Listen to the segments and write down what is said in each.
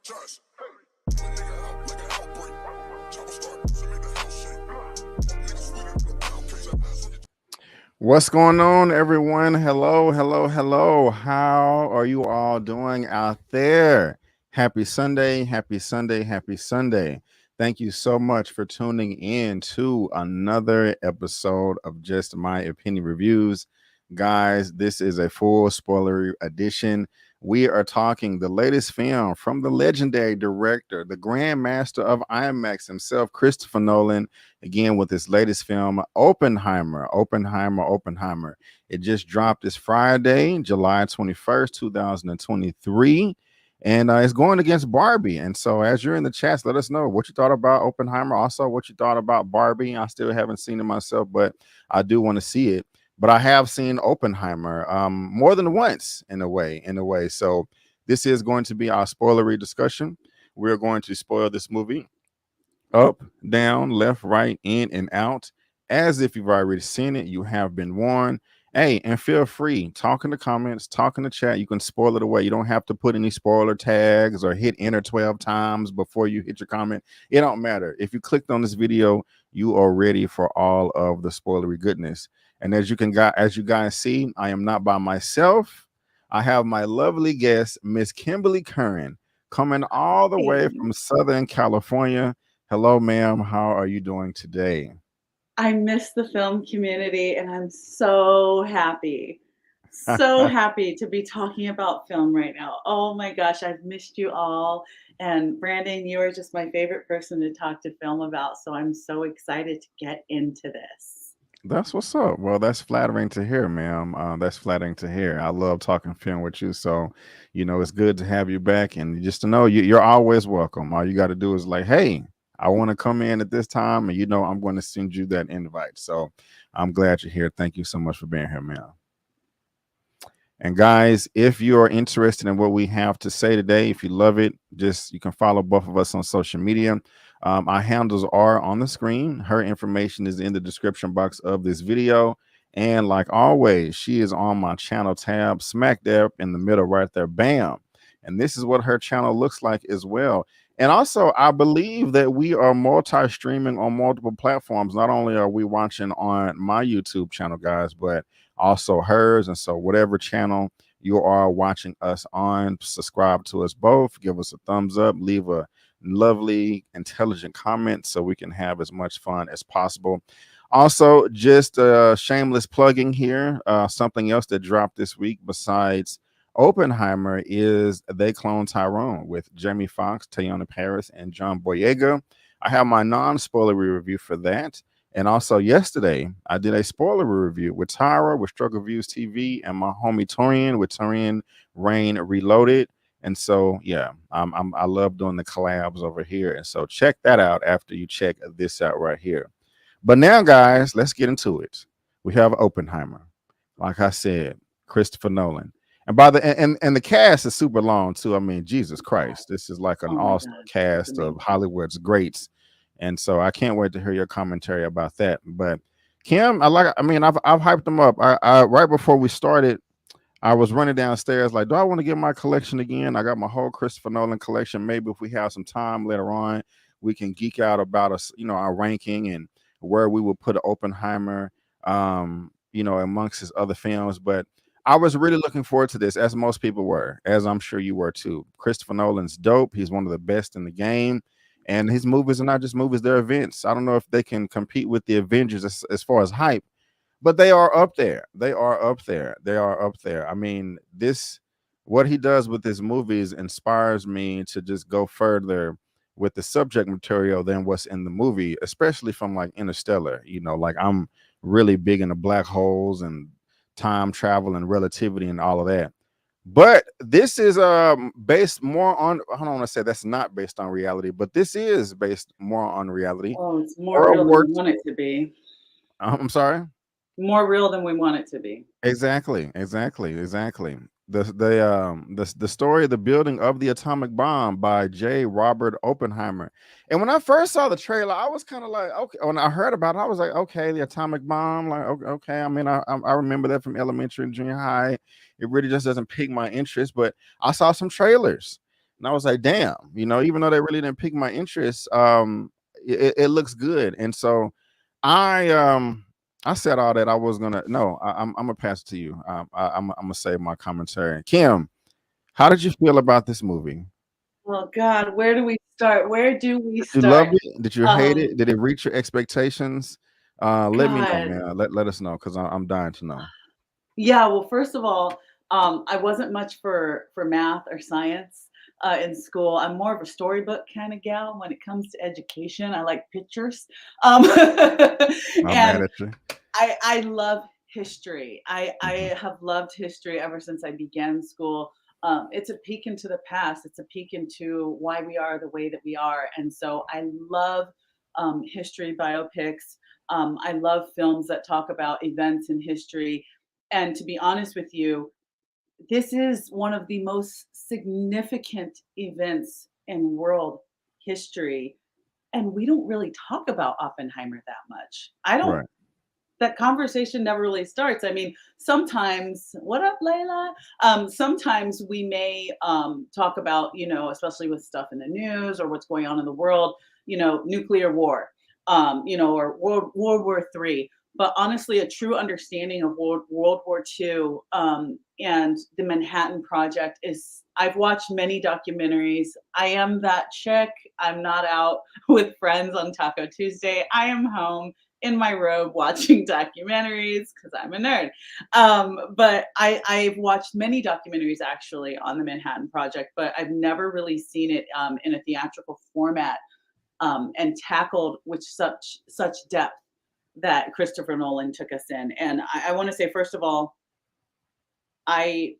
Trust. When nigga out like an outbreak. Chopper start, send me the house shake. Nigga sweeter than a pound cake. What's going on, everyone? Hello, hello, hello. How are you all doing out there? Happy Sunday, happy Sunday, happy Sunday. Thank you so much for tuning in to another episode of Just My Opinion Reviews. Guys, this is a full spoiler edition. We are talking the latest film from the legendary director, the Grand Master of IMAX himself, Christopher Nolan, again with his latest film, Oppenheimer. It just dropped this Friday, July 21st, 2023. And it's going against Barbie. And so, as you're in the chats, let us know what you thought about Oppenheimer. Also, what you thought about Barbie. I still haven't seen it myself, but I do want to see it. But I have seen Oppenheimer more than once in a way. So this is going to be our spoilery discussion. We're going to spoil this movie up, down, left, right, in, and out. As if you've already seen it, you have been warned. Hey, and feel free, talk in the comments, talk in the chat. You can spoil it away. You don't have to put any spoiler tags or hit enter 12 times before you hit your comment. It don't matter. If you clicked on this video, you are ready for all of the spoilery goodness. And as you guys see, I am not by myself. I have my lovely guest, Miss Kimberly Curran, coming all the way from Southern California. Hello, ma'am. How are you doing today? I miss the film community and I'm so happy. So happy to be talking about film right now. Oh my gosh, I've missed you all. And Brandon, you are just my favorite person to talk to film about. So I'm so excited to get into this. That's what's up. Well, that's flattering to hear, ma'am. That's flattering to hear. I love talking film with you. So, it's good to have you back. And just to know you're always welcome. All you got to do is like, hey, I want to come in at this time. And I'm going to send you that invite. So I'm glad you're here. Thank you so much for being here, ma'am. And guys, if you are interested in what we have to say today, if you love it, you can follow both of us on social media. Our handles are on the screen. Her information is in the description box of this video. And like always, she is on my channel tab, smack dab in the middle right there. Bam. And this is what her channel looks like as well. And also, I believe that we are multi-streaming on multiple platforms. Not only are we watching on my YouTube channel, guys, but also hers. And so, whatever channel you are watching us on, subscribe to us both, give us a thumbs up, leave a lovely, intelligent comment so we can have as much fun as possible. Also, just shameless plugging here. Something else that dropped this week besides Oppenheimer is They Clone Tyrone with Jamie Foxx, Teyonah Parris, and John Boyega. I have my non-spoilery review for that. And also yesterday, I did a spoiler review with Tyra with Struggle Views TV and my homie Torian with Torian Rain Reloaded. And so, yeah, I love doing the collabs over here. And so check that out after you check this out right here. But now, guys, let's get into it. We have Oppenheimer. Like I said, Christopher Nolan. And by the and the cast is super long too. I mean, Jesus Christ, this is like an Oh my all-star God, it's cast of amazing. Hollywood's greats. And so I can't wait to hear your commentary about that. But Kim, I've hyped them up. I right before we started, I was running downstairs like, do I want to get my collection again? I got my whole Christopher Nolan collection. Maybe if we have some time later on, we can geek out about us, our ranking and where we will put Oppenheimer, amongst his other films. But I was really looking forward to this, as most people were, as I'm sure you were too. Christopher Nolan's dope. He's one of the best in the game. And his movies are not just movies, they're events. I don't know if they can compete with the Avengers as far as hype, but they are up there. They are up there. They are up there. I mean, what he does with his movies inspires me to just go further with the subject material than what's in the movie, especially from like Interstellar. Like I'm really big into black holes and time travel and relativity and all of that. But this is based more on, I don't want to say that's not based on reality, but this is based more on reality. Oh, it's more World real than War we want it to be. I'm sorry. More real than we want it to be. Exactly. The story of the building of the atomic bomb by J. Robert Oppenheimer. And when I first saw the trailer, I was kind of like, okay. When I heard about it, I was like, okay, the atomic bomb, like, okay. I mean, I remember that from elementary and junior high. It really just doesn't pique my interest. But I saw some trailers. and I was like, damn, even though they really didn't pique my interest, it looks good. And so I I said all that. I was gonna no, I'm gonna pass it to you. I'm gonna save my commentary. Kim, how did you feel about this movie? Oh God, where do we start? Where do we Did you love start? it? Did you hate Um, it? Did it reach your expectations? Let me know, God. man. Let us know because I'm dying to know. Yeah, well, first of all, I wasn't much for math or science in school. I'm more of a storybook kind of gal when it comes to education. I like pictures, um, I'm mad and at you. I love history. I Mhm. have loved history ever since I began school. It's a peek into the past. It's a peek into why we are the way that we are, and so I love history biopics. I love films that talk about events in history. And to be honest with you, this is one of the most significant events in world history. And we don't really talk about Oppenheimer that much. I don't Right. that conversation never really starts. I mean, sometimes, what up, Layla? Sometimes we may talk about, especially with stuff in the news or what's going on in the world, nuclear war, or World War III. But honestly, a true understanding of World War II and the Manhattan Project is, I've watched many documentaries. I am that chick. I'm not out with friends on Taco Tuesday. I am home in my robe watching documentaries because I'm a nerd. But I've watched many documentaries actually on the Manhattan Project, but I've never really seen it in a theatrical format and tackled with such depth that Christopher Nolan took us in. And I want to say, first of all, I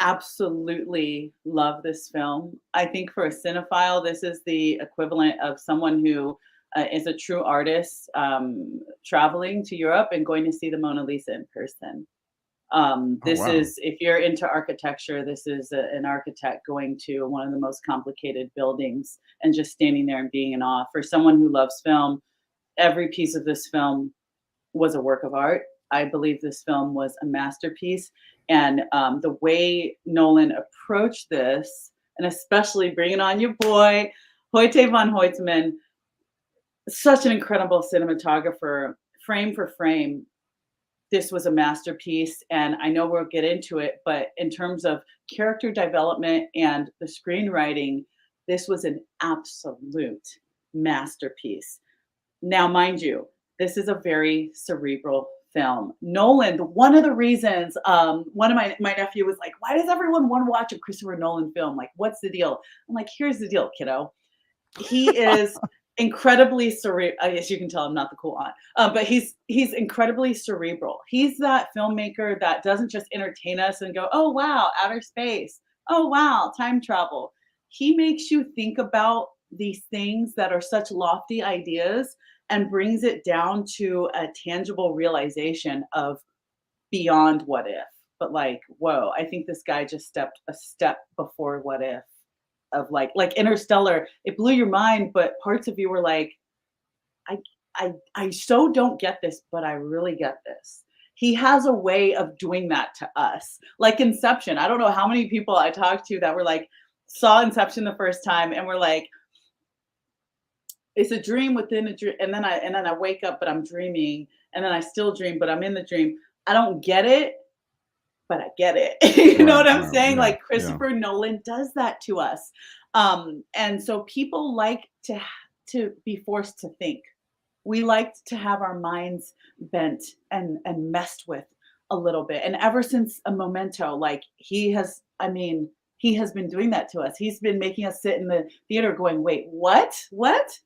absolutely love this film. I think for a cinephile, this is the equivalent of someone who is a true artist traveling to Europe and going to see the Mona Lisa in person. Oh This wow. is, if you're into architecture, this is an architect going to one of the most complicated buildings and just standing there and being in awe. For someone who loves film, every piece of this film was a work of art. I believe this film was a masterpiece. And the way Nolan approached this, and especially bringing on your boy, Hoyte von Hoytman, such an incredible cinematographer, frame for frame. This was a masterpiece. And I know we'll get into it, but in terms of character development and the screenwriting, this was an absolute masterpiece. Now, mind you, this is a very cerebral film. Nolan, one of the reasons, one of my nephew was like, "Why does everyone want to watch a Christopher Nolan film? Like, what's the deal?" I'm like, "Here's the deal, kiddo. He is incredibly cerebral. As you can tell, I'm not the cool aunt, but he's incredibly cerebral. He's that filmmaker that doesn't just entertain us and go, "Oh wow, outer space. Oh wow, time travel." He makes you think about these things that are such lofty ideas and brings it down to a tangible realization of beyond what if. But like, whoa, I think this guy just stepped a step before what if of like Interstellar, it blew your mind, but parts of you were like, I I so don't get this, but I really get this. He has a way of doing that to us. Like Inception. I don't know how many people I talked to that were like, saw Inception the first time and were like, it's a dream within a dream. And then I wake up, but I'm dreaming. And then I still dream, but I'm in the dream. I don't get it, but I get it. You know Right. what I'm Right. saying? Yeah. Like Yeah. Christopher Nolan does that to us. And so people like to be forced to think. We like to have our minds bent and messed with a little bit. And ever since a Memento, like he has been doing that to us. He's been making us sit in the theater going, "Wait, what? What?"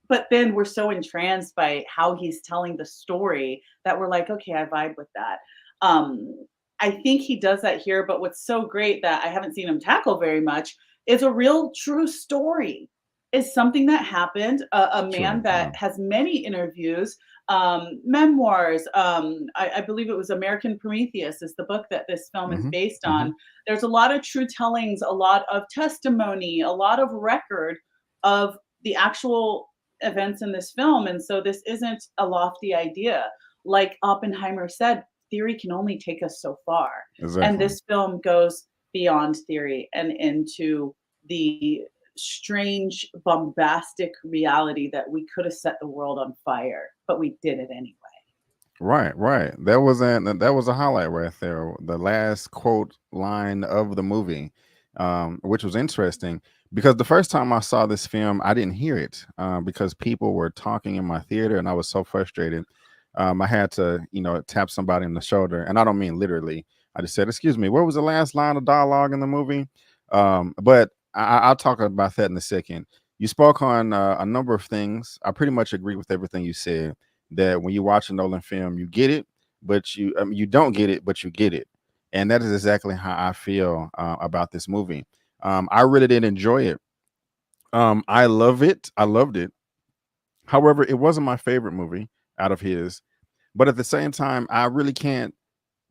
But then we're so entranced by how he's telling the story that we're like, "Okay, I vibe with that." Um, I think he does that here, but what's so great that I haven't seen him tackle very much is a real true story. Is something that happened, a man True. that Yeah. has many interviews, memoirs. I believe it was American Prometheus is the book that this film is Hmm. based Hmm. on. There's a lot of true tellings, a lot of testimony, a lot of record of the actual events in this film. And so this isn't a lofty idea. Like Oppenheimer said, theory can only take us so far. And Exactly. this film goes beyond theory and into the strange, bombastic reality that we could have set the world on fire, but we did it anyway. Right, right. That was a highlight right there. The last quote line of the movie, which was interesting because the first time I saw this film, I didn't hear it because people were talking in my theater, and I was so frustrated. I had to, tap somebody in the shoulder, and I don't mean literally. I just said, "Excuse me, what was the last line of dialogue in the movie?" But I'll talk about that in a second. You spoke on a number of things. I pretty much agree with everything you said that when you watch a Nolan film, you get it, but you don't get it, but you get it, and that is exactly how I feel about this movie. I really did enjoy it. I love it. I loved it. However, it wasn't my favorite movie out of his, but at the same time, I really can't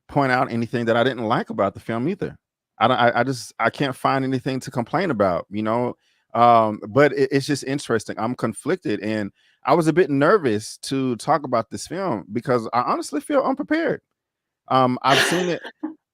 point out anything that I didn't like about the film either. I don't. I just I can't find anything to complain about. But it's just interesting. I'm conflicted, and I was a bit nervous to talk about this film because I honestly feel unprepared. I've seen it.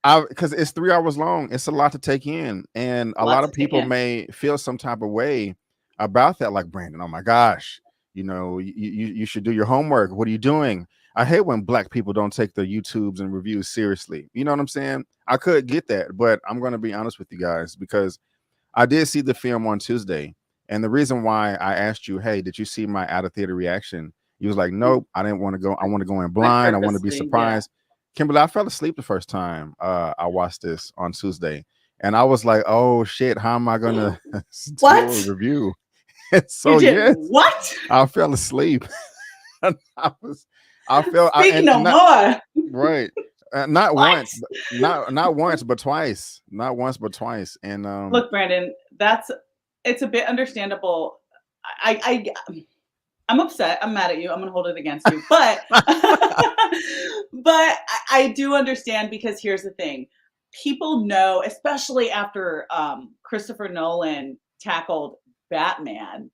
I Because it's 3 hours long. It's a lot to take in, and a lot Lots of to take people in. may feel some type of way about that. Like Brandon, oh my gosh, you should do your homework. What are you doing? I hate when black people don't take their YouTubes and reviews seriously. You know what I'm saying? I could get that, but I'm going to be honest with you guys because I did see the film on Tuesday, and the reason why I asked you, "Hey, did you see my out of theater reaction?" You was like, "Nope, I didn't want to go. I want to go in I blind. I want to be purposely, yeah. surprised." Kimberly, I fell asleep the first time I watched this on Tuesday, and I was like, "Oh shit, how am I gonna do a What? review?" And You so did yes, what? I fell asleep. I was, I felt, Speak no and not more. right, not What? once, but not once, but twice, not once, but twice, and Look, Brandon, that's it's a bit understandable. I'm upset. I'm mad at you. I'm gonna hold it against you. But I do understand because here's the thing. People know, especially after Christopher Nolan tackled Batman,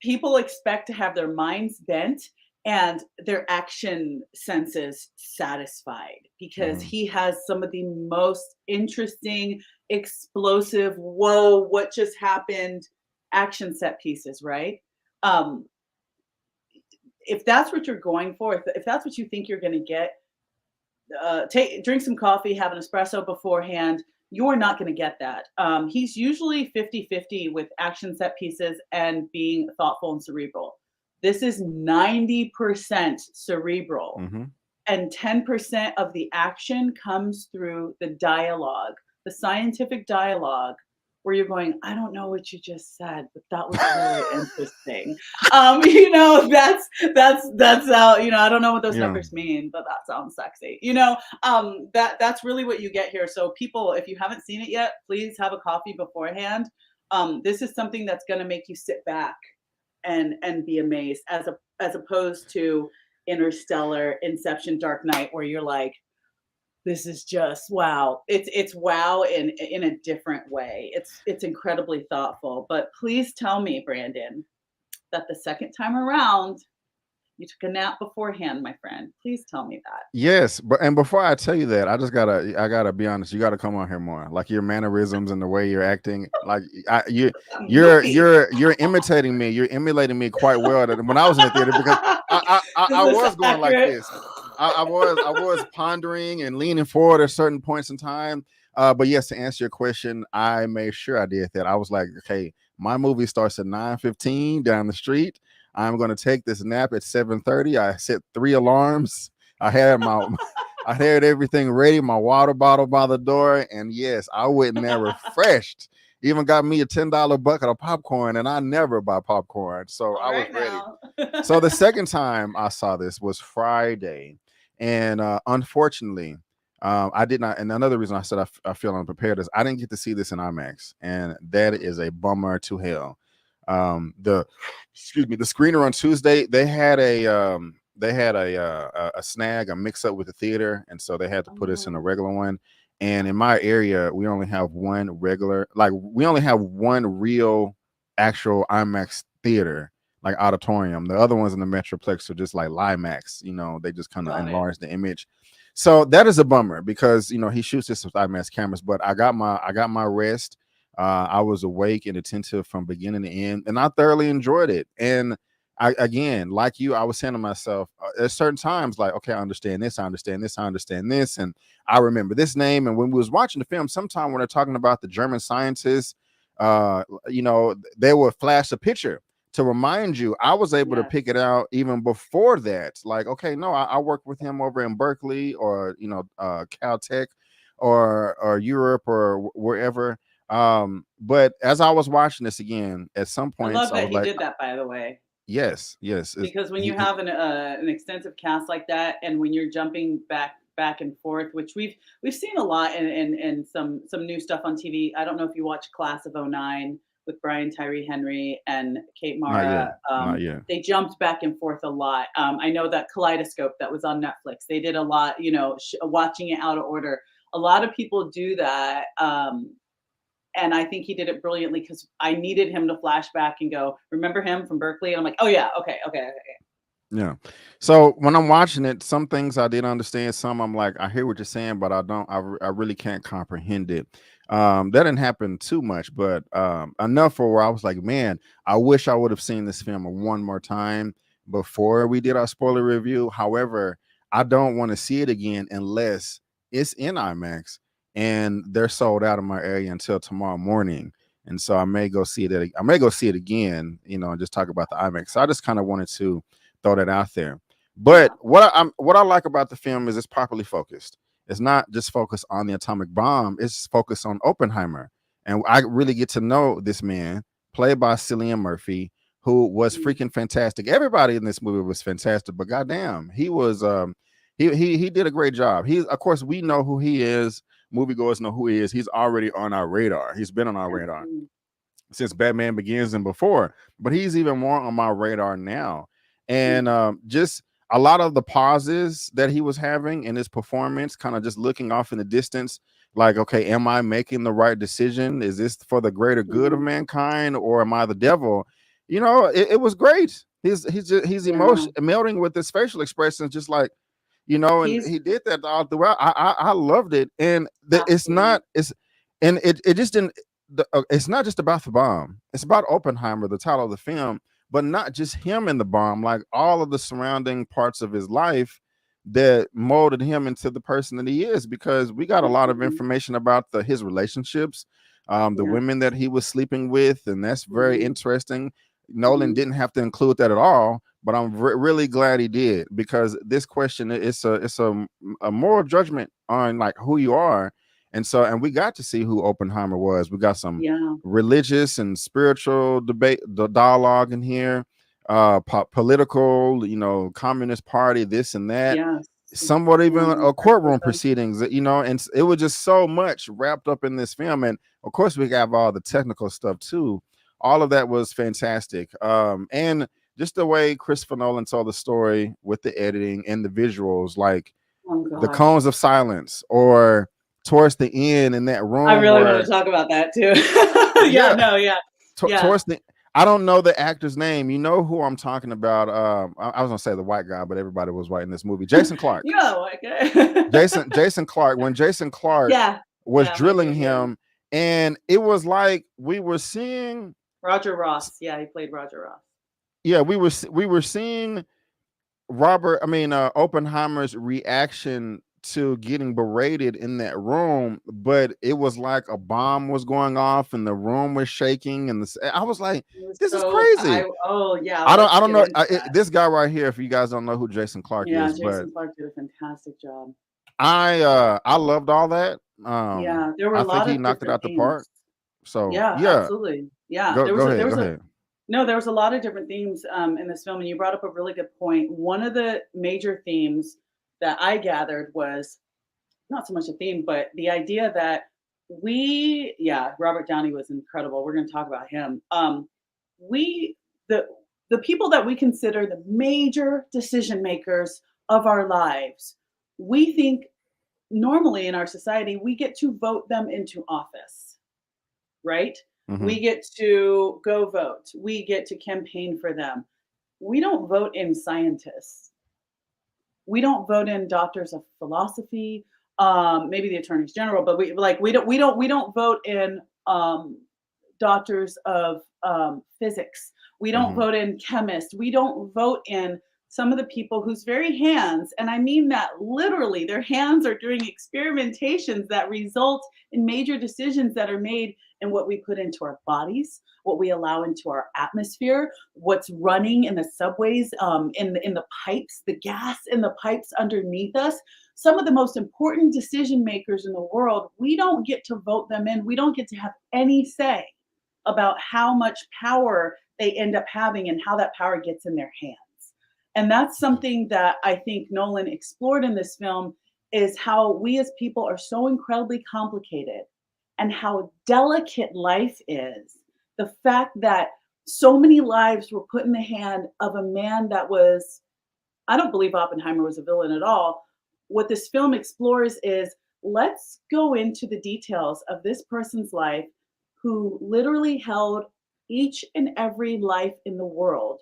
people expect to have their minds bent and their action senses satisfied because Mhm. he has some of the most interesting, explosive, whoa, what just happened action set pieces, right? Um, if that's what you're going for, if that's what you think you're going to get, drink some coffee, have an espresso beforehand. You're not going to get that. He's usually 50-50 with action set pieces and being thoughtful and cerebral. This is 90% cerebral, Mhm. and 10% of the action comes through the dialogue, the scientific dialogue, where you're going, I don't know what you just said, but that was really interesting. That's how, I don't know what those Yeah. numbers mean, but that sounds sexy. That's really what you get here. So people, if you haven't seen it yet, please have a coffee beforehand. This is something that's going to make you sit back and be amazed, as opposed to Interstellar, Inception, Dark Knight, where you're like, this is just wow. It's wow in a different way. It's incredibly thoughtful. But please tell me, Brandon, that the second time around you took a nap beforehand, my friend. Please tell me that. Yes, but and before I tell you that, I gotta be honest. You gotta come on here more. Like your mannerisms and the way you're acting. Like I'm goofy. you're imitating me. You're emulating me quite well. That when I was in the theater, because Is I this was going like accurate? this. I was pondering and leaning forward at certain points in time. But yes, to answer your question, I made sure I did that. I was like, okay, my movie starts at 9:15 down the street. I'm going to take this nap at 7:30. I set 3 alarms. I had my I had everything ready, my water bottle by the door, and yes, I went in there refreshed. Even got me a $10 bucket of popcorn, and I never buy popcorn, so All I was right ready. now. So the second time I saw this was Friday, and unfortunately, I did not. And another reason I said I feel unprepared is I didn't get to see this in IMAX, and that is a bummer to hell. The excuse me, the screener on Tuesday they had a snag, a mix up with the theater, and so they had to Oh put us in a no. regular one. And in my area, we only have one real actual IMAX theater, like auditorium. The other ones in the Metroplex are just like Limax, they just kind of Got it. enlarge the image. So that is a bummer because he shoots this with IMAX cameras, but I got my rest. I was awake and attentive from beginning to end, and I thoroughly enjoyed it. And I, again, like you, I was saying to myself at certain times, like, okay, I understand this, I understand this, I understand this, and I remember this name. And when we was watching the film, sometime when they're talking about the German scientists, they would flash a picture to remind you. I was able to pick Yes. it out even before that. Like, okay, no, I worked with him over in Berkeley, or Caltech, or Europe, or wherever. But as I was watching this again, at some I points love I that was he like, did that, by the way. yes, yes, Because when you have an extensive cast like that, and when you're jumping back and forth, which we've seen a lot in some new stuff on TV. I don't know if you watch Class of '09 with Brian Tyree Henry and Kate not yet, Mara. not yet. They jumped back and forth a lot. I know that Kaleidoscope that was on Netflix. They did a lot, watching it out of order. A lot of people do that. And I think he did it brilliantly because I needed him to flash back and go, remember him from Berkeley? And I'm like, oh yeah, okay, okay, okay. Yeah. So when I'm watching it, some things I did understand, some I'm like, I hear what you're saying, but I don't, I really can't comprehend it. That didn't happen too much, but enough for where I was like, man, I wish I would have seen this film one more time before we did our spoiler review. However, I don't want to see it again unless it's in IMAX, and they're sold out in my area until tomorrow morning. And so I may go see it. I may go see it again, and just talk about the IMAX. So I just kind of wanted to throw that out there. But Yeah. what I like about the film is it's properly focused. It's not just focused on the atomic bomb. It's focused on Oppenheimer, and I really get to know this man, played by Cillian Murphy, who was Mm, freaking fantastic. Everybody in this movie was fantastic, but goddamn, he was he did a great job. He, of course, we know who he is. Moviegoers know who he is. He's already on our radar. He's been on our radar absolutely. since Batman Begins and before, but he's even more on my radar now. And Mm, just a lot of the pauses that he was having in his performance, kind of just looking off in the distance, like, okay, am I making the right decision? Is this for the greater good of mhm. mankind, or am I the devil? It was great. He's Yeah. emotion melting with his facial expressions, just like, and He's he did that all throughout. I loved it, and it's absolutely. not it's and it just didn't. It's not just about the bomb. It's about Oppenheimer, the title of the film, but not just him in the bomb. Like all of the surrounding parts of his life that molded him into the person that he is. Because we got a lot of Absolutely. information about his relationships, the Yeah. women that he was sleeping with, and that's very Mhm, interesting. Nolan mhm. didn't have to include that at all, but I'm really glad he did, because this question, it's a moral judgment on like who you are. And we got to see who Oppenheimer was. We got some Yeah. religious and spiritual debate, the dialogue in here, political, Communist Party, this and that, Yes. somewhat even And a vice courtroom versa. proceedings, and it was just so much wrapped up in this film. And of course, we have all the technical stuff too. All of that was fantastic. And just the way Christopher Nolan told the story with the editing and the visuals, like Oh the gosh. cones of silence, or towards the end in that I room really wanna where, talk about that too. Yeah, yeah, no, yeah. Yeah. towards the, I don't know the actor's name. You know who I'm talking about. I was gonna say the white guy, but everybody was white in this movie. Jason Clark. You know, okay. Jason Clark. When Jason Clark Yeah. was Yeah, my drilling dude, yeah. him, and it was like we were seeing, Roger Ross. Yeah, he played Roger Ross. yeah, we were seeing Oppenheimer's reaction to getting berated in that room, but it was like a bomb was going off and the room was shaking, and I was like, It was this is so crazy. yeah, I let's don't get know, into that. this guy right here. If you guys don't know who Jason Clark Yeah, is, but Jason Clarke did a fantastic job. I loved all that. Yeah, there were a I think lot he of knocked it different out the themes. park. So Yeah, yeah, absolutely. Yeah, go go there ahead, go was a ahead. no, there was a lot of different themes, in this film, and you brought up a really good point. One of the major themes that I gathered was not so much a theme, but the idea that Robert Downey was incredible. We're gonna talk about him. We the the people that we consider the major decision makers of our lives, we think normally in our society, we get to vote them into office, right? Hmm. We get to go vote. We get to campaign for them. We don't vote in scientists. We don't vote in doctors of philosophy, maybe the attorneys general, but we don't vote in um, doctors of physics. We don't Mhm. vote in chemists. We don't vote in some of the people whose very hands, and I mean that literally, their hands are doing experimentations that result in major decisions that are made in what we put into our bodies, what we allow into our atmosphere, what's running in the subways, in the pipes, the gas in the pipes underneath us. Some of the most important decision makers in the world, we don't get to vote them in. We don't get to have any say about how much power they end up having and how that power gets in their hands. And that's something that I think Nolan explored in this film, is how we as people are so incredibly complicated and how delicate life is. The fact that so many lives were put in the hand of a man that was, I don't believe Oppenheimer was a villain at all. What this film explores is, let's go into the details of this person's life who literally held each and every life in the world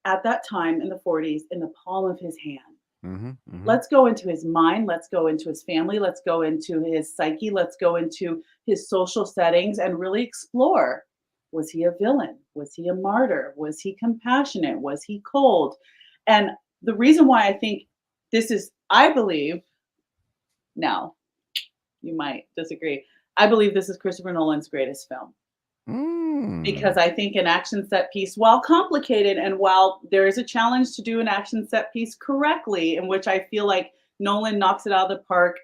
at that time in the 40s in the palm of his hand. Mhm. Mhm. Let's go into his mind, let's go into his family, let's go into his psyche, let's go into his social settings and really explore. Was he a villain? Was he a martyr? Was he compassionate? Was he cold? And the reason why I think this is, I believe, now you might disagree, I believe this is Christopher Nolan's greatest film. Because Mm. I think an action set piece, while complicated and while there is a challenge to do an action set piece correctly, in which I feel like Nolan knocks it out of the park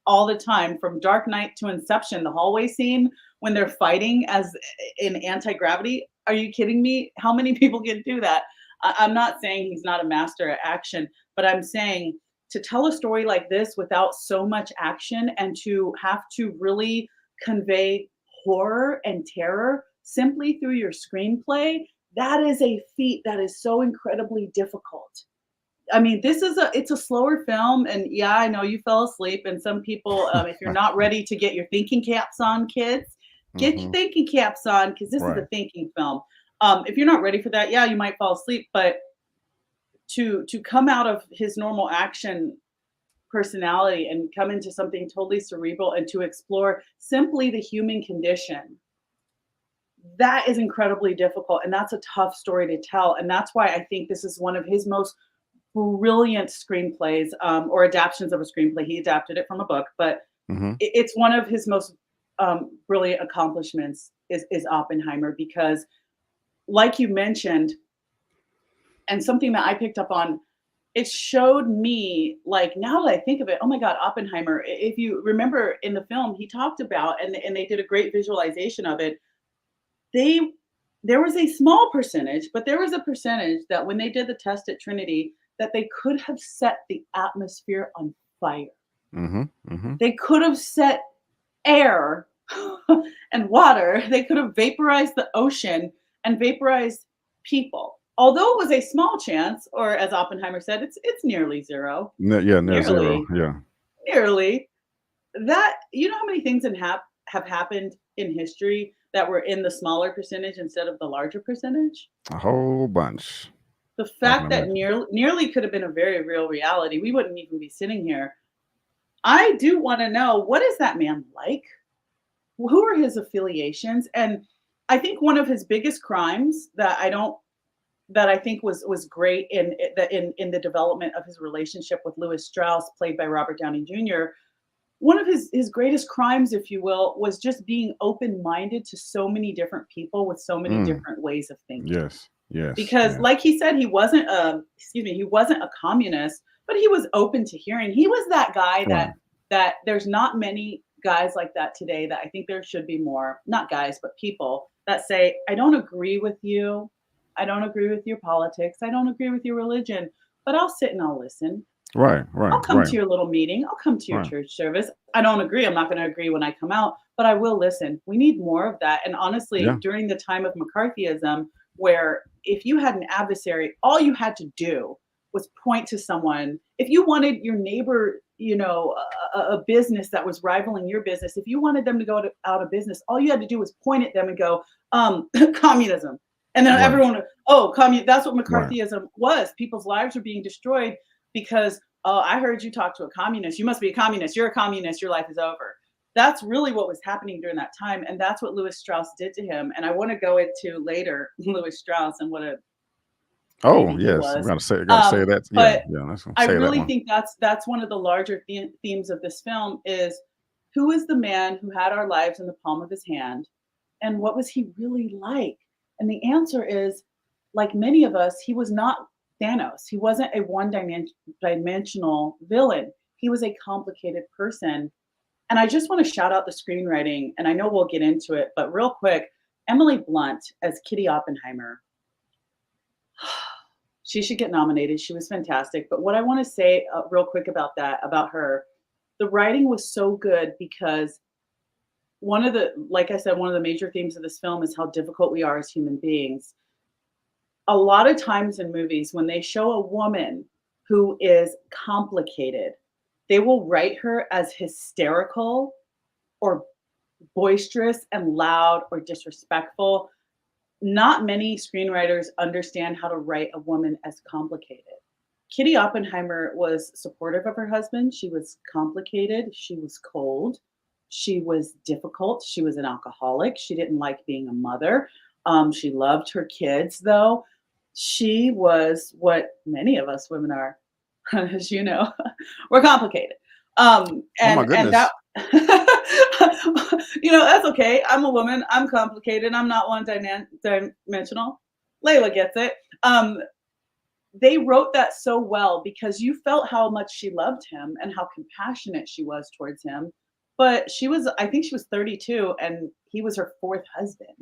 all the time, from Dark Knight to Inception, the hallway scene when they're fighting as in anti-gravity. Are you kidding me? How many people can do that? I'm not saying he's not a master at action, but I'm saying to tell a story like this without so much action and to have to really convey horror and terror simply through your screenplay, that is a feat that is so incredibly difficult. I mean, this is it's a slower film, and yeah, I know you fell asleep. And some people, if you're not ready to get your thinking caps on, kids, get your Mhm. thinking caps on because this is a Right. thinking film. If you're not ready for that, yeah, you might fall asleep. But to come out of his normal action personality and come into something totally cerebral and to explore simply the human condition, that is incredibly difficult, and that's a tough story to tell. And that's why I think this is one of his most brilliant screenplays, or adaptations of a screenplay. He adapted it from a book, but Mhm. it's one of his most brilliant accomplishments is Oppenheimer, because, like you mentioned, and something that I picked up on, it showed me, like, now that I think of it, oh my God, Oppenheimer. If you remember in the film, he talked about, and they did a great visualization of it. They There was a small percentage, but there was a percentage that when they did the test at Trinity, that they could have set the atmosphere on fire. Mhm. Mhm. They could have set air and water. They could have vaporized the ocean and vaporized people. Although it was a small chance, or as Oppenheimer said, it's nearly zero. Yeah, near zero. Nearly, Yeah. nearly. That, you know how many things have happened in history that were in the smaller percentage instead of the larger percentage? A whole bunch. The I can fact that imagine. nearly could have been a very real reality, we wouldn't even be sitting here. I do wanna know, what is that man like? Who are his affiliations? And I think one of his biggest crimes that I think was great in the development of his relationship with Lewis Strauss, played by Robert Downey Jr., one of his greatest crimes, if you will, was just being open-minded to so many different people with so many Mm. different ways of thinking. Yes. Yes. Because Yes. like he said, he wasn't a communist, but he was open to hearing. He was that guy Right. that there's not many guys like that today, that I think there should be more, not guys, but people that say, "I don't agree with you. I don't agree with your politics. I don't agree with your religion, but I'll sit and I'll listen. Right. I'll Right. come Right. to your little meeting. I'll come to your Right. church service. I don't agree. I'm not going to agree when I come out, but I will listen." We need more of that. And honestly, Yeah. during the time of McCarthyism, where if you had an adversary, all you had to do was point to someone. If you wanted your neighbor, a business that was rivaling your business, if you wanted them to go out of business, all you had to do was point at them and go, communism. And then Right. everyone, oh, that's what Right. McCarthyism was. People's lives were being destroyed because, "Oh, I heard you talk to a communist. You must be a communist. You're a communist. Your life is over." that's really what was happening during that time, and that's what Louis Strauss did to him. And I want to go into later Louis Strauss and what a Oh baby he yes, we was. gotta say that. Yeah, But yeah. Let's I say that really one. think that's one of the larger themes of this film is who is the man who had our lives in the palm of his hand, and what was he really like? And the answer is, like many of us, he was not Thanos. He wasn't a dimensional villain. He was a complicated person. And I just want to shout out the screenwriting, and I know we'll get into it, but real quick, Emily Blunt as Kitty Oppenheimer. She should get nominated. She was fantastic. But what I want to say real quick about that, about her, the writing was so good because like I said, one of the major themes of this film is how difficult we are as human beings. A lot of times in movies, when they show a woman who is complicated, they will write her as hysterical or boisterous and loud or disrespectful. Not many screenwriters understand how to write a woman as complicated. Kitty Oppenheimer was supportive of her husband. She was complicated. She was cold. She was difficult. She was an alcoholic. She didn't like being a mother. She loved her kids, though. She was what many of us women are, as you know, we're complicated. Oh my And that, goodness. that's okay. I'm a woman. I'm complicated. I'm not one dimensional. Layla gets it. They wrote that so well because you felt how much she loved him and how compassionate she was towards him. But I think she was 32 and he was her fourth husband.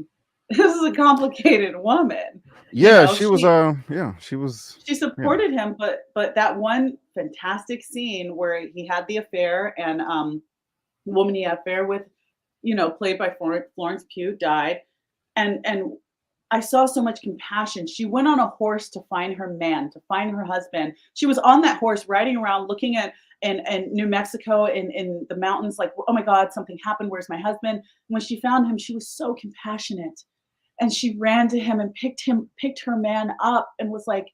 This is a complicated woman. You Yeah, know, she was. she Yeah, she was. she Yeah. supported him, but that one fantastic scene where he had the affair and the woman he had affair with, played by Florence Pugh, died, and I saw so much compassion. She went on a horse to find her man, to find her husband. She was on that horse riding around looking at in New Mexico in the mountains, like, oh my God, something happened. Where's my husband? When she found him, she was so compassionate. And she ran to him and picked her man up and was like,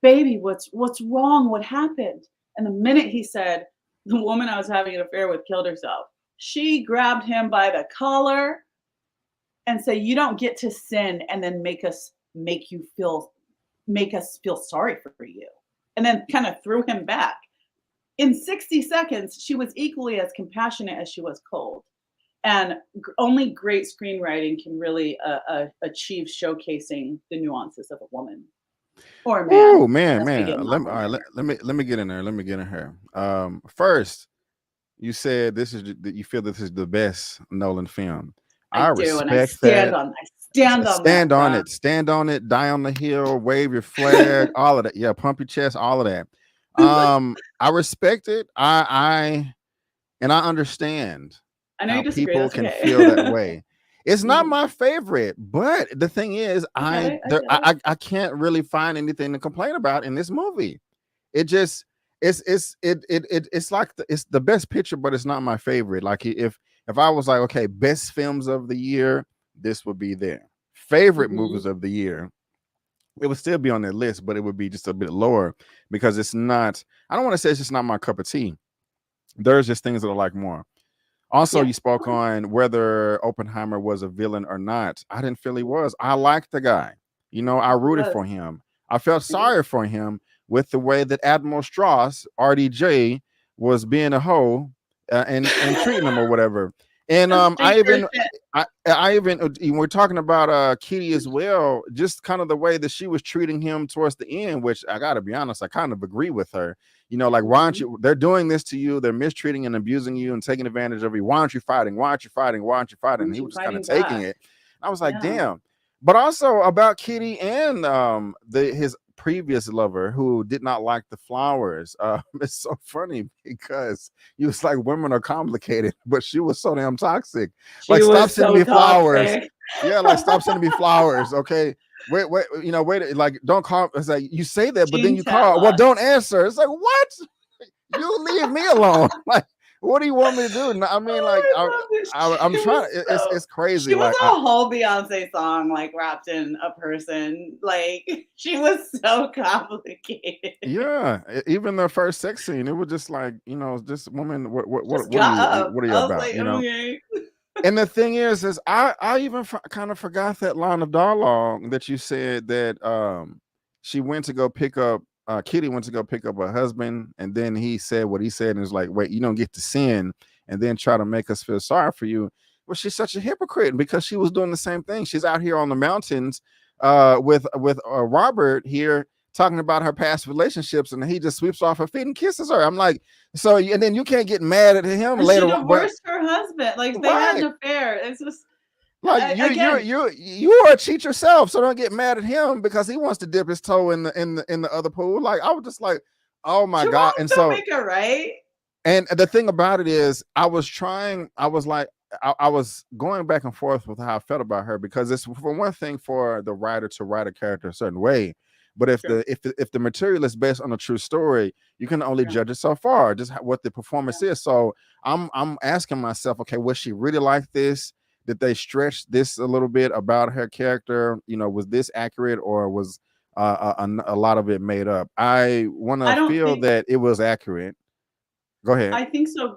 baby, what's wrong? What happened? And the minute he said, the woman I was having an affair with killed herself, she grabbed him by the collar and say, you don't get to sin and then make us feel sorry for you. And then kind of threw him back. In 60 seconds, she was equally as compassionate as she was cold. And only great screenwriting can really achieve showcasing the nuances of a woman or a man, Oh man, as we man. get Let me all right, non-binary. let me get in there. Let me get in here. First, you said that you feel that this is the best Nolan film. I I do, and respect that. I stand on that, Stand on Brock. it. Stand on it. Die on the hill. Wave your flag. All of that. Yeah, pump your chest. All of that. I respect it. I understand I know how you disagree. people That's can okay. feel that way. It's not Mhm. my favorite, but the thing is, I get it. I get it. I can't really find anything to complain about in this movie. It just it's like it's the best picture, but it's not my favorite. Like if I was like, okay, best films of the year, this would be there. Favorite movies Mhm. of the year, it would still be on that list, but it would be just a bit lower because it's not. I don't want to say it's just not my cup of tea. There's just things that I like more. Also, Yeah. you spoke Okay. on whether Oppenheimer was a villain or not. I didn't feel he was. I liked the guy. I He rooted was. for him. I felt I did. sorry for him with the way that Admiral Strauss, RDJ, was being a hoe and treating him or whatever. And A street urchin. I even we're talking about Kitty as well, just kind of the way that she was treating him towards the end, which I gotta be honest, I kind of agree with her. Like, why aren't Mhm. you? They're doing this to you. They're mistreating and abusing you and taking advantage of you. Why aren't you fighting? Why aren't you fighting? Why aren't you fighting? And Aren't he you was just kind of fighting taking back? it. I was like, Yeah. damn. But also about Kitty and his previous lover who did not like the flowers. It's so funny because he was like, women are complicated, but she was so damn toxic. She Like, stop was sending so me flowers. toxic. Yeah, like stop sending me flowers. Okay. Wait, wait, like don't call. It's like you say that, but then Jean you call. Well, Tatlock. don't answer. It's like, what? You leave me alone. Like, what do you want me to do? I mean, like, Oh, I love it. I'm She trying. was It's she crazy. was Like, a whole Beyonce song, like, wrapped in a person. Like, she was so complicated. yeah, even the first sex scene, it was just like, this woman. Just What are got you? up. What are you I was about? like, "Okay." And the thing is I even kind of forgot that line of dialogue that you said that she went to go pick up Kitty went to go pick up her husband, and then he said what he said, and was like, wait, you don't get to sin and then try to make us feel sorry for you. Well, she's such a hypocrite because she was doing the same thing. She's out here on the mountains with Robert here talking about her past relationships, and he just sweeps off her feet and kisses her. I'm like, so, and then you can't get mad at him And she later on, but divorced her husband. Like, they had right. an affair. It's just Like a again, you are a cheat yourself, so don't get mad at him because he wants to dip his toe in the other pool. Like, I was just like, oh my two god. wrongs And don't so, make a right. and the thing about it is, I was like, I was going back and forth with how I felt about her, because it's, for one thing, for the writer to write a character a certain way, but True. if the material is based on a true story, you can only True. judge it so far, just what the Yeah. performance is. So I'm asking myself, okay, was she really like this? Did they stretch this a little bit about her character? Was this accurate, or was a lot of it made up? I want to I don't feel think that it was accurate. Go ahead. I think so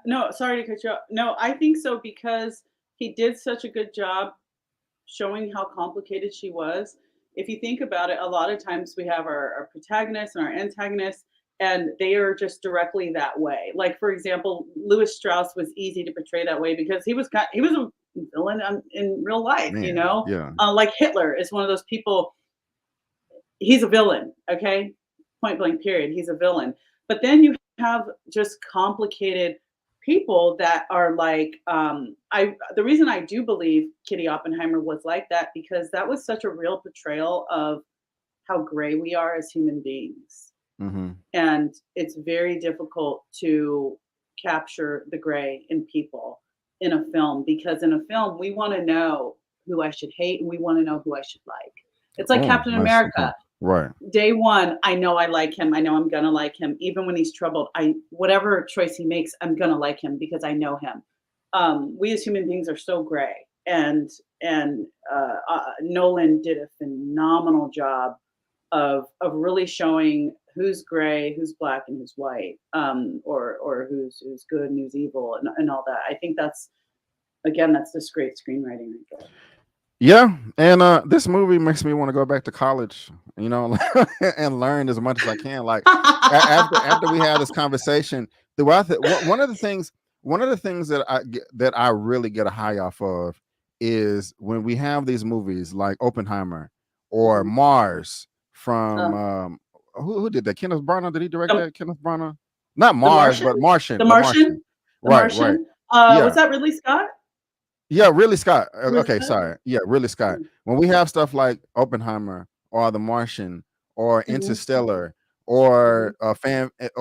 no, sorry to cut you off. No, I think so because he did such a good job showing how complicated she was. If you think about it, a lot of times we have our protagonists and our antagonists, and they are just directly that way. Like, for example, Louis Strauss was easy to portray that way because he was a villain in real life. Man, yeah. Like Hitler is one of those people. He's a villain. Okay, point blank. Period. He's a villain. But then you have just complicated people that are like I the reason I do believe Kitty Oppenheimer was like that because that was such a real portrayal of how gray we are as human beings. Hmm. And it's very difficult to capture the gray in people in a film because in a film we want to know who I should hate and we want to know who I should like. It's like Oh, Captain nice. Okay. America. Right. Day one, I know I like him. I know I'm gonna like him, even when he's troubled. I whatever choice he makes, I'm gonna like him because I know him. We as human beings are so gray, and Nolan did a phenomenal job of really showing who's gray, who's black, and who's white, or who's good and who's evil, and all that. I think that's again, that's just great screenwriting right there. Yeah, and this movie makes me want to go back to college, and learn as much as I can. Like, after we have this conversation, throughout one of the things that I really get a high off of is when we have these movies like Oppenheimer or Mhm. Mars from Uh, who did that? Kenneth Branagh, did he direct the, that? Kenneth Branagh, not the Mars, Martian, but the The Martian. Martian, the Right, right. Martian. Was Yeah, that Ridley Scott? yeah, really, Scott. Ridley Okay, Scott? sorry. Yeah, really, Scott. Mm, When we have stuff like Oppenheimer or The Martian or mhm, Interstellar mhm. or or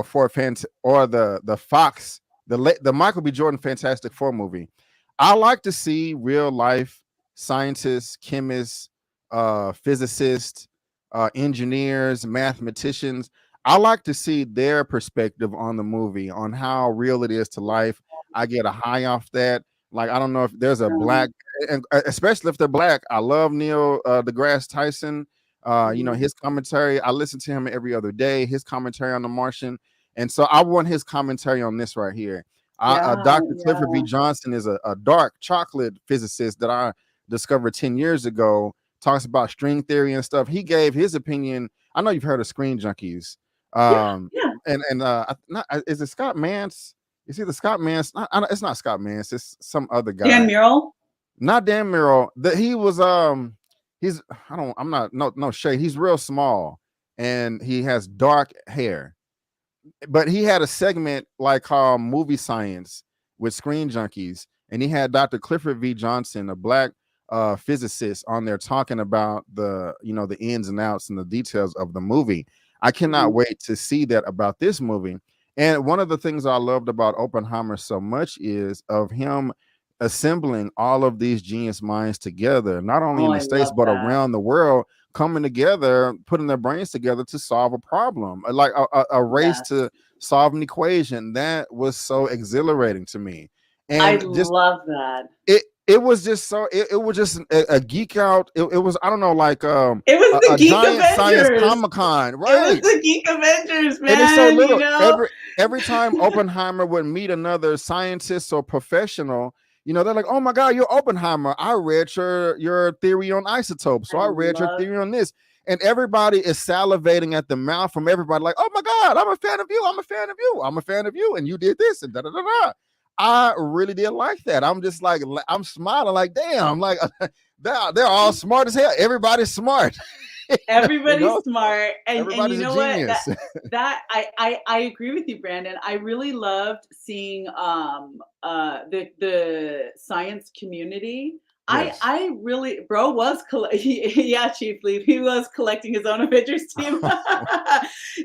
for fan or the Fox, the Michael B. Jordan Fantastic Four movie, I like to see real life scientists, chemists, physicists, engineers, mathematicians. I like to see their perspective on the movie, on how real it is to life. I get a high off that. Like, I don't know if there's a Um, black, and especially if they're black. I love Neil deGrasse Tyson. mhm. His commentary. I listen to him every other day. His commentary on The Martian, and so I want his commentary on this right here. Yeah, Dr. Clifford V. yeah, Johnson is a dark chocolate physicist that I discovered 10 years ago. Talks about string theory and stuff. He gave his opinion. I know you've heard of Screen Junkies. yeah, Um, yeah. is it Scott Mance? Is it the Scott Mance? It's not Scott Mance. It's some other Dan guy. Murrell. Not Dan Murrell. That he was. He's. I don't. I'm not. No shade. He's real small, and he has dark hair, but he had a segment like called Movie Science with Screen Junkies, and he had Dr. Clifford V. Johnson, a black physicist, on there talking about the ins and outs and the details of the movie. I cannot Mhm. wait to see that about this movie. And one of the things I loved about Oppenheimer so much is of him assembling all of these genius minds together, not only Oh, in the I States love but that. around the world, coming together, putting their brains together to solve a problem, like a race Yes. solve an equation. That was so exhilarating to me. I And just love that. it was just so it was just a geek out. It was, I don't know, like It was the a Geek giant science Avengers. Comic-Con, It was right? the Geek Avengers, And it's so man, you little. know? Every time Oppenheimer would meet another scientist or professional, they're like, "Oh my God, you're Oppenheimer. I read your theory on isotopes, so I I read your love theory on this." And everybody is salivating at the mouth from everybody, like, "Oh my God, I'm a fan of you. I'm a fan of you. I'm a fan of you. And you did this and da da da da." I really did like that. I'm just like, I'm smiling, like, damn, like they're all smart as hell. Everybody's smart. you everybody's know, smart, and you everybody's a know what? That genius. that I agree with you, Brandon. I really loved seeing the science community. I Yes. I really bro was yeah, Chief Leaf. He was collecting his own Avengers team.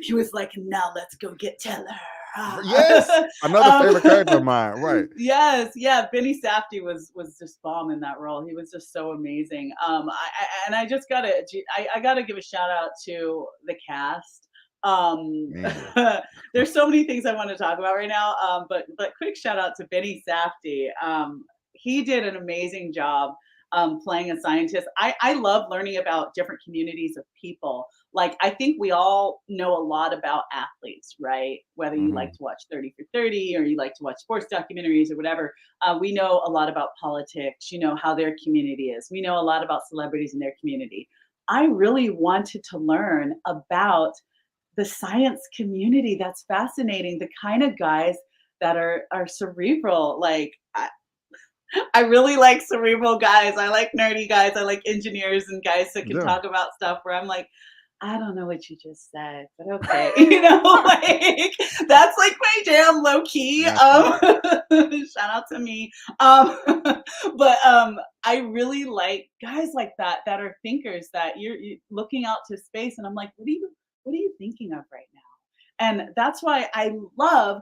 He was like, now let's go get Teller. Yes, another um, favorite character of mine. Right. yes, yeah, Benny Safdie was just bomb in that role. He was just so amazing. And I just I gotta give a shout out to the cast. Um, Man. there's so many things I want to talk about right now. But quick shout out to Benny Safdie. He did an amazing job playing a scientist. I love learning about different communities of people. Like, I think we all know a lot about athletes, right? Whether you like Hmm. to watch 30 for 30 or you like to watch sports documentaries or whatever, we know a lot about politics, how their community is. We know a lot about celebrities in their community. I really wanted to learn about the science community. That's fascinating. The kind of guys that are cerebral. Like, I really like cerebral guys. I like nerdy guys. I like engineers and guys that can Yeah. talk about stuff where I'm like, I don't know what you just said, but okay. Like, that's like my jam, low key. Naturally. Shout out to me. But I really like guys like that are thinkers, that you're looking out to space and I'm like, what are you thinking of right now? And that's why I love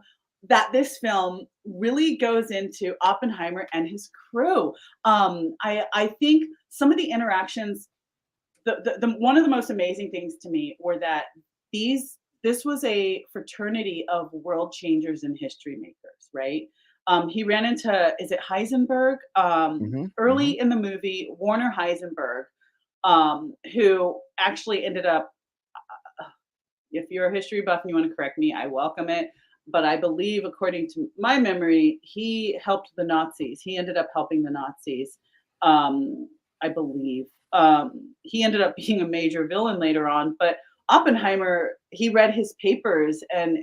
that this film really goes into Oppenheimer and his crew. I think some of the interactions, the one of the most amazing things to me were that this was a fraternity of world changers and history makers, right? He ran into, is it Heisenberg? Hmm. Hmm. Early in the movie, Werner Heisenberg, who actually ended up, if you're a history buff and you want to correct me, I welcome it. But I believe, according to my memory, he helped the Nazis. He ended up helping the Nazis. Um, I believe he ended up being a major villain later on. But Oppenheimer, he read his papers, and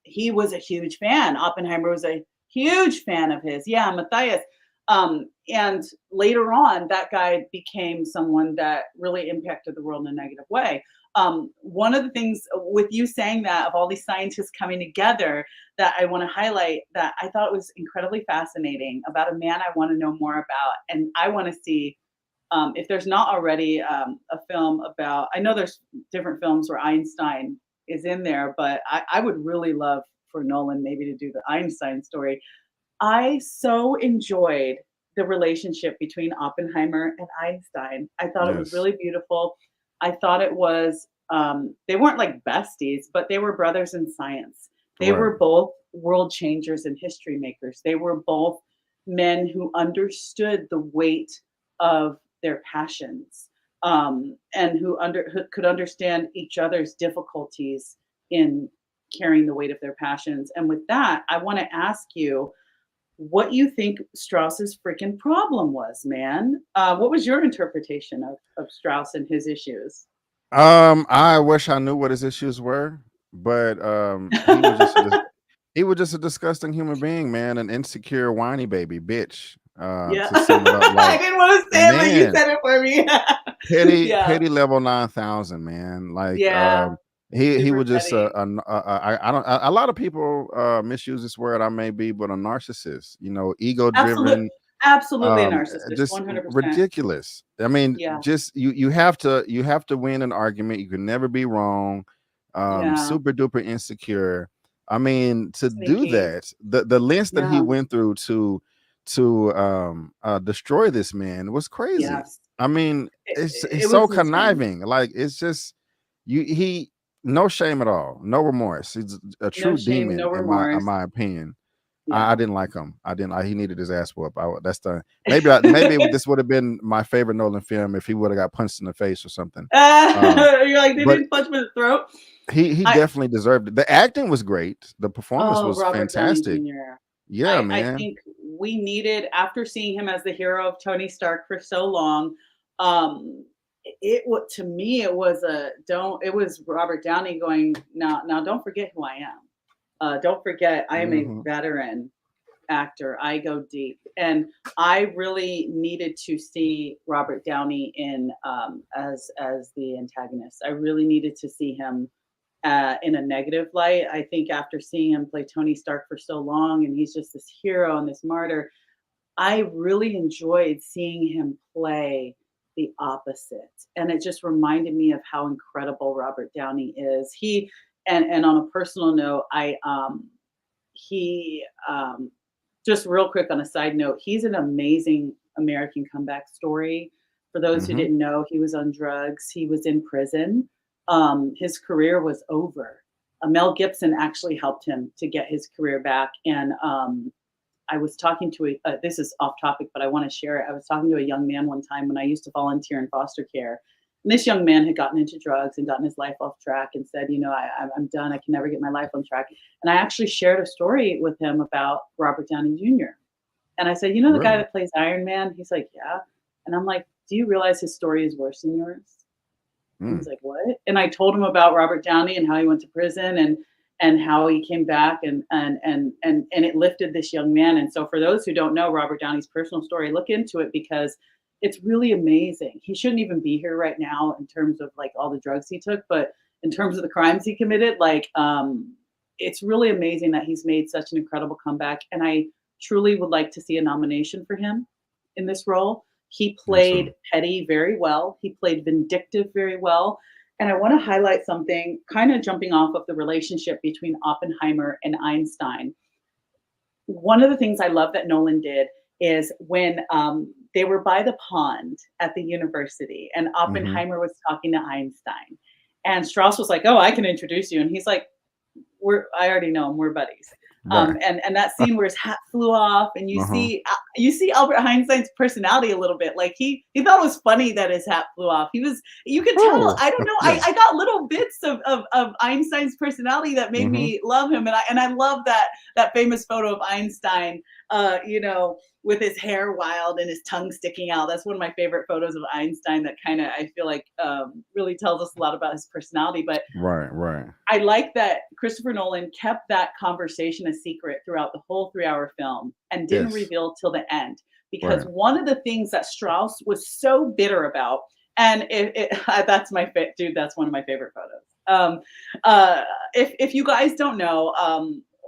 he was a huge fan. Oppenheimer was a huge fan of his. Yeah, Matthias. And later on, that guy became someone that really impacted the world in a negative way. One of the things with you saying that, of all these scientists coming together, that I want to highlight, that I thought was incredibly fascinating about a man I want to know more about. And I want to see, if there's not already a film about, I know there's different films where Einstein is in there, but I would really love for Nolan maybe to do the Einstein story. I so enjoyed the relationship between Oppenheimer and Einstein. I thought it was Yes. really beautiful. I thought it was, they weren't like besties, but they were brothers in science. They Right. were both world changers and history makers. They were both men who understood the weight of their passions, and who could understand each other's difficulties in carrying the weight of their passions. And with that, I want to ask you what you think Strauss's freaking problem was, man. What was your interpretation of Strauss and his issues? I wish I knew what his issues were, but he was just a disgusting human being, man, an insecure whiny baby bitch. Yeah. To sum it up, I like, didn't want to say it, but you man, said it for me. petty Yeah. petty level 9,000, man. Like, Yeah. he Super was just petty. I don't, a lot of people misuse this word, I may be, but a narcissist, ego Absolute, driven, absolutely a narcissist, just 100%. ridiculous. I mean, Yeah. just you have to win an argument. You can never be wrong. Yeah. Super duper insecure. I mean, to do Sneaky. that, the lengths that he Yeah. went through to destroy this man was crazy. Yes. I mean, It, it's it so was insane. conniving. Like, it's just, you he. No shame at all. No remorse. He's a No true shame, no demon in remorse. my opinion. I Yeah. didn't like him. I didn't. He needed his ass whooped. That's the maybe this would have been my favorite Nolan film if he would have got punched in the face or something. Um, You're like, they but didn't punch me in the throat. he I definitely deserved it. The acting was great. The performance Oh, was Robert Downey fantastic. Jr. Yeah, I man. think we needed after seeing him as the hero of Tony Stark for so long, um, it would to me it was a don't it was Robert Downey going, now don't forget who I am. Don't forget I am a Hmm. veteran actor. I go deep. And I really needed to see Robert Downey as the antagonist. I really needed to see him in a negative light. I think after seeing him play Tony Stark for so long, and he's just this hero and this martyr, I really enjoyed seeing him play the opposite. And it just reminded me of how incredible Robert Downey is. And on a personal note, he just real quick on a side note, he's an amazing American comeback story. For those who Hmm. didn't know, he was on drugs. He was in prison. His career was over. Mel Gibson actually helped him to get his career back. And I was talking to this is off topic, but I want to share it. I was talking to a young man one time when I used to volunteer in foster care. And this young man had gotten into drugs and gotten his life off track and said, I'm done. I can never get my life on track. And I actually shared a story with him about Robert Downey Jr. And I said, the guy Really? that plays Iron Man? He's like, yeah. And I'm like, do you realize his story is worse than yours? And Mm. he's like, "What?" And I told him about Robert Downey and how he went to prison and how he came back and it lifted this young man. And so for those who don't know Robert Downey's personal story, look into it because it's really amazing. He shouldn't even be here right now in terms of like all the drugs he took, but in terms of the crimes he committed, it's really amazing that he's made such an incredible comeback. And I truly would like to see a nomination for him in this role. He Me too. played petty very well. He played vindictive very well. And I want to highlight something, kind of jumping off of the relationship between Oppenheimer and Einstein. One of the things I love that Nolan did is when they were by the pond at the university and Hmm. Oppenheimer was talking to Einstein. And Strauss was like, "Oh, I can introduce you." And he's like, I already know him. We're buddies. Right. And that scene where his hat flew off, and Uh-huh. you see Albert Einstein's personality a little bit. Like he thought it was funny that his hat flew off. You could tell. Oh, I don't know. yeah. I got little bits of Einstein's personality that made Hmm. me love him, and I love that famous photo of Einstein. With his hair wild and his tongue sticking out. That's one of my favorite photos of Einstein. That kind of I feel like really tells us a lot about his personality. But Right, right. I like that Christopher Nolan kept that conversation a secret throughout the whole 3-hour film and didn't Yes. reveal till the end. Because Right. one of the things that Strauss was so bitter about, and that's dude, that's one of my favorite photos. If you guys don't know,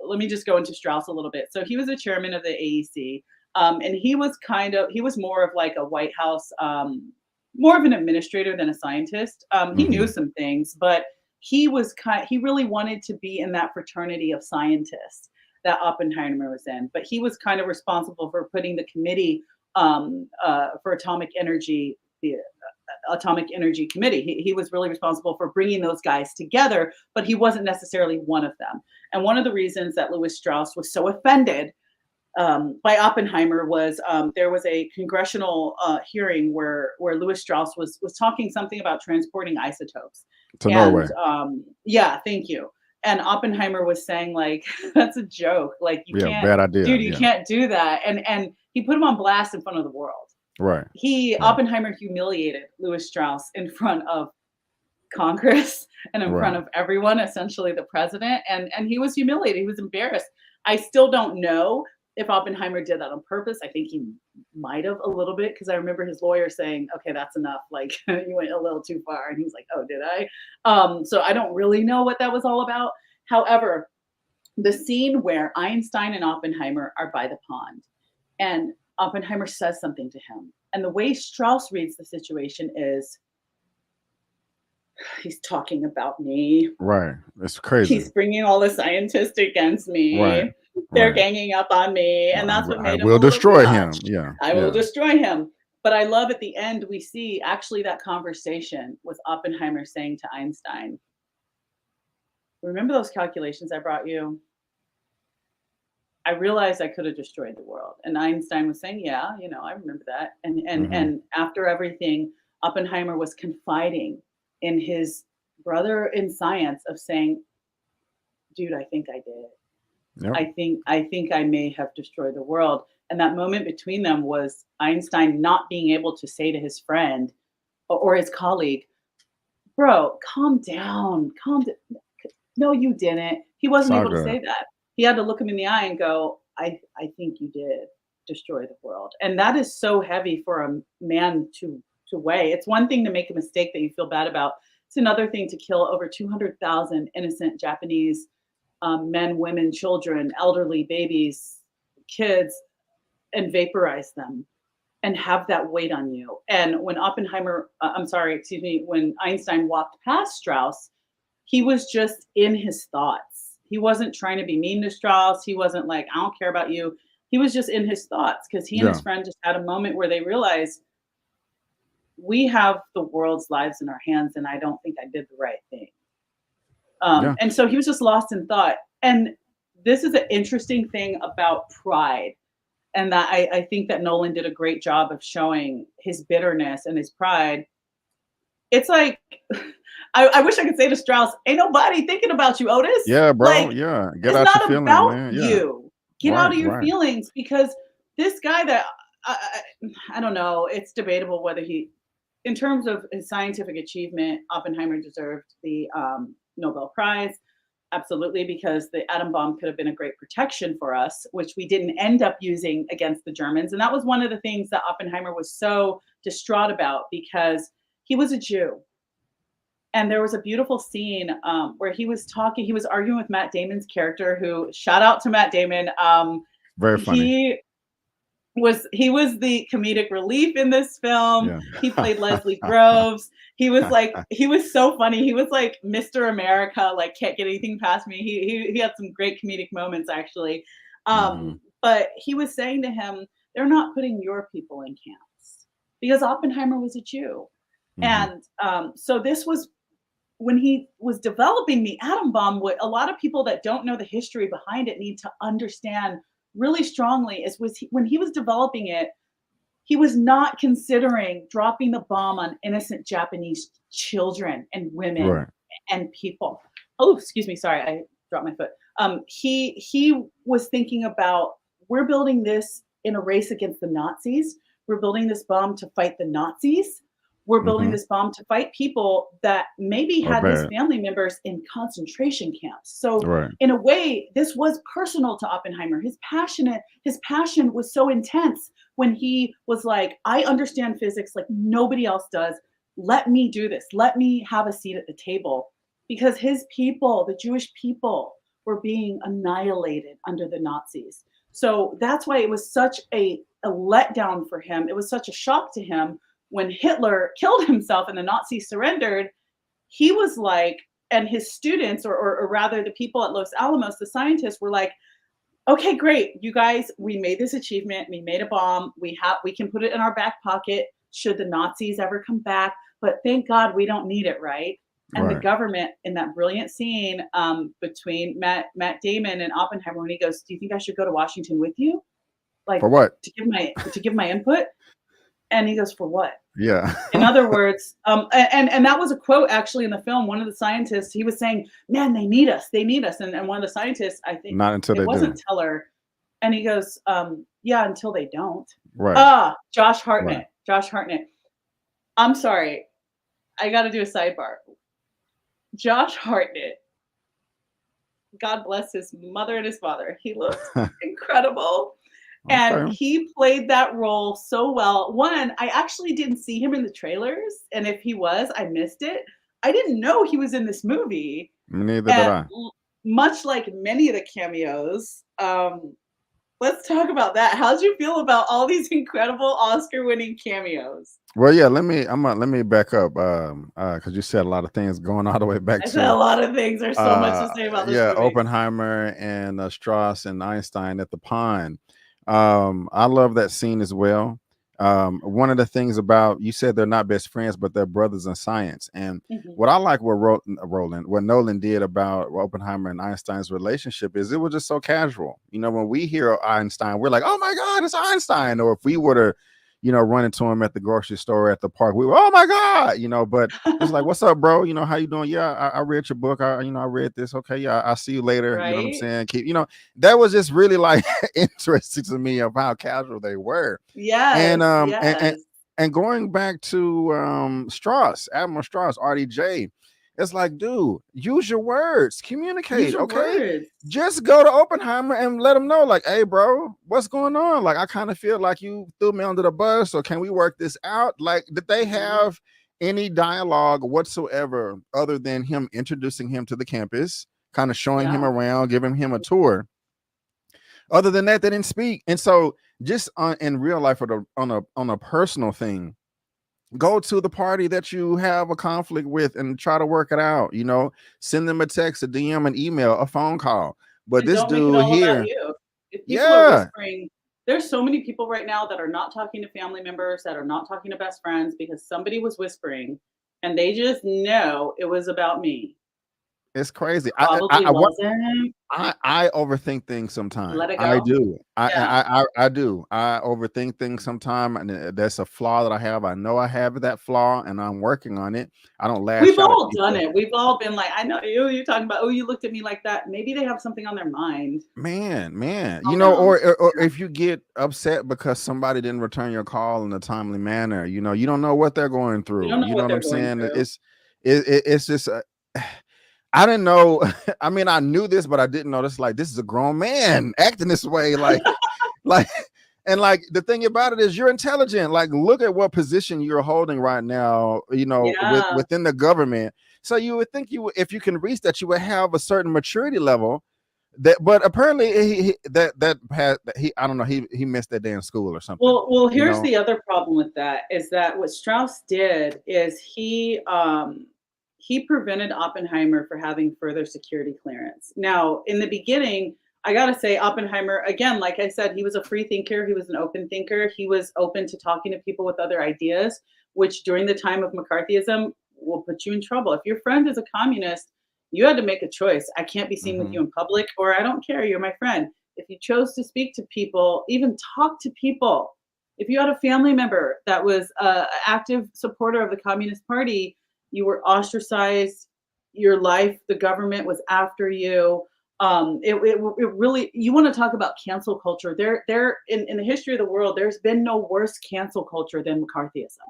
let me just go into Strauss a little bit. So he was a chairman of the AEC, and he was more of like a White House, more of an administrator than a scientist. He knew Hmm. some things, but he really wanted to be in that fraternity of scientists that Oppenheimer was in, but he was kind of responsible for putting the committee for atomic energy, the Atomic Energy Committee. He was really responsible for bringing those guys together, but he wasn't necessarily one of them. And one of the reasons that Lewis Strauss was so offended by Oppenheimer was there was a congressional hearing where Lewis Strauss was talking something about transporting isotopes, To and Norway. yeah, thank you. And Oppenheimer was saying like that's a joke, like you Yeah, can't, bad idea. dude, you Yeah. can't do that. And he put him on blast in front of the world. Right. He Right. Oppenheimer humiliated Lewis Strauss in front of Congress and in front Right. of everyone, essentially the president, and he was humiliated. He was embarrassed. I still don't know if Oppenheimer did that on purpose. I think he might have a little bit because I remember his lawyer saying, "Okay, that's enough. Like you went a little too far," and he's like, "Oh, did I?" So I don't really know what that was all about. However, the scene where Einstein and Oppenheimer are by the pond, and Oppenheimer says something to him, and the way Strauss reads the situation is he's talking about me. Right. It's crazy. He's bringing all the scientists against Right. me. They're Right. ganging up on me, and that's what I made him will a little destroy bit him. much. Yeah. I will Yeah. destroy him. But I love at the end we see actually that conversation with Oppenheimer saying to Einstein, remember those calculations I brought you? I realized I could have destroyed the world. And Einstein was saying, yeah, I remember that. And and Hmm. and after everything, Oppenheimer was confiding in his brother in science of saying, dude, I think I did. Yep. I think I may have destroyed the world. And that moment between them was Einstein not being able to say to his friend or his colleague, "Bro, calm down. Calm down. No, you didn't." He It's wasn't all able to good. say that. He had to look him in the eye and go, I think you did destroy the world." And that is so heavy for a man to weigh. It's one thing to make a mistake that you feel bad about. It's another thing to kill over 200,000 innocent Japanese men, women, children, elderly, babies, kids, and vaporize them and have that weight on you. And when I'm sorry, excuse me, when Einstein walked past Strauss, he was just in his thoughts. He wasn't trying to be mean to Strauss. He wasn't like, I don't care about you. He was just in his thoughts because he and his Yeah. friend just had a moment where they realized we have the world's lives in our hands, and I don't think I did the right thing. Yeah. And so he was just lost in thought. And this is an interesting thing about pride. And that I think that Nolan did a great job of showing his bitterness and his pride. It's like I wish I could say to Strauss, "Ain't nobody thinking about you, Otis." Yeah, bro. Like, Yeah. Get it's out your not feelings, about man. Yeah. you. Get out Right. of your Right. feelings because this guy that I don't know, it's debatable whether in terms of his scientific achievement, Oppenheimer deserved the Nobel Prize. Absolutely, because the atom bomb could have been a great protection for us, which we didn't end up using against the Germans. And that was one of the things that Oppenheimer was so distraught about because he was a Jew. And there was a beautiful scene where he was arguing with Matt Damon's character, who, shout out to Matt Damon. Very funny. He he was the comedic relief in this film. Yeah. He played Leslie Groves. He was so funny. He was like Mr. America, like can't get anything past me. He had some great comedic moments actually. Hmm. But he was saying to him, they're not putting your people in camps because Oppenheimer was a Jew. Hmm. And so this was when he was developing the atom bomb. What a lot of people that don't know the history behind it need to understand really strongly is when he was developing it, he was not considering dropping the bomb on innocent Japanese children and women Right. and people. Oh, excuse me, sorry, I dropped my foot. He was thinking about, we're building this in a race against the Nazis. We're building this bomb to fight the Nazis. We're building Hmm. this bomb to fight people that maybe Or had his bad. family members in concentration camps. So Right. in a way, this was personal to Oppenheimer. His passion was so intense when he was like, I understand physics like nobody else does. Let me do this. Let me have a seat at the table. Because his people, the Jewish people, were being annihilated under the Nazis. So that's why it was such a letdown for him. It was such a shock to him when Hitler killed himself and the Nazis surrendered. He was like, and his students, or rather the people at Los Alamos, the scientists, were like, okay, great, you guys, we made this achievement. We made a bomb. We can put it in our back pocket should the Nazis ever come back. But thank God we don't need it, right? And the Right. government, in that brilliant scene between Matt Damon and Oppenheimer, when he goes, "Do you think I should go to Washington with you, like For what? to give my input?" And he goes, "For what?" Yeah. In other words, and that was a quote actually in the film. One of the scientists, he was saying, "Man, they need us." And one of the scientists, I think Not until it they do. wasn't Teller, and he goes, "Yeah, until they don't." Right. Ah, Josh Right. Hartnett. Josh Hartnett. I'm sorry, I got to do a sidebar. Josh Hartnett, God bless his mother and his father. He looked incredible. And Okay. he played that role so well. One, I actually didn't see him in the trailers. And if he was, I missed it. I didn't know he was in this movie. Neither did And I. much like many of the cameos, let's talk about that. How'd you feel about all these incredible Oscar winning cameos? Well, yeah, let me back up, because you said a lot of things going all the way back I said a to, lot of things. There's so much to say about this yeah, movie. Oppenheimer and Strauss and Einstein at the pond. I love that scene as well. One of the things about, you said they're not best friends, but they're brothers in science. And Mhm. what I like what what Nolan did about Oppenheimer and Einstein's relationship is it was just so casual. You know, when we hear Einstein, we're like, oh my God, it's Einstein. Or if we were to, run into him at the grocery store, at the park, we were, oh my God, but it's like, what's up, bro? How you doing? Yeah, I read your book. I read this. Okay, yeah, I'll see you later. You know what I'm Right? saying? That was just really like interesting to me of how casual they were. And Yes, yes. and going back to Strauss, Admiral Strauss, RDJ, it's like, dude, use your words, Use communicate, your okay? words. Just go to Oppenheimer and let him know, like, hey, bro, what's going on? Like, I kind of feel like you threw me under the bus, or can we work this out? Like, did they Mhm. have any dialogue whatsoever other than him introducing him to the campus, kind of showing him Yeah. around, giving him a tour? Other than that, they didn't speak. And so, just in real life, or on a personal thing, go to the party that you have a conflict with and try to work it out. Send them a text, a DM, an email, a phone call. But And this don't make it dude all about here, you. If people are yeah, whispering, there's so many people right now that are not talking to family members, that are not talking to best friends because somebody was whispering and they just know it was about me. it's crazy. Probably wasn't. I overthink things sometimes. Let it I go. do. Yeah. I do. I overthink things sometimes, and that's a flaw that I have. I know I have that flaw, and I'm working on it. I don't lash We've out at all done people. it. We've all been like, "I know you, you're talking about, oh, you looked at me like that." Maybe they have something on their mind. Man, Calm down. or Yeah. if you get upset because somebody didn't return your call in a timely manner, you don't know what they're going You through. don't know You know what what I'm they're going saying? through. It's just I didn't know. I mean, I knew this, but I didn't know this. Like, this is a grown man acting this way. Like, and like the thing about it is, you're intelligent. Like, look at what position you're holding right now. Yeah. Within the government. So you would think if you can reach that, you would have a certain maturity level. But apparently, he I don't know, he missed that day in school or something. Well, You here's know. the other problem with that is that what Strauss did is he prevented Oppenheimer for having further security clearance. Now, in the beginning, I gotta say, Oppenheimer, again, like I said, he was a free thinker, he was an open thinker, he was open to talking to people with other ideas, which during the time of McCarthyism will put you in trouble. If your friend is a communist, you had to make a choice. I can't be seen with you Hmm. in public, or I don't care, you're my friend. If you chose to speak to people, even talk to people, if you had a family member that was a active supporter of the Communist Party, you were ostracized. Your life, the government was after you. It really, you want to talk about cancel culture. There in the history of the world, there's been no worse cancel culture than McCarthyism.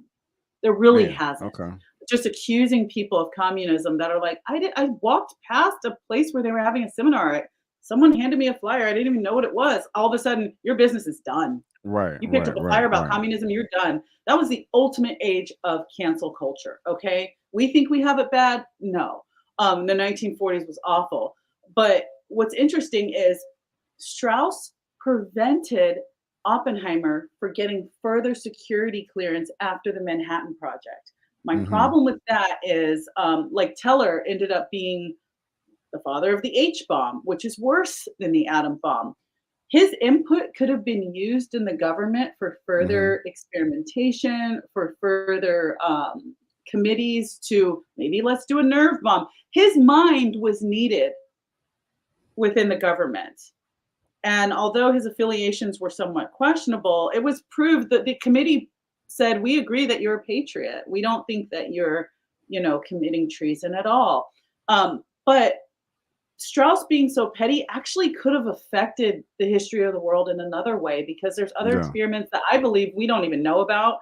There really Man, hasn't. okay. Just accusing people of communism that are like, I walked past a place where they were having a seminar. Someone handed me a flyer. I didn't even know what it was. All of a sudden, your business is done. Right, You picked right, up a right, flyer about right. communism, you're done. That was the ultimate age of cancel culture, okay? We think we have it bad? No. The 1940s was awful. But what's interesting is Strauss prevented Oppenheimer for getting further security clearance after the Manhattan Project. My Hmm. problem with that is, like Teller ended up being the father of the H bomb, which is worse than the atom bomb. His input could have been used in the government for Hmm. further experimentation, for further committees to maybe let's do a nerve bomb. His mind was needed within the government. And although his affiliations were somewhat questionable, it was proved that the committee said, we agree that you're a patriot. We don't think that you're, committing treason at all. But Strauss being so petty actually could have affected the history of the world in another way because there's other Yeah. experiments that I believe we don't even know about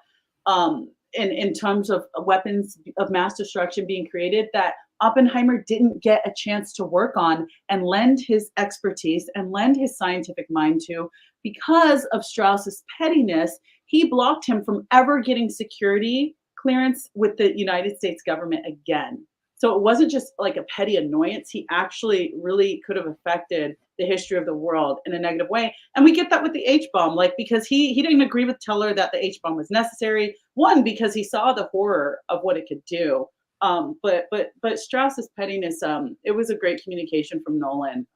in terms of weapons of mass destruction being created that Oppenheimer didn't get a chance to work on and lend his expertise and lend his scientific mind to because of Strauss's pettiness. He blocked him from ever getting security clearance with the United States government again. So it wasn't just like a petty annoyance. He actually really could have affected the history of the world in a negative way. And we get that with the H bomb, like because he didn't agree with Teller that the H bomb was necessary. One, because he saw the horror of what it could do. But Strauss's pettiness, it was a great communication from Nolan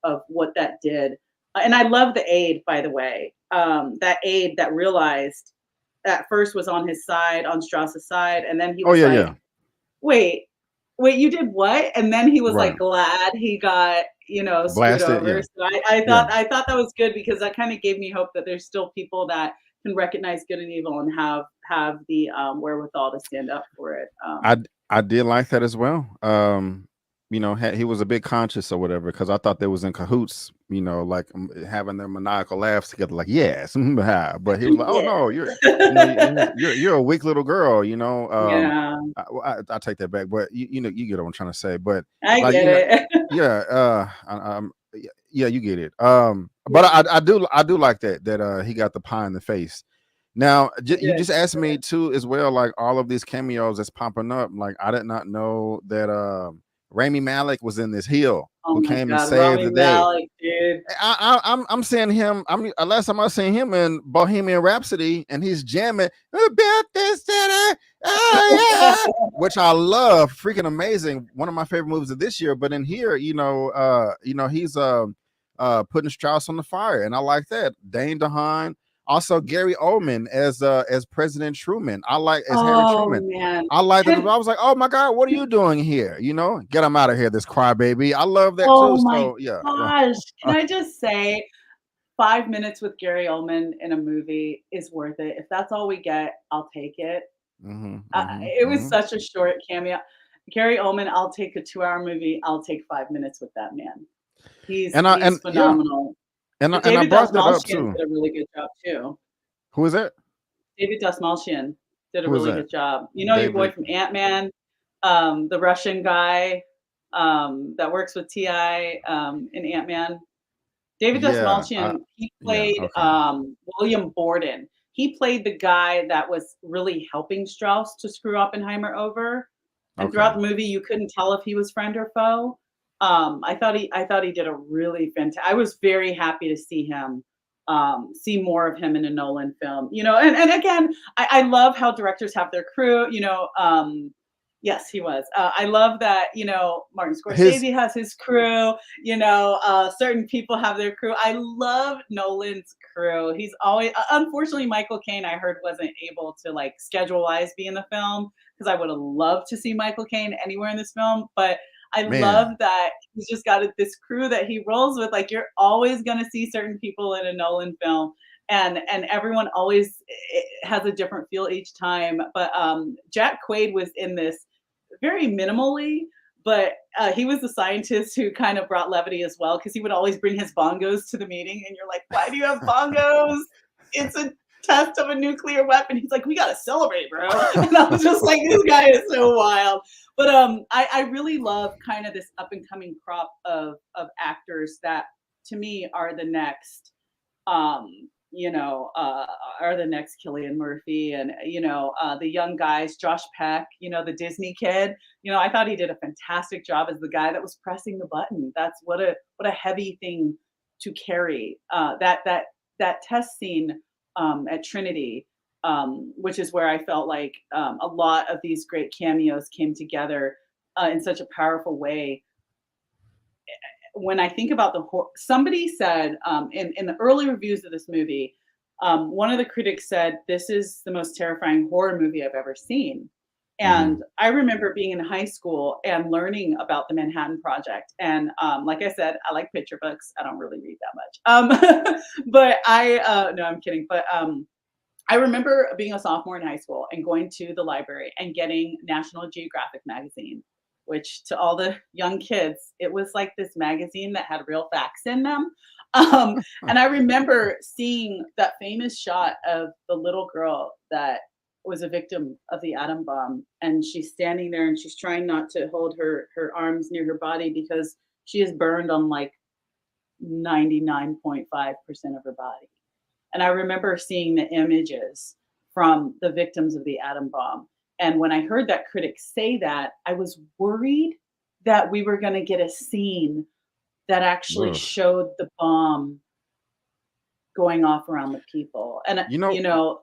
of what that did. And I love the aide, by the way. That aide that realized at first was on his side, on Strauss's side, and then he Oh was yeah, like, yeah. "Wait, wait, you did what?" And then he was Right. like glad he got, screwed Blasted. over. Yeah. So I Yeah. thought I thought that was good because that kind of gave me hope that there's still people that can recognize good and evil and have the wherewithal to stand up for it. I did like that as well. He was a bit conscious or whatever because I thought they was in cahoots. Like having their maniacal laughs together, like yes, but he was like, "Oh Yeah. no, you're a weak little girl." Yeah, I take that back, but you get what I'm trying to say. But I like get it. yeah, yeah, you get it. But Yeah, I do like that he got the pie in the face. Now, he you did. just asked me too as well, like all of these cameos that's popping up. Like I did not know that Rami Malek was in this heel Oh who my came and god, saved Rami the day. Malek, dude. I'm seeing him. Last time I seen him in Bohemian Rhapsody, and he's jamming about this city, oh yeah, which I love, freaking amazing. One of my favorite movies of this year. But in here, he's putting Strauss on the fire, and I like that. Dane DeHaan, also Gary Oldman as President Truman. I like as Harry Oh Truman. man. I like that. I Can was like, oh my god, what are you doing here? Get him out of here, this crybaby. I love that too. Oh my So yeah, yeah. gosh. Can I just say 5 minutes with Gary Oldman in a movie is worth it. If that's all we get, I'll take it. Mhm, Uh, mhm, it was mhm. such a short cameo. Gary Oldman, I'll take a 2-hour movie. I'll take 5 minutes with that man. He's And yeah, phenomenal. and But I David brought that up Dastmalchian too. did a really good job too. Who is that? David Dastmalchian did a Who is really that? good job. You know your boy David. from Ant-Man, the Russian guy, that works with T.I., in Ant-Man? David Yeah. Dastmalchian, he Yeah. played, Okay. William Borden. He played the guy that was really helping Strauss to screw Oppenheimer over, and Okay. throughout the movie, you couldn't tell if he was friend or foe. I thought he did a really I was very happy to see him, see more of him in a Nolan film, and again, I love how directors have their crew, yes, he was. I love that, Martin His Scorsese has his crew, certain people have their crew. I love Nolan's crew. He's always unfortunately, Michael Caine, I heard, wasn't able to, like, schedule-wise be in the film because I would have loved to see Michael Caine anywhere in this film, but I love man, that he's just got this crew that he rolls with. Like, you're always gonna see certain people in a Nolan film, and everyone always has a different feel each time. But Jack Quaid was in this very minimally, but he was the scientist who kind of brought levity as well because he would always bring his bongos to the meeting, and you're like, "Why do you have bongos? It's a test of a nuclear weapon." He's like, "We gotta celebrate, bro." And I was just like, "This guy is so wild." But I really love kind of this up and coming crop of actors that to me um, are the next Killian Murphy and the young guys, Josh Peck, the Disney kid. I thought he did a fantastic job as the guy that was pressing the button. That's what a heavy thing to carry. That test scene at Trinity, which is where I felt like a lot of these great cameos came together in such a powerful way. When I think about somebody said in the early reviews of this movie, one of the critics said this is the most terrifying horror movie I've ever seen. And hmm I remember being in high school and learning about the Manhattan Project. And like I said, I like picture books. I don't really read that much, but no, I'm kidding. But I remember being a sophomore in high school and going to the library and getting National Geographic magazine, which to all the young kids, it was like this magazine that had real facts in them. And I remember seeing that famous shot of the little girl that was a victim of the atom bomb, and she's standing there and she's trying not to hold her arms near her body because she is burned on like 99.5% of her body. And I remember seeing the images from the victims of the atom bomb. And when I heard that critic say that, I was worried that we were going to get a scene that actually Ugh. showed the bomb going off around the people. And, You know,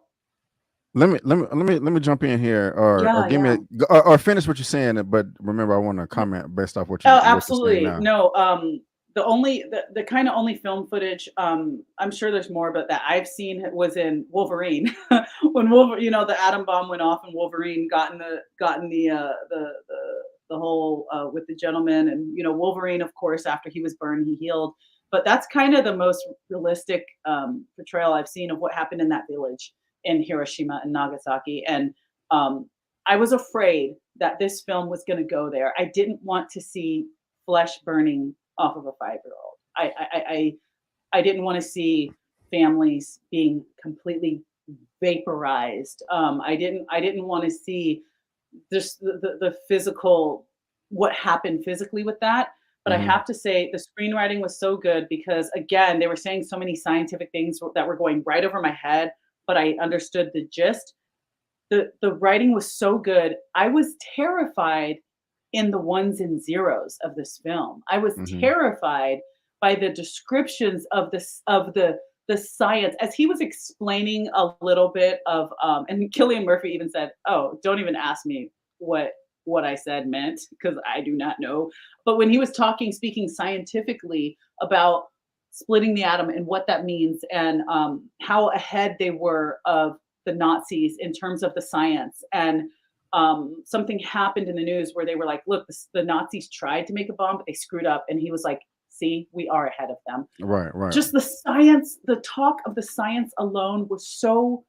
let me jump in here, or yeah, give me yeah. or finish what you're saying. But remember, I want to comment based off Oh, what you're saying absolutely. now. No, the kind of only film footage, I'm sure there's more, but that I've seen was in Wolverine. When Wolverine, the atom bomb went off and Wolverine got in the whole with the gentleman, and Wolverine, of course, after he was burned, he healed. But that's kind of the most realistic portrayal I've seen of what happened in that village in Hiroshima and Nagasaki. And um, I was afraid that this film was going to go there. I didn't want to see flesh burning off of a 5-year-old. I didn't want to see families being completely vaporized. I didn't want to see just the physical, what happened physically with that. But I Hmm. have to say the screenwriting was so good because again, they were saying so many scientific things that were going right over my head, but I understood the gist. The writing was so good. I was terrified in the ones and zeros of this film. I was Hmm. terrified by the descriptions of the science as he was explaining a little bit of and Killian Murphy even said, "Oh, don't even ask me what what I said meant because I do not know." But when he was speaking scientifically about splitting the atom and what that means and how ahead they were of the Nazis in terms of the science. And something happened in the news where they were like, look, the Nazis tried to make a bomb, but they screwed up. And he was like, see, we are ahead of them. Right, right. Just the science, the talk of the science alone was so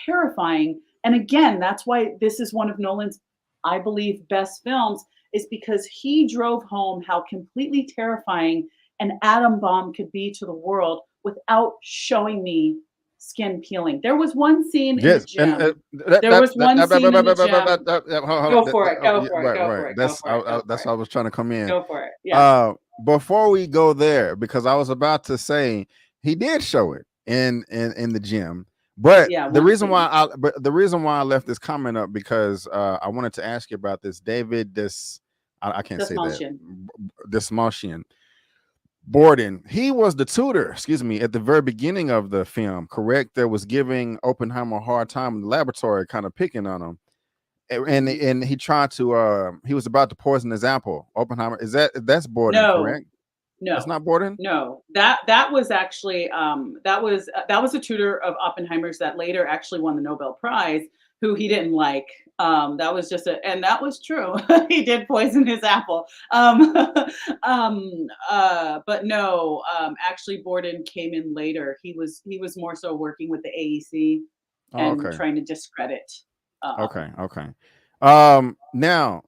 terrifying. And again, that's why this is one of Nolan's, I believe, best films, is because he drove home how completely terrifying an atom bomb could be to the world without showing me skin peeling. There was one scene in the Yes, and gym. There was one scene in the gym. hold Go on, for it. Go yeah, for it. right, Go right. for it. Go for it. Go for That's it. how I was trying to come in. Go for it. Yeah. Before we go there, because I was about to say he did show it in the gym, but Yeah. One scene. the reason why I left this comment up because I wanted to ask you about this David this I can't This say that motion. this Martian Borden. He was the tutor, excuse me, at the very beginning of the film, correct? That was giving Oppenheimer a hard time in the laboratory, kind of picking on him. Mhm. And he tried to he was about to poison his apple. Oppenheimer, that's Borden, No, correct? That's no, not Borden? no. That was actually that was a tutor of Oppenheimer's that later actually won the Nobel Prize, who he didn't like. That was just a, and that was true. He did poison his apple. But no, actually, Borden came in later. He was more so working with the AEC Oh, and okay. trying to discredit. Okay, okay. Now,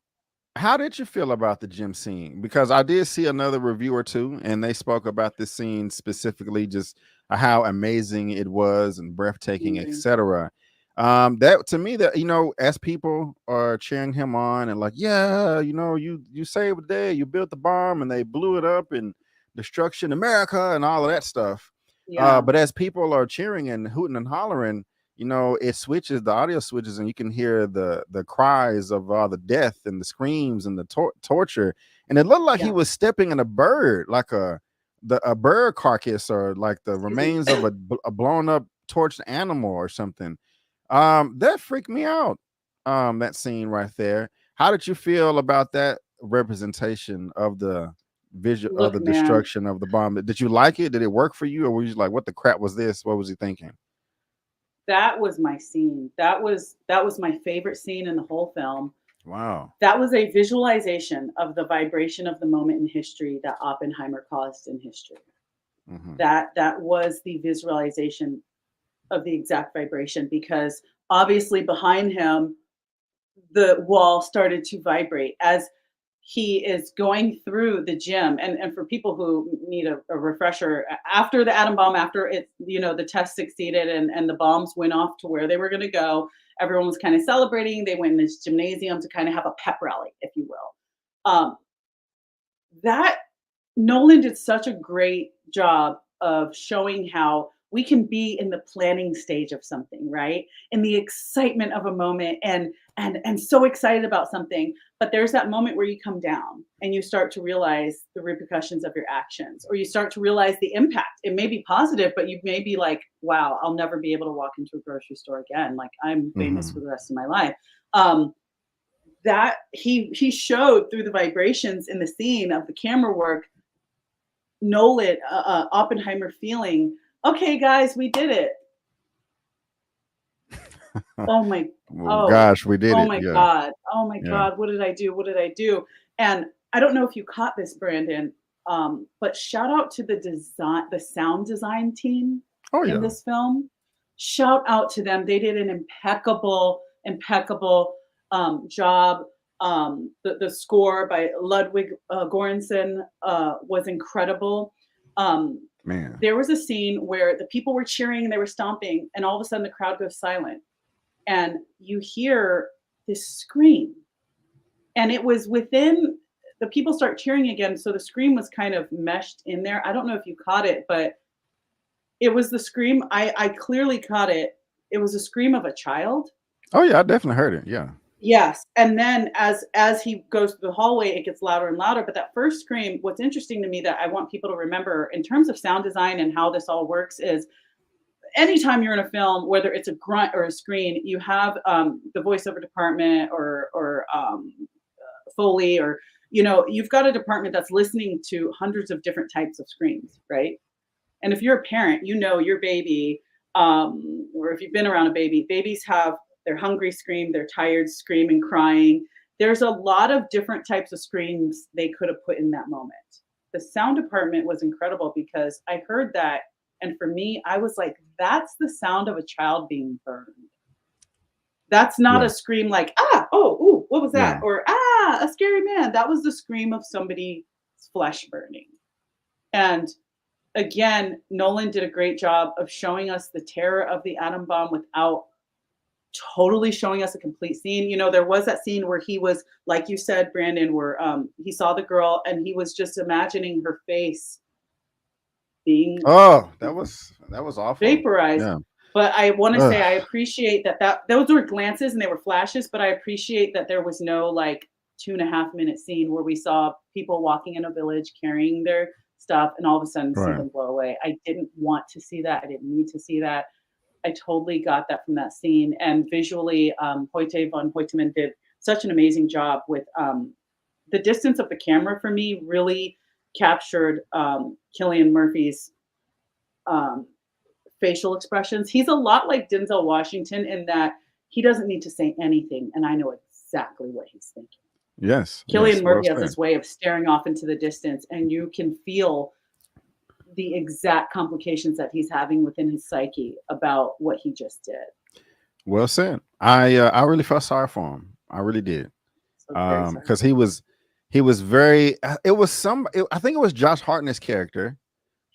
how did you feel about the gym scene? Because I did see another review or two, and they spoke about this scene specifically, just how amazing it was and breathtaking, Amazing. etc. That to me, that as people are cheering him on and like, yeah, you saved the day, you built the bomb, and they blew it up and destruction, America, and all of that stuff. Yeah, But as people are cheering and hooting and hollering, it switches, the audio switches, and you can hear the cries of the death and the screams and the torture, and it looked like he yeah. was stepping in a bird, like a bird carcass, or like the Excuse me. remains of a blown up torched animal or something. That freaked me out. That scene right there. How did you feel about that representation of the visual of the Look, man, destruction of the bomb? Did you like it? Did it work for you, or were you like, what the crap was this? What was he thinking? that was my scene. That was my favorite scene in the whole film. Wow. That was a visualization of the vibration of the moment in history that Oppenheimer caused in history. Hmm. That was the visualization of the exact vibration because obviously behind him the wall started to vibrate as he is going through the gym. And for people who need a refresher, after the atom bomb, after it, the test succeeded and the bombs went off to where they were going to go, everyone was kind of celebrating. They went in this gymnasium to kind of have a pep rally, if you will. That Nolan did such a great job of showing how we can be in the planning stage of something, right? In the excitement of a moment and so excited about something, but there's that moment where you come down and you start to realize the repercussions of your actions, or you start to realize the impact. It may be positive, but you may be like, wow, I'll never be able to walk into a grocery store again. Like I'm famous for Hmm. the rest of my life. Um, that he showed through the vibrations in the scene of the camera work Nolan, Oppenheimer feeling, okay, guys, we did it. Oh my, Well, oh, gosh, we did oh it. my Yeah, God. Oh my yeah. God. What did I do? What did I do? And I don't know if you caught this, Brandon, but shout out to the sound design team Oh in yeah, this film. Shout out to them. They did an impeccable job. The score by Ludwig Göransson was incredible. Um, man. there was a scene where the people were cheering and they were stomping, and all of a sudden the crowd goes silent and you hear this scream. And it was within the people start cheering again. So the scream was kind of meshed in there. I don't know if you caught it, but it was the scream. I clearly caught it. It was a scream of a child. Oh yeah, I definitely heard it. Yeah. Yes. And then as he goes through the hallway, it gets louder and louder. But that first scream, what's interesting to me that I want people to remember in terms of sound design and how this all works is anytime you're in a film, whether it's a grunt or a screen, you have the voiceover department or Foley or you've got a department that's listening to hundreds of different types of screams, right? And if you're a parent, you know your baby, or if you've been around a baby, babies have their hungry scream, their tired scream and crying. There's a lot of different types of screams they could have put in that moment. The sound department was incredible because I heard that, and for me, I was like, that's the sound of a child being burned. That's not Yeah. a scream like, ah, oh, ooh, what was Yeah. that? Or ah, a scary man. That was the scream of somebody's flesh burning. And again, Nolan did a great job of showing us the terror of the atom bomb without totally showing us a complete scene. There was that scene where he was, like you said, Brandon, where he saw the girl and he was just imagining her face being Oh, that was awful. vaporized. Yeah. But I want to say Ugh. I appreciate that those were glances and they were flashes, but I appreciate that there was no like 2.5 minute scene where we saw people walking in a village carrying their stuff and all of a sudden see Right. them blow away. I didn't want to see that. I didn't need to see that. I totally got that from that scene. And visually, Hoyte von Hoyteman did such an amazing job with the distance of the camera for me really captured Killian Murphy's um, facial expressions. He's a lot like Denzel Washington in that he doesn't need to say anything, and I know exactly what he's thinking. Yes. Killian Yes. Well Murphy has said. this way of staring off into the distance, and you can feel the exact complications that he's having within his psyche about what he just did. Well said. I really felt sorry for him. I really did. So very sorry Because for him. he was very. It was I think it was Josh Hartnett's character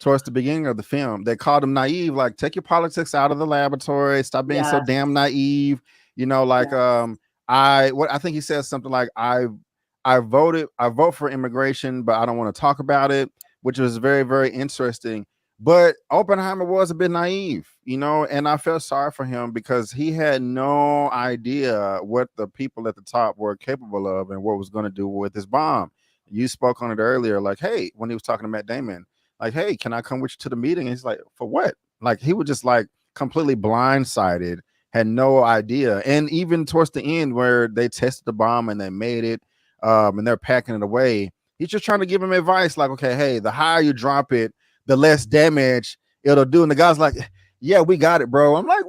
towards the beginning of the film that called him naive. Like, take your politics out of the laboratory. Stop being so Yes, damn naive. Like yes. I think he says something like I vote for immigration, but I don't want to talk about it, which was very, very interesting. But Oppenheimer was a bit naive, and I felt sorry for him because he had no idea what the people at the top were capable of and what was going to do with this bomb. You spoke on it earlier, like, hey, when he was talking to Matt Damon, like, hey, can I come with you to the meeting? And he's like, for what? Like, he was just like completely blindsided, had no idea. And even towards the end where they tested the bomb and they made it, and they're packing it away, he's just trying to give him advice, like, okay, hey, the higher you drop it, the less damage it'll do. And the guy's like, yeah, we got it, bro. I'm like,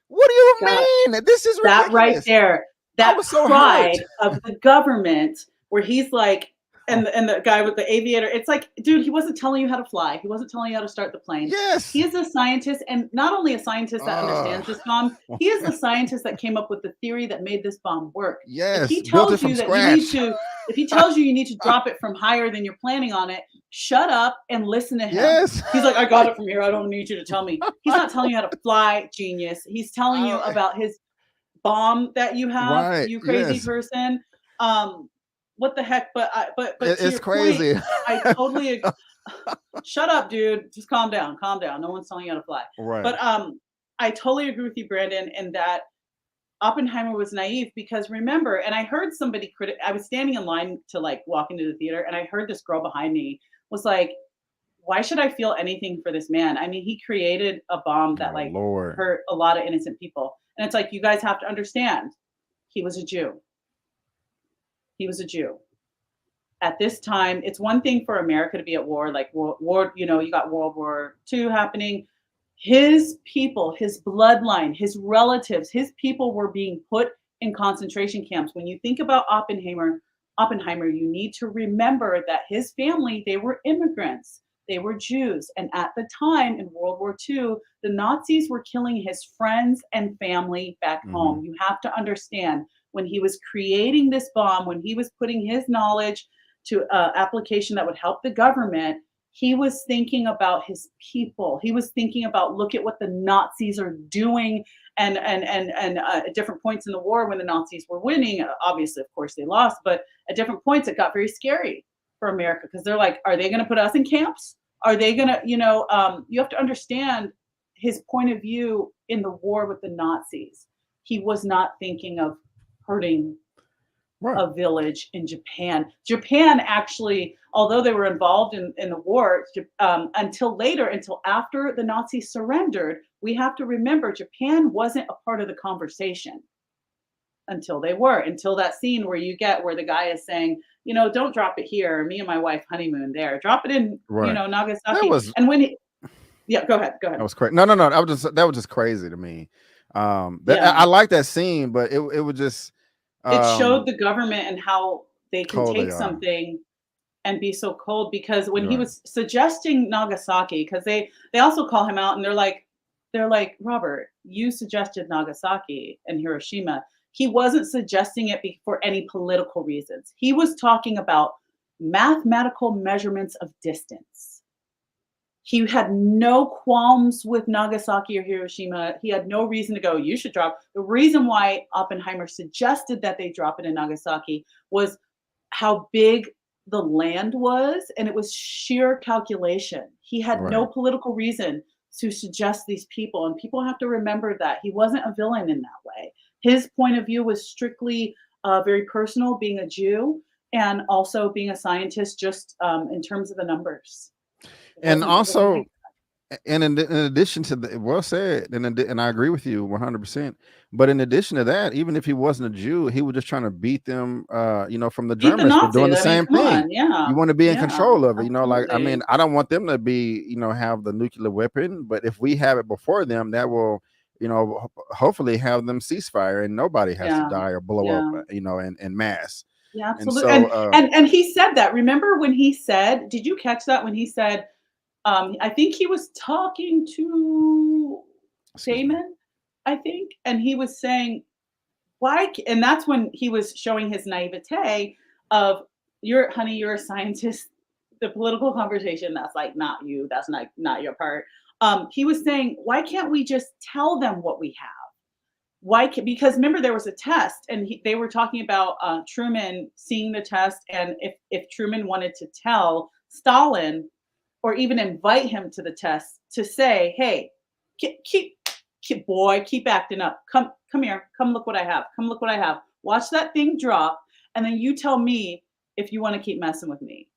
what do you God, mean? This is that right ridiculous. there, I that was so hurt. pride of the government where he's like, and the guy with the aviator, it's like, dude, he wasn't telling you how to fly. He wasn't telling you how to start the plane. Yes. He is a scientist, and not only a scientist that uh, understands this bomb, he is the scientist that came up with the theory that made this bomb work. If yes, he built it tells from you that you need scratch. to, if he tells you you need to drop it from higher than you're planning on it, shut up and listen to him. Yes. He's like, I got it from here. I don't need you to tell me. He's not telling you how to fly, genius. He's telling you I, about his bomb that you have, right. you crazy Yes. person. What the heck? But to It's your point, crazy. I totally shut up, dude. Just calm down, calm down. No one's telling you how to fly. Right. But I totally agree with you, Brandon, in that Oppenheimer was naive because remember, and I heard somebody I was standing in line to like walk into the theater, and I heard this girl behind me was like, "Why should I feel anything for this man? I mean, he created a bomb that Oh like Lord. hurt a lot of innocent people." And it's like, you guys have to understand, he was a Jew. He was a Jew. at this time, it's one thing for America to be at war, like war, you got World War II happening. His people, his bloodline, his relatives, his people were being put in concentration camps. When you think about Oppenheimer, you need to remember that his family, they were immigrants. They were Jews. And at the time in World War II, the Nazis were killing his friends and family back Hmm. home. You have to understand when he was creating this bomb, when he was putting his knowledge to application that would help the government, he was thinking about his people. He was thinking about look at what the Nazis are doing, and at different points in the war when the Nazis were winning, obviously, of course, they lost, but at different points it got very scary for America because they're like, are they going to put us in camps? Are they going to, you have to understand his point of view in the war with the Nazis. He was not thinking of hurting Right. a village in Japan. Japan actually, although they were involved in the war, until later, until after the Nazis surrendered, we have to remember Japan wasn't a part of the conversation until they were, until that scene where you get where the guy is saying, don't drop it here. Me and my wife honeymoon there. Drop it in, Right. That Nagasaki. was And when yeah, go ahead, go that ahead. was crazy. No, no, no. That was just crazy to me. That I Yeah. like that scene, but it was just It showed um the government and how they can cold they take are. something and be so cold because when You're he right. was suggesting Nagasaki, because they also call him out and they're like, Robert, you suggested Nagasaki and Hiroshima. He wasn't suggesting it for any political reasons. He was talking about mathematical measurements of distance. He had no qualms with Nagasaki or Hiroshima. He had no reason to go, you should drop. The reason why Oppenheimer suggested that they drop it in Nagasaki was how big the land was, and it was sheer calculation. He had no Right. political reason to suggest these people, and people have to remember that he wasn't a villain in that way. His point of view was strictly very personal, being a Jew and also being a scientist, just in terms of the numbers. And It wasn't also, big. and in addition to the well said, and I agree with you 100%. But in addition to that, even if he wasn't a Jew, he was just trying to beat them, from the Beat the Germans for doing Nazis. the I mean, same come thing. on. Yeah. You want to be in Yeah. control of it, like I mean, Absolutely. I don't want them to be, have the nuclear weapon, but if we have it before them, that will, hopefully have them ceasefire and nobody has to Yeah. die or blow up, Yeah. in mass. Yeah, And absolutely. so, And he said that. Remember when he said, did you catch that when he said, I think he was talking to excuse me. Damon, I think, and he was saying, why and that's when he was showing his naivete of you're a scientist. The political conversation, that's like not you, that's not your part. He was saying, why can't we just tell them what we have? Because remember there was a test and they were talking about Truman seeing the test, and if Truman wanted to tell Stalin or even invite him to the test to say, hey, keep boy, keep acting up, come here, come look what I have, come look what I have, watch that thing drop, and then you tell me if you want to keep messing with me.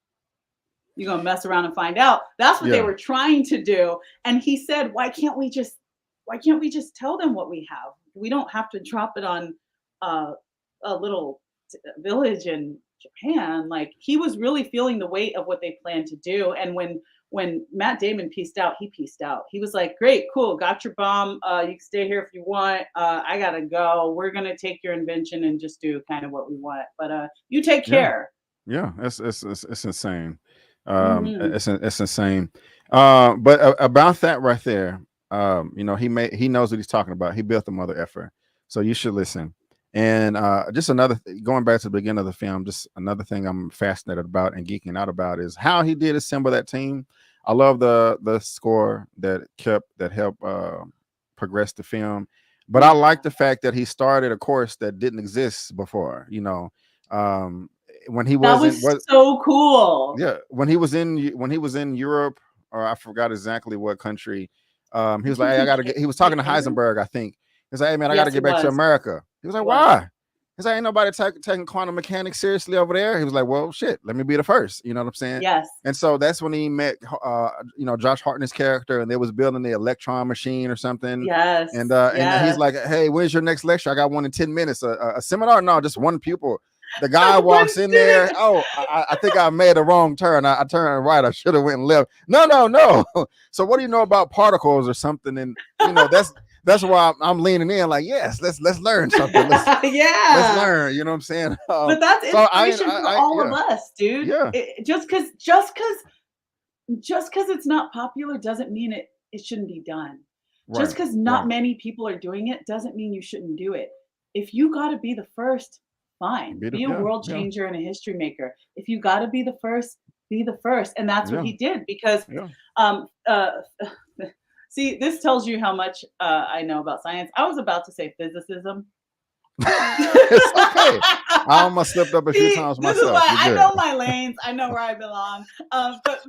You're gonna mess around and find out. That's what they Yeah. were trying to do. And he said, why can't we just tell them what we have? We don't have to drop it on uh, a little village in Japan. Like he was really feeling the weight of what they planned to do. And when Matt Damon pieced out, he pieced out. He was like, "Great, cool, got your bomb. You can stay here if you want. I gotta go. We're gonna take your invention and just do kind of what we want. But you take Yeah. care." Yeah, it's insane. Hmm. It's insane. But about that right there, he knows what he's talking about. He built the mother effer, so you should listen. And just going back to the beginning of the film, just another thing I'm fascinated about and geeking out about is how he did assemble that team. I love the score that helped progress the film, but I Yeah. like the fact that he started a course that didn't exist before. Um, when he That wasn't was what so cool. yeah, when he was in Europe, or I forgot exactly what country. He I was like, think "Hey, I in gotta get." He was talking to England? Heisenberg, I think. He's like, "Hey, man, I gotta Yes, get it back to was. America." He was like, It was. "Why?" He's like, "Ain't nobody taking quantum mechanics seriously over there." He was like, "Well, shit, let me be the first." You know what I'm saying? Yes. And so that's when he met, Josh Hartnett's character, and they was building the electron machine or something. Yes. And he's Yes. like, "Hey, when's your next lecture? I got one in 10 minutes. A seminar? No, just one pupil." The guy One walks in there. student. Oh, I think I made a wrong turn. I turned right. I should have went left. No, no, no. So what do you know about particles or something? And that's why I'm leaning in. Like, yes, let's learn something. Let's Yeah. learn. You know what I'm saying? But that's So I, inspiration for I all of yeah, us, dude. yeah, Just because it's not popular doesn't mean it shouldn't be done. Just right, because not right. many people are doing it doesn't mean you shouldn't do it. If you gotta be the first, fine. Be a Yeah, world yeah, changer and a history maker. If you gotta be the first, and that's what yeah, he did because, yeah. um, uh, see, this tells you how much, I know about science. I was about to say physicism. It's okay. I almost slipped up a few See, times this is myself. why You're I good. know my lanes. I know where I belong. But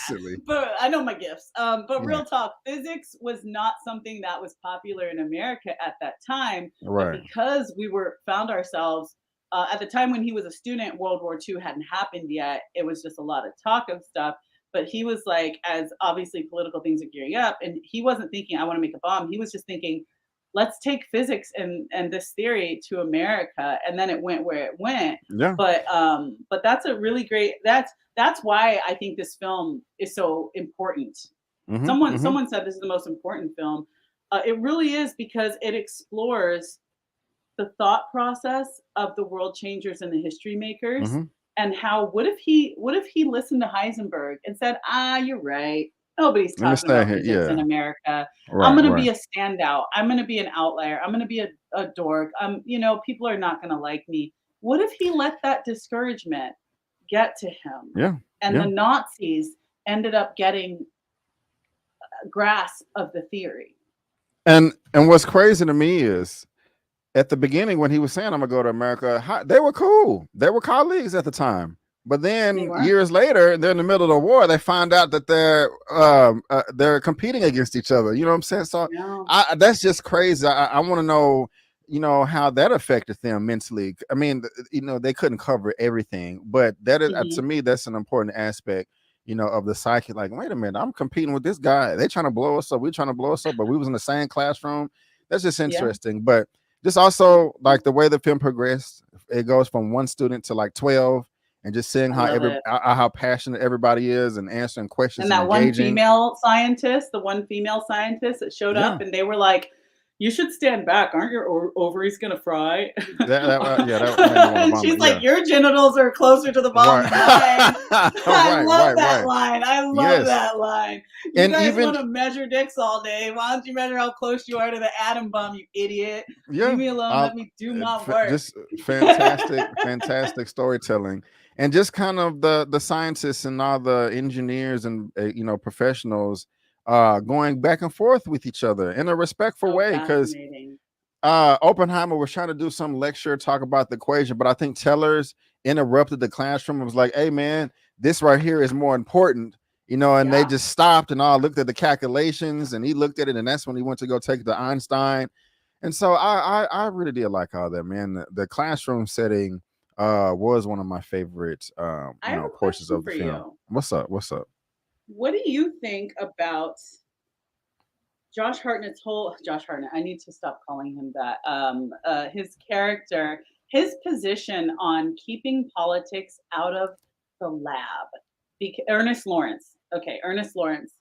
Silly. but I know my gifts. But Yeah. real talk, physics was not something that was popular in America at that time. But Right. because we were found ourselves at the time when he was a student, World War II hadn't happened yet. It was just a lot of talk of stuff. But he was like, as obviously political things are gearing up, and he wasn't thinking, I want to make a bomb. He was just thinking, let's take physics and this theory to America, and then it went where it went. Yeah. But that's a really great. That's why I think this film is so important. Mm-hmm. Mm-hmm. Someone said this is the most important film. It really is because it explores the thought process of the world changers and the history makers, Mm-hmm. and how what if he listened to Heisenberg and said, you're right, nobody's Let me talking stay about here. physics in Yeah. America. I'm Right. going to Right. be a standout, I'm going to be an outlier, I'm going to be a dork, people are not going to like me. What if he let that discouragement get to him, Yeah. and the Yeah. Nazis ended up getting a grasp of the theory? And what's crazy to me is at the beginning when he was saying I'm gonna go to America, they were cool. They were colleagues at the time. But They then weren't. years later, they're in the middle of the war. They find out that they're competing against each other. You know what I'm saying? So No. that's just crazy. I want to know, how that affected them mentally. I mean, they couldn't cover everything, but that is to Hmm. me that's an important aspect. Of the psyche. Like, wait a minute, I'm competing with this guy. They trying to blow us up. We trying to blow us up, but we was in the same classroom. That's just Yeah. interesting. But just also like the way the film progressed, it goes from one student to like 12, and just seeing I how love it. how passionate everybody is and answering questions And and that one engaging. female scientist, the one female scientist that showed Yeah, up, and they were like, "You should stand back. Aren't your ovaries gonna fry?" yeah, that made me want to And vomit. she's like, Yeah, "Your genitals are closer to the bomb right, than mine." I right, love right, that right. line. I love Yes, that line. You and guys even want to measure dicks all day. Why don't you measure how close you are to the atom bomb, you idiot? Leave yeah, me alone. uh, Let me do my work. just fantastic storytelling, and just kind of the scientists and all the engineers and professionals going back and forth with each other in a respectful So way. Because fascinating. Oppenheimer was trying to do some lecture, talk about the equation, but I think Tellers interrupted the classroom and was like, "Hey, man, this right here is more important." And they Yeah. just stopped and all looked at the calculations, and he looked at it, and that's when he went to go take it to Einstein. And so I really did like all that, man. The classroom setting was one of my favorite I have a portions question of the for film. you. What's up? What's up? What do you think about Josh Hartnett, I need to stop calling him that. His character, his position on keeping politics out of the lab. Ernest Lawrence. Okay, Ernest Lawrence.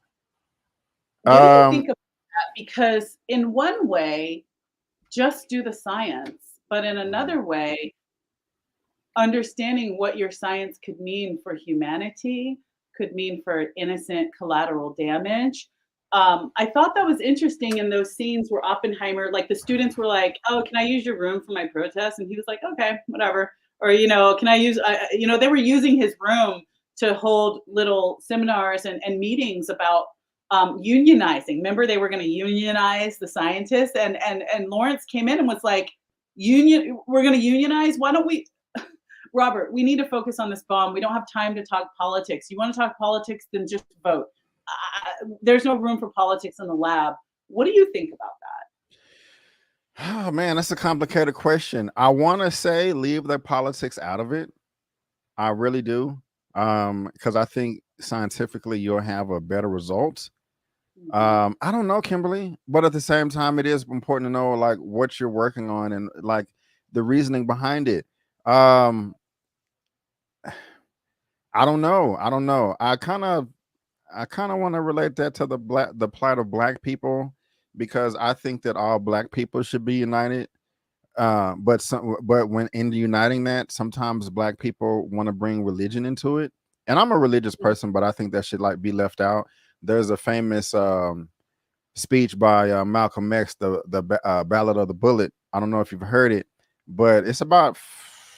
What do you Um, think of that? Because in one way, just do the science, but in mhm. another way, understanding what your science could mean for humanity, could mean for innocent collateral damage. I thought that was interesting in those scenes where Oppenheimer, like the students were like, "Oh, can I use your room for my protest?" And he was like, "Okay, whatever." Or "Can I use?" They were using his room to hold little seminars and meetings about unionizing. Remember, they were going to unionize the scientists, and Lawrence came in and was like, "Union, we're going to unionize. Why don't we?" Robert, we need to focus on this bomb. We don't have time to talk politics. You want to talk politics, then just vote. There's no room for politics in the lab. What do you think about Oh man, that's a complicated question. I want to say leave the politics out of it. I really do. Because I think scientifically you'll have a better result. that? Hmm. I don't know, Kimberly, but at the same time, it is important to know like what you're working on and like the reasoning behind it. Um, I don't know. I don't know. I kind of want to relate that to the plight of black people, because I think that all black people should be united. But when in uniting that, sometimes black people want to bring religion into it. And I'm a religious Mm. person, but I think that should like be left out. There's a famous speech by Malcolm X, the Ballad of the Bullet. I don't know if you've heard it, but it's about,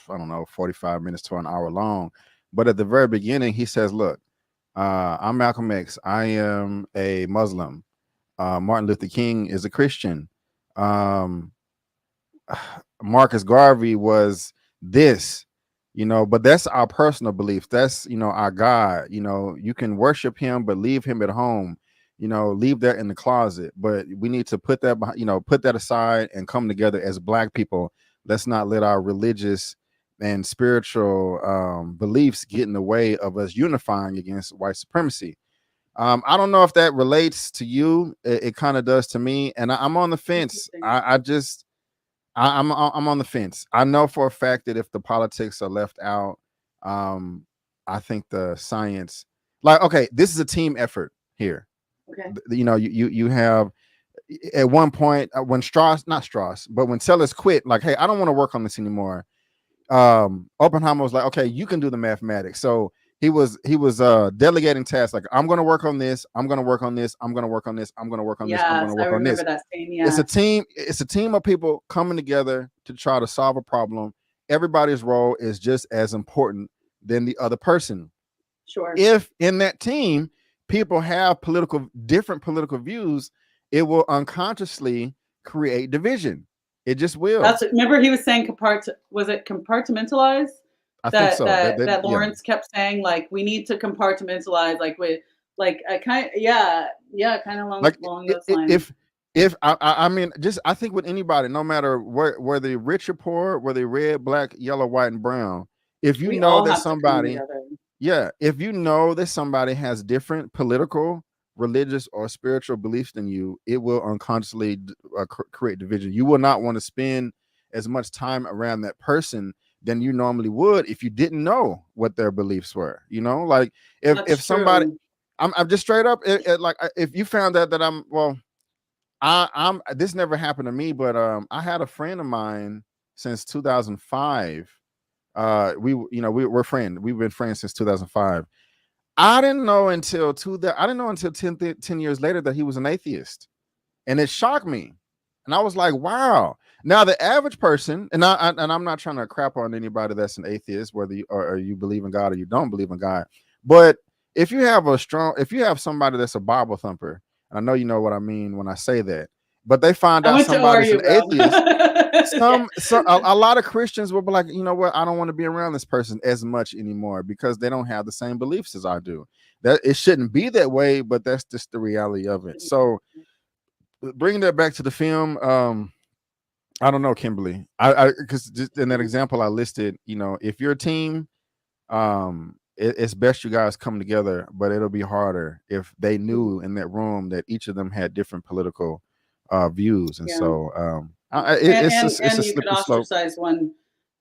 I don't know, 45 minutes to an hour long. But at the very beginning, he says, "Look, I'm Malcolm X. I am a Muslim. Martin Luther King is a Christian. Um, Marcus Garvey was this, but that's our personal beliefs. That's, our God. You can worship him, but leave him at home. Leave that in the closet. But we need to put that behind, put that aside and come together as black people. Let's not let our religious and spiritual beliefs get in the way of us unifying against white supremacy." I don't know if that relates to you. It kind of does to me, and I'm on the fence. Interesting. I'm on the fence. I know for a fact that if the politics are left out, um, I think the science, like, okay, this is a team effort here. Okay. You have at one point when Strauss, not Strauss, but when Sellers quit, like, hey, I don't want to work on this anymore. Oppenheimer was like, okay, you can do the mathematics. So he was delegating tasks, like, I'm going to work on this, I'm going to work on this, I'm going to work on this, I'm going to work on this, I'm going Yes, to I work on remember this. that scene. It's Yeah, a team. It's a team of people coming together to try to solve a problem. Everybody's role is just as important than the other person. sure. If in that team people have different political views, it will unconsciously create division. It just will. Remember he was saying was it compartmentalize? I think That so. that Yeah. Lawrence kept saying, like, we need to compartmentalize, like, with, like, I kind yeah, yeah, kind of along Like, along those lines. if I mean, just, I think with anybody, no matter where they rich or poor, whether they red, black, yellow, white, and brown, if you We know all that have to come somebody, together. yeah, if you know that somebody has different political, religious, or spiritual beliefs than you, it will unconsciously create division. You will not want to spend as much time around that person than you normally would if you didn't know what their beliefs were. Like, if That's somebody, true. I'm just straight up, like, if you found out that I'm, well, I'm this never happened to me, but I had a friend of mine since 2005. We're friends. We've been friends since 2005. I didn't know until 10 years later that he was an atheist, and it shocked me. And I was like, wow. Now the average person, and I'm not trying to crap on anybody that's an atheist, whether or you believe in God or you don't believe in God, but if you have somebody that's a Bible thumper, and I know you know what I mean when I say that, but they find I out went to somebody's ORU, an bro. atheist, Yeah, a lot of Christians will be like, you know what, I don't want to be around this person as much anymore because they don't have the same beliefs as I do. That it shouldn't be that way, but that's just the reality of it. So bringing that back to the film, I don't know, Kimberly. I because just in that example I listed, if you're a team, it's best you guys come together, but it'll be harder if they knew in that room that each of them had different political views, and yeah. so it's a And you could slippery slope. ostracize one,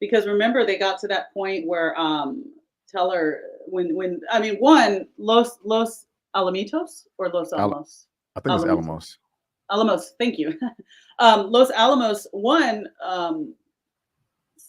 because remember they got to that point where Teller, when I mean, one, Los Alamitos or Los Al- Alamos? I think it's Alamitos. Alamos. Alamos, thank you. Los Alamos, one,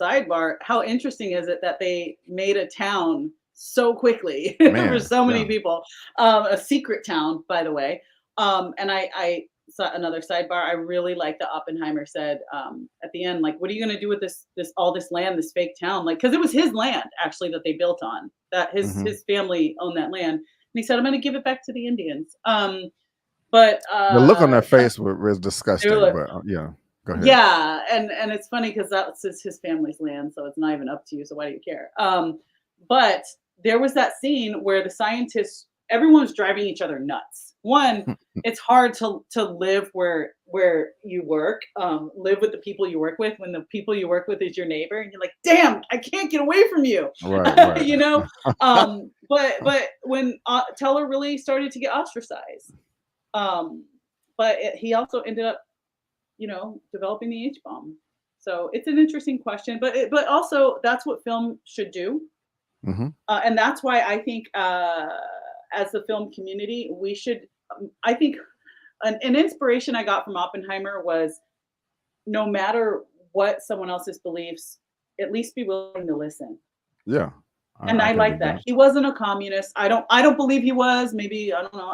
sidebar, how interesting is it that they made a town so quickly for Man, so many yeah. people? A secret town, by the way. And I saw another sidebar. I really like that Oppenheimer said, at the end, like, "What are you going to do with this all this land, this fake town?" Like, because it was his land actually that they built on. That Hmm. his family owned that land, and he said, "I'm going to give it back to the Indians." But The look on their kind face was they were disgusting, like, but yeah, go ahead. yeah, and it's funny because that's his family's land, so it's not even up to you. So why do you care? But there was that scene where the scientists, everyone was driving each other nuts. One, it's hard to live where you work, live with the people you work with when the people you work with is your neighbor, and you're like, damn, I can't get away from you, Right, right. you know. But when Teller really started to get ostracized, um, but he also ended up, developing the H bomb. So it's an interesting question, but also that's what film should do, Hmm. and that's why I think as the film community, we should. I think an inspiration I got from Oppenheimer was no matter what someone else's beliefs, at least be willing to listen. Yeah, And I I can like dig that. that. He wasn't a communist. I don't believe he was. Maybe I don't know.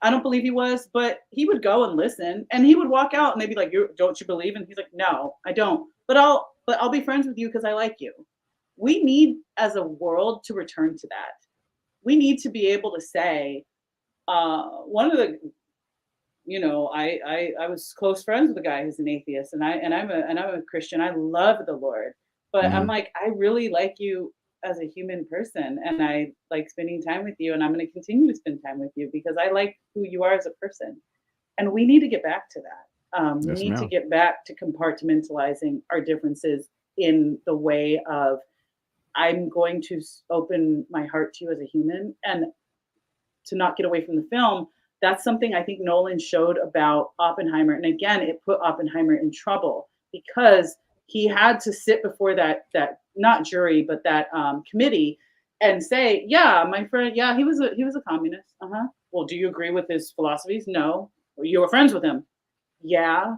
I don't believe he was, but he would go and listen and he would walk out and they'd be like, "You don't you believe?" And he's like, "No, I don't. But I'll be friends with you because I like you." We need as a world to return to that. We need to be able to say, one of the I was close friends with a guy who's an atheist, and I'm a Christian. I love the Lord, but I'm Hmm. like, I really like you as a human person, and I like spending time with you, and I'm going to continue to spend time with you because I like who you are as a person, and we need to get back to that. We Yes, need to ma'am. get back to compartmentalizing our differences in the way of I'm going to open my heart to you as a human, and to not get away from the film, that's something I think Nolan showed about Oppenheimer. And again, it put Oppenheimer in trouble because he had to sit before that not jury, but that committee and say, "Yeah, my friend, yeah, he was a communist. Uh huh. Well, do you agree with his philosophies? No. Well, you were friends with him. Yeah.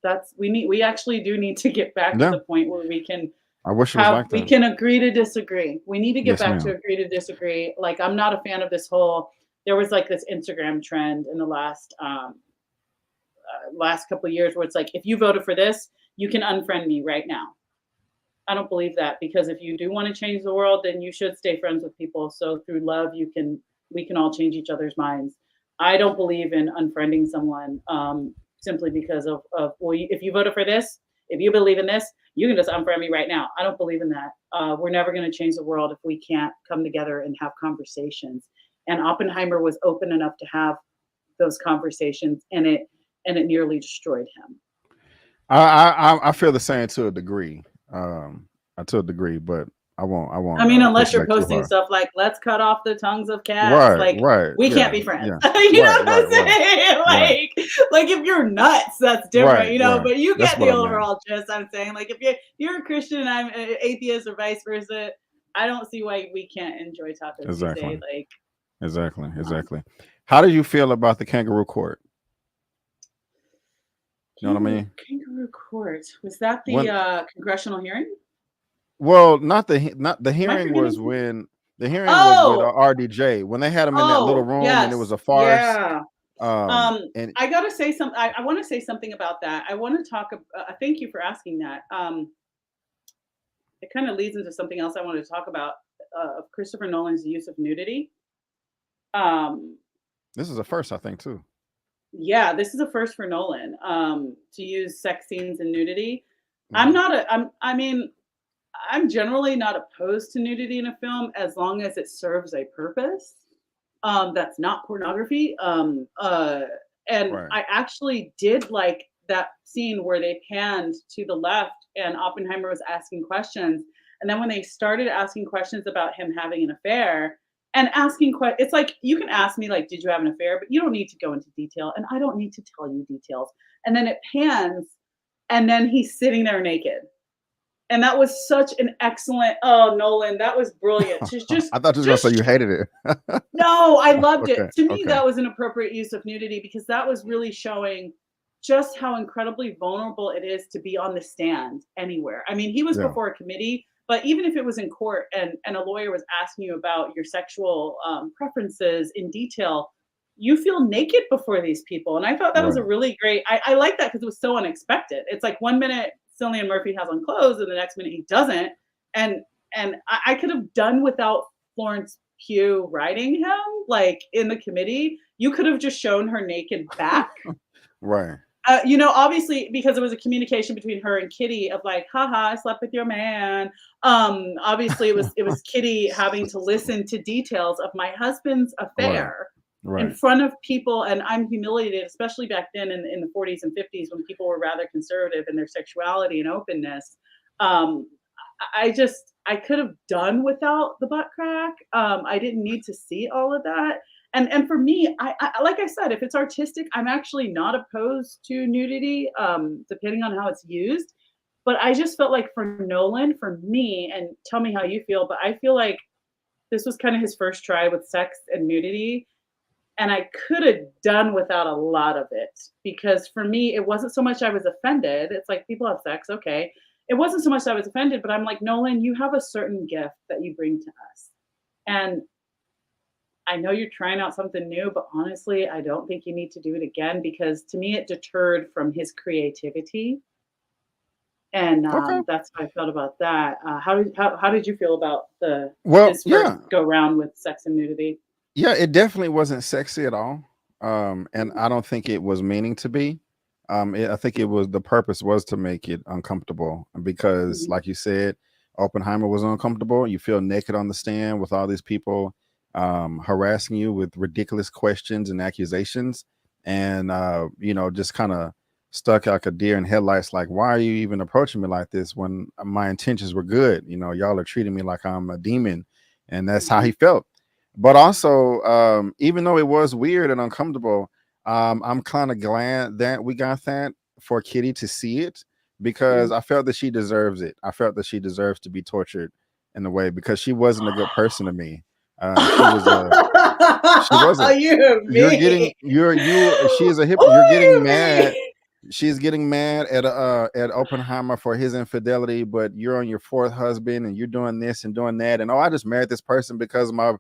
That's we actually do need to get back to Yeah, the point where we can I wish it was have like we that. can agree to disagree. We need to get Yes, back to ma'am. agree to disagree. Like I'm not a fan of this whole there was like this Instagram trend in the last couple of years where it's like if you voted for this, you can unfriend me right now. I don't believe that because if you do want to change the world, then you should stay friends with people. So through love, we can all change each other's minds. I don't believe in unfriending someone simply because of well, if you voted for this, if you believe in this, you can just unfriend me right now. I don't believe in that. We're never going to change the world if we can't come together and have conversations. And Oppenheimer was open enough to have those conversations, and it nearly destroyed him. I feel the same to a degree. To a degree, but I I won't mean, push unless it you're back too posting hard. stuff like "Let's cut off the tongues of cats," Right, like right, we can't yeah, be friends. yeah, You know right, what right, I'm right, saying? right, Like if you're nuts, that's different, right, you know. right. But you That's get what the I meant. overall gist. I'm saying, like if you're a Christian and I'm an atheist or vice versa, I don't see why we can't enjoy tacos Exactly, Tuesday. Like, exactly, come on. exactly. How do you feel about the kangaroo court? You know what I mean? Kangaroo Court, was that the When congressional hearing? Well, not the Am I hearing was forgetting? when the hearing was with Oh, RDJ when they had him in that little oh, room and it was yes, a farce. yeah. Um, and I gotta say something. I want to say something about that. I want to talk. Thank you for asking that. It kind of leads into something else I wanted to talk about of Christopher Nolan's use of nudity. Um, this is a first, I think, too. yeah, this is a first for Nolan to use sex scenes and nudity. I'm Hmm. not a. I'm. I mean, I'm generally not opposed to nudity in a film as long as it serves a purpose. That's not pornography. And Right. I actually did like that scene where they panned to the left and Oppenheimer was asking questions. And then when they started asking questions about him having an affair and it's like you can ask me like, did you have an affair? But you don't need to go into detail, and I don't need to tell you details. And then it pans, and then he's sitting there naked, and that was such an excellent oh, Nolan, that was brilliant. I thought you were gonna say Just you hated it. no, I loved Okay, it. To me, okay, that was an appropriate use of nudity because that was really showing just how incredibly vulnerable it is to be on the stand anywhere. I mean, he was yeah, before a committee, but even if it was in court and a lawyer was asking you about your sexual preferences in detail, you feel naked before these people. And I thought that was a right. really great, I like that because it was so unexpected. It's like 1 minute Cillian Murphy has on clothes and the next minute he doesn't. And I could have done without Florence Pugh writing him, like in the committee. You could have just shown her naked back. Right. Obviously because it was a communication between her and Kitty of like, haha, I slept with your man. Obviously it was Kitty having to listen to details of my husband's Right. affair in Right. front of people, and I'm humiliated, especially back then in the 40s and 50s when people were rather conservative in their sexuality and openness. Um, I could have done without the butt crack. I didn't need to see all of that. And for me, I like I said, if it's artistic, I'm actually not opposed to nudity, depending on how it's used. But I just felt like for Nolan, for me, and tell me how you feel, but I feel like this was kind of his first try with sex and nudity, and I could have done without a lot of it because for me, it wasn't so much I was offended. It's like people have sex, okay. It wasn't so much that I was offended, but I'm like, Nolan, you have a certain gift that you bring to us. And I know you're trying out something new, but honestly, I don't think you need to do it again because to me, it deterred from his creativity. And Okay. that's how I felt about that. How did you feel about the Well, his first yeah. go round with sex and nudity? Yeah, it definitely wasn't sexy at all. And Mhm, I don't think it was meaning to be. I think it was the purpose was to make it uncomfortable because, mhm, like you said, Oppenheimer was uncomfortable. You feel naked on the stand with all these people harassing you with ridiculous questions and accusations, and just kind of stuck like a deer in headlights. Like, why are you even approaching me like this when my intentions were good? Y'all are treating me like I'm a demon, and that's how mhm, he felt. But mhm, also, even though it was weird and uncomfortable, I'm kind of glad that we got that for Kitty to see it because mhm. I felt that she deserves it. I felt that she deserves to be tortured in a way because she wasn't a good person to me. She was a she wasn't. You and You're me. getting she is a hip. You're Oh, getting you and mad. me. She's getting mad at Oppenheimer for his infidelity, but you're on your fourth husband and you're doing this and doing that. And oh, I just married this person because my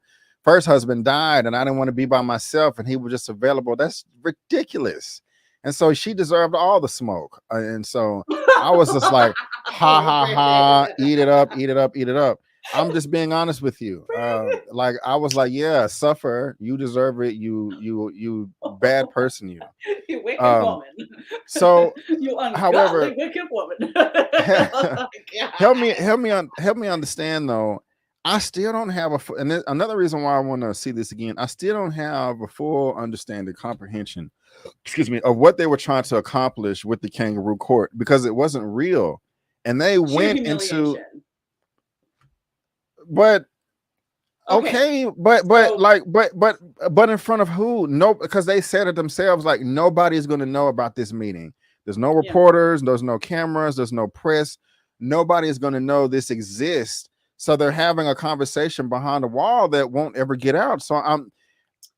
first husband died and I didn't want to be by myself and he was just available. That's ridiculous. And so she deserved all the smoke. And so I was just like, ha Oh, ha Brandon. ha, eat it up, eat it up, eat it up. I'm just being honest with you. Brandon. Like I was like, yeah, suffer. You deserve it. You bad person. You. You wicked Um. woman. So, You ungodly however, wicked woman. help Oh, God. help me understand though. I still don't have and another reason why I want to see this again. I still don't have a full understanding, comprehension, excuse me, of what they were trying to accomplish with the kangaroo court because it wasn't real, and they Sheer went into. humiliation. But Okay, okay, but so like but in front of who? No, because they said it themselves. Like nobody's going to know about this meeting. There's no yeah. reporters. There's no cameras. There's no press. Nobody is going to know this exists. So they're having a conversation behind a wall that won't ever get out. So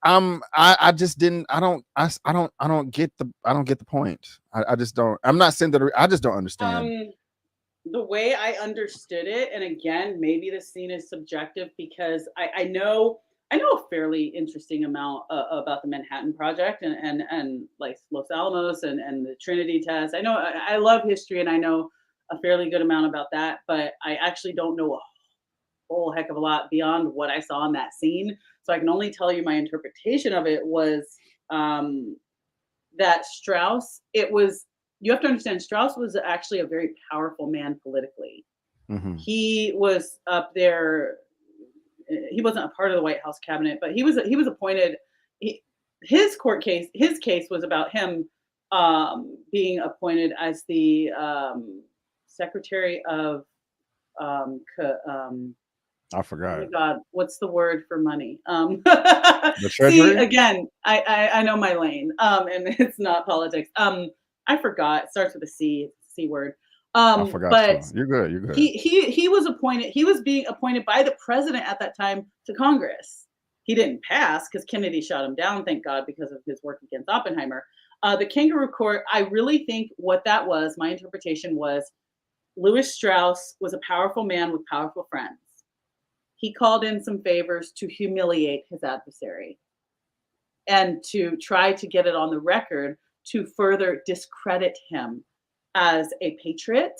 I just didn't. I don't get the point. I just don't. I'm not saying that. I just don't understand. Um, the way I understood it, and again, maybe the scene is subjective because I know a fairly interesting amount about the Manhattan Project and like Los Alamos and the Trinity test. I know I love history and I know a fairly good amount about that, but I actually don't know a whole heck of a lot beyond what I saw in that scene. So I can only tell you my interpretation of it was um, that Strauss. It was you have to understand Strauss was actually a very powerful man politically. Hmm. He was up there. He wasn't a part of the White House cabinet, but he was appointed. He, his case was about him being appointed as the secretary of um, I oh my forgot God, what's the word for money? the See, treasury. again, I know my lane, and it's not politics. I forgot. It starts with a C. It's a C word. I forgot But too. You're good. You're good. he was appointed. He was being appointed by the president at that time to Congress. He didn't pass because Kennedy shot him down. Thank God because of his work against Oppenheimer. The Kangaroo Court. I really think what that was. My interpretation was Louis Strauss was a powerful man with powerful friends. He called in some favors to humiliate his adversary and to try to get it on the record to further discredit him as a patriot.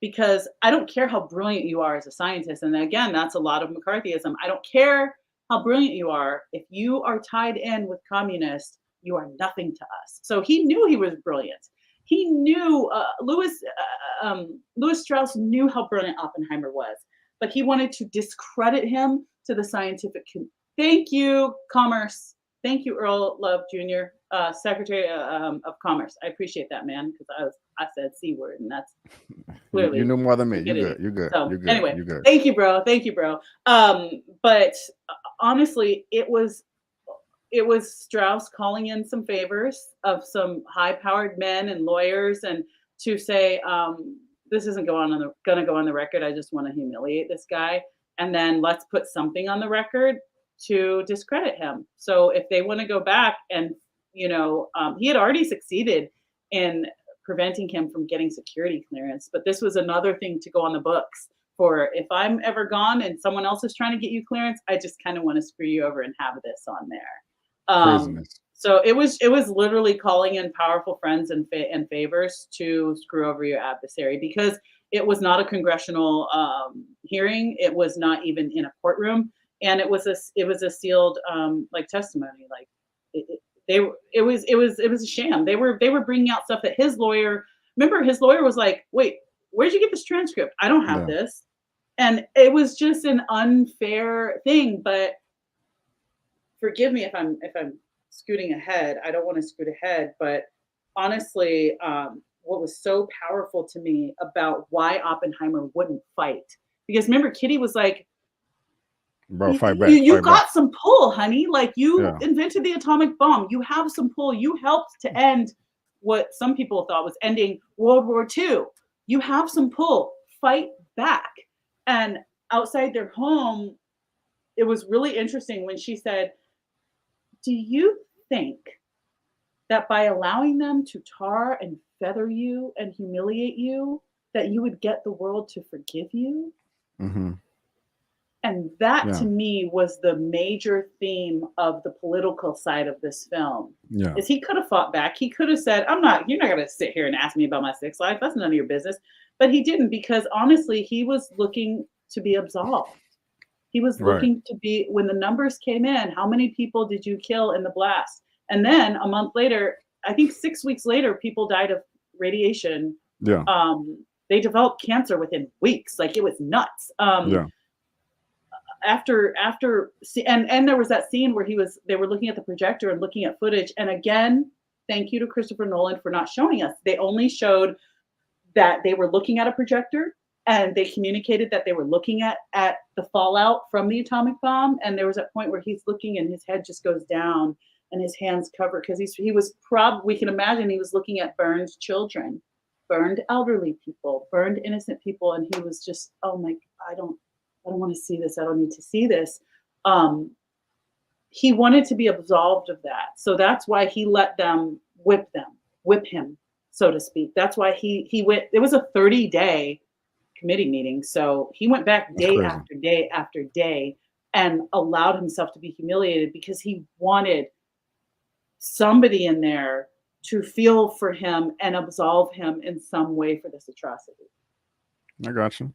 Because I don't care how brilliant you are as a scientist. And again, that's a lot of McCarthyism. I don't care how brilliant you are. If you are tied in with communists, you are nothing to us. So he knew he was brilliant. He knew Louis Strauss knew how brilliant Oppenheimer was, but he wanted to discredit him to the scientific community. Thank you, Commerce. Thank you, Earl Love Jr., Secretary of Commerce. I appreciate that, man, because I said C word, and that's You clearly knew more than me. You good. stupidity. You good. So You good. anyway, You good. thank you, bro. Thank you, bro. But honestly, it was. it was Strauss calling in some favors of some high-powered men and lawyers, and to say, "This isn't gonna go on the record. I just want to humiliate this guy, and then let's put something on the record to discredit him." So if they want to go back and he had already succeeded in preventing him from getting security clearance, but this was another thing to go on the books for if I'm ever gone and someone else is trying to get you clearance, I just kind of want to screw you over and have this on there. Craziness. So it was literally calling in powerful friends and favors to screw over your adversary because it was not a congressional hearing. It was not even in a courtroom, and it was a sealed like testimony. Like it was a sham. They were bringing out stuff that his lawyer. Remember, his lawyer was like, "Wait, where'd you get this transcript? I don't have Yeah. this." And it was just an unfair thing. But forgive me if I'm scooting ahead. I don't want to scoot ahead, but honestly, what was so powerful to me about why Oppenheimer wouldn't fight, because remember, Kitty was like, Bro, you, fight back, you fight back. got some pull, honey. Like you Yeah. invented the atomic bomb. You have some pull. You helped to end what some people thought was ending World War II. You have some pull. Fight back. And outside their home, it was really interesting when she said, "Do you think that by allowing them to tar and feather you and humiliate you, that you would get the world to forgive you?" Hmm. And that to Yeah. me was the major theme of the political side of this film. Yeah. Is he could have fought back. He could have said, you're not gonna sit here and ask me about my sex life. That's none of your business. But he didn't, because honestly, he was looking to be absolved. He was Right. looking to be, when the numbers came in, how many people did you kill in the blast? And then a month later, I think 6 weeks later, people died of radiation. Yeah. They developed cancer within weeks. Like it was nuts. Yeah. And there was that scene where they were looking at the projector and looking at footage. And again, thank you to Christopher Nolan for not showing us. They only showed that they were looking at a projector, and they communicated that they were looking at the fallout from the atomic bomb. And there was a point where he's looking and his head just goes down and his hands covered, because we can imagine he was looking at burned children, burned elderly people, burned innocent people, and he was just, oh my, I don't want to see this. I don't need to see this. Um, he wanted to be absolved of that. So that's why he let whip him, so to speak. That's why he went. It was a 30-day committee meeting. So he went back That's day crazy. after day after day and allowed himself to be humiliated, because he wanted somebody in there to feel for him and absolve him in some way for this atrocity. I got you.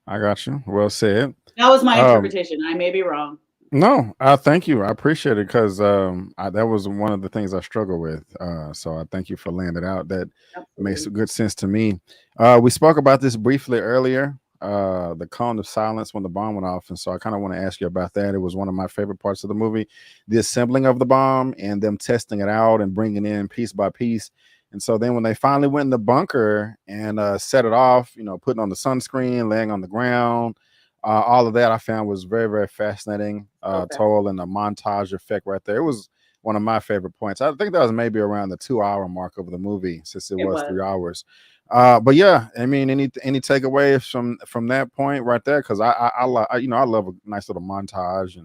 I got you. Well said. That was my Um, interpretation. I may be wrong. no, I thank you. I appreciate it because that was one of the things I struggle with. So I thank you for laying it out. That makes Absolutely. good sense to me. We spoke about this briefly earlier. The cone of silence when the bomb went off, and so I kind of want to ask you about that. It was one of my favorite parts of the movie, the assembling of the bomb and them testing it out and bringing it in piece by piece. And so then when they finally went in the bunker and set it off, putting on the sunscreen, laying on the ground, all of that I found was very, very fascinating. So Toll and fascinating. the montage effect right there. It was one of my favorite points. I think that was maybe around the 2 hour mark of the movie, since it It was was. 3 hours. But yeah, I mean, any takeaways from that point right there? Because I love a nice little montage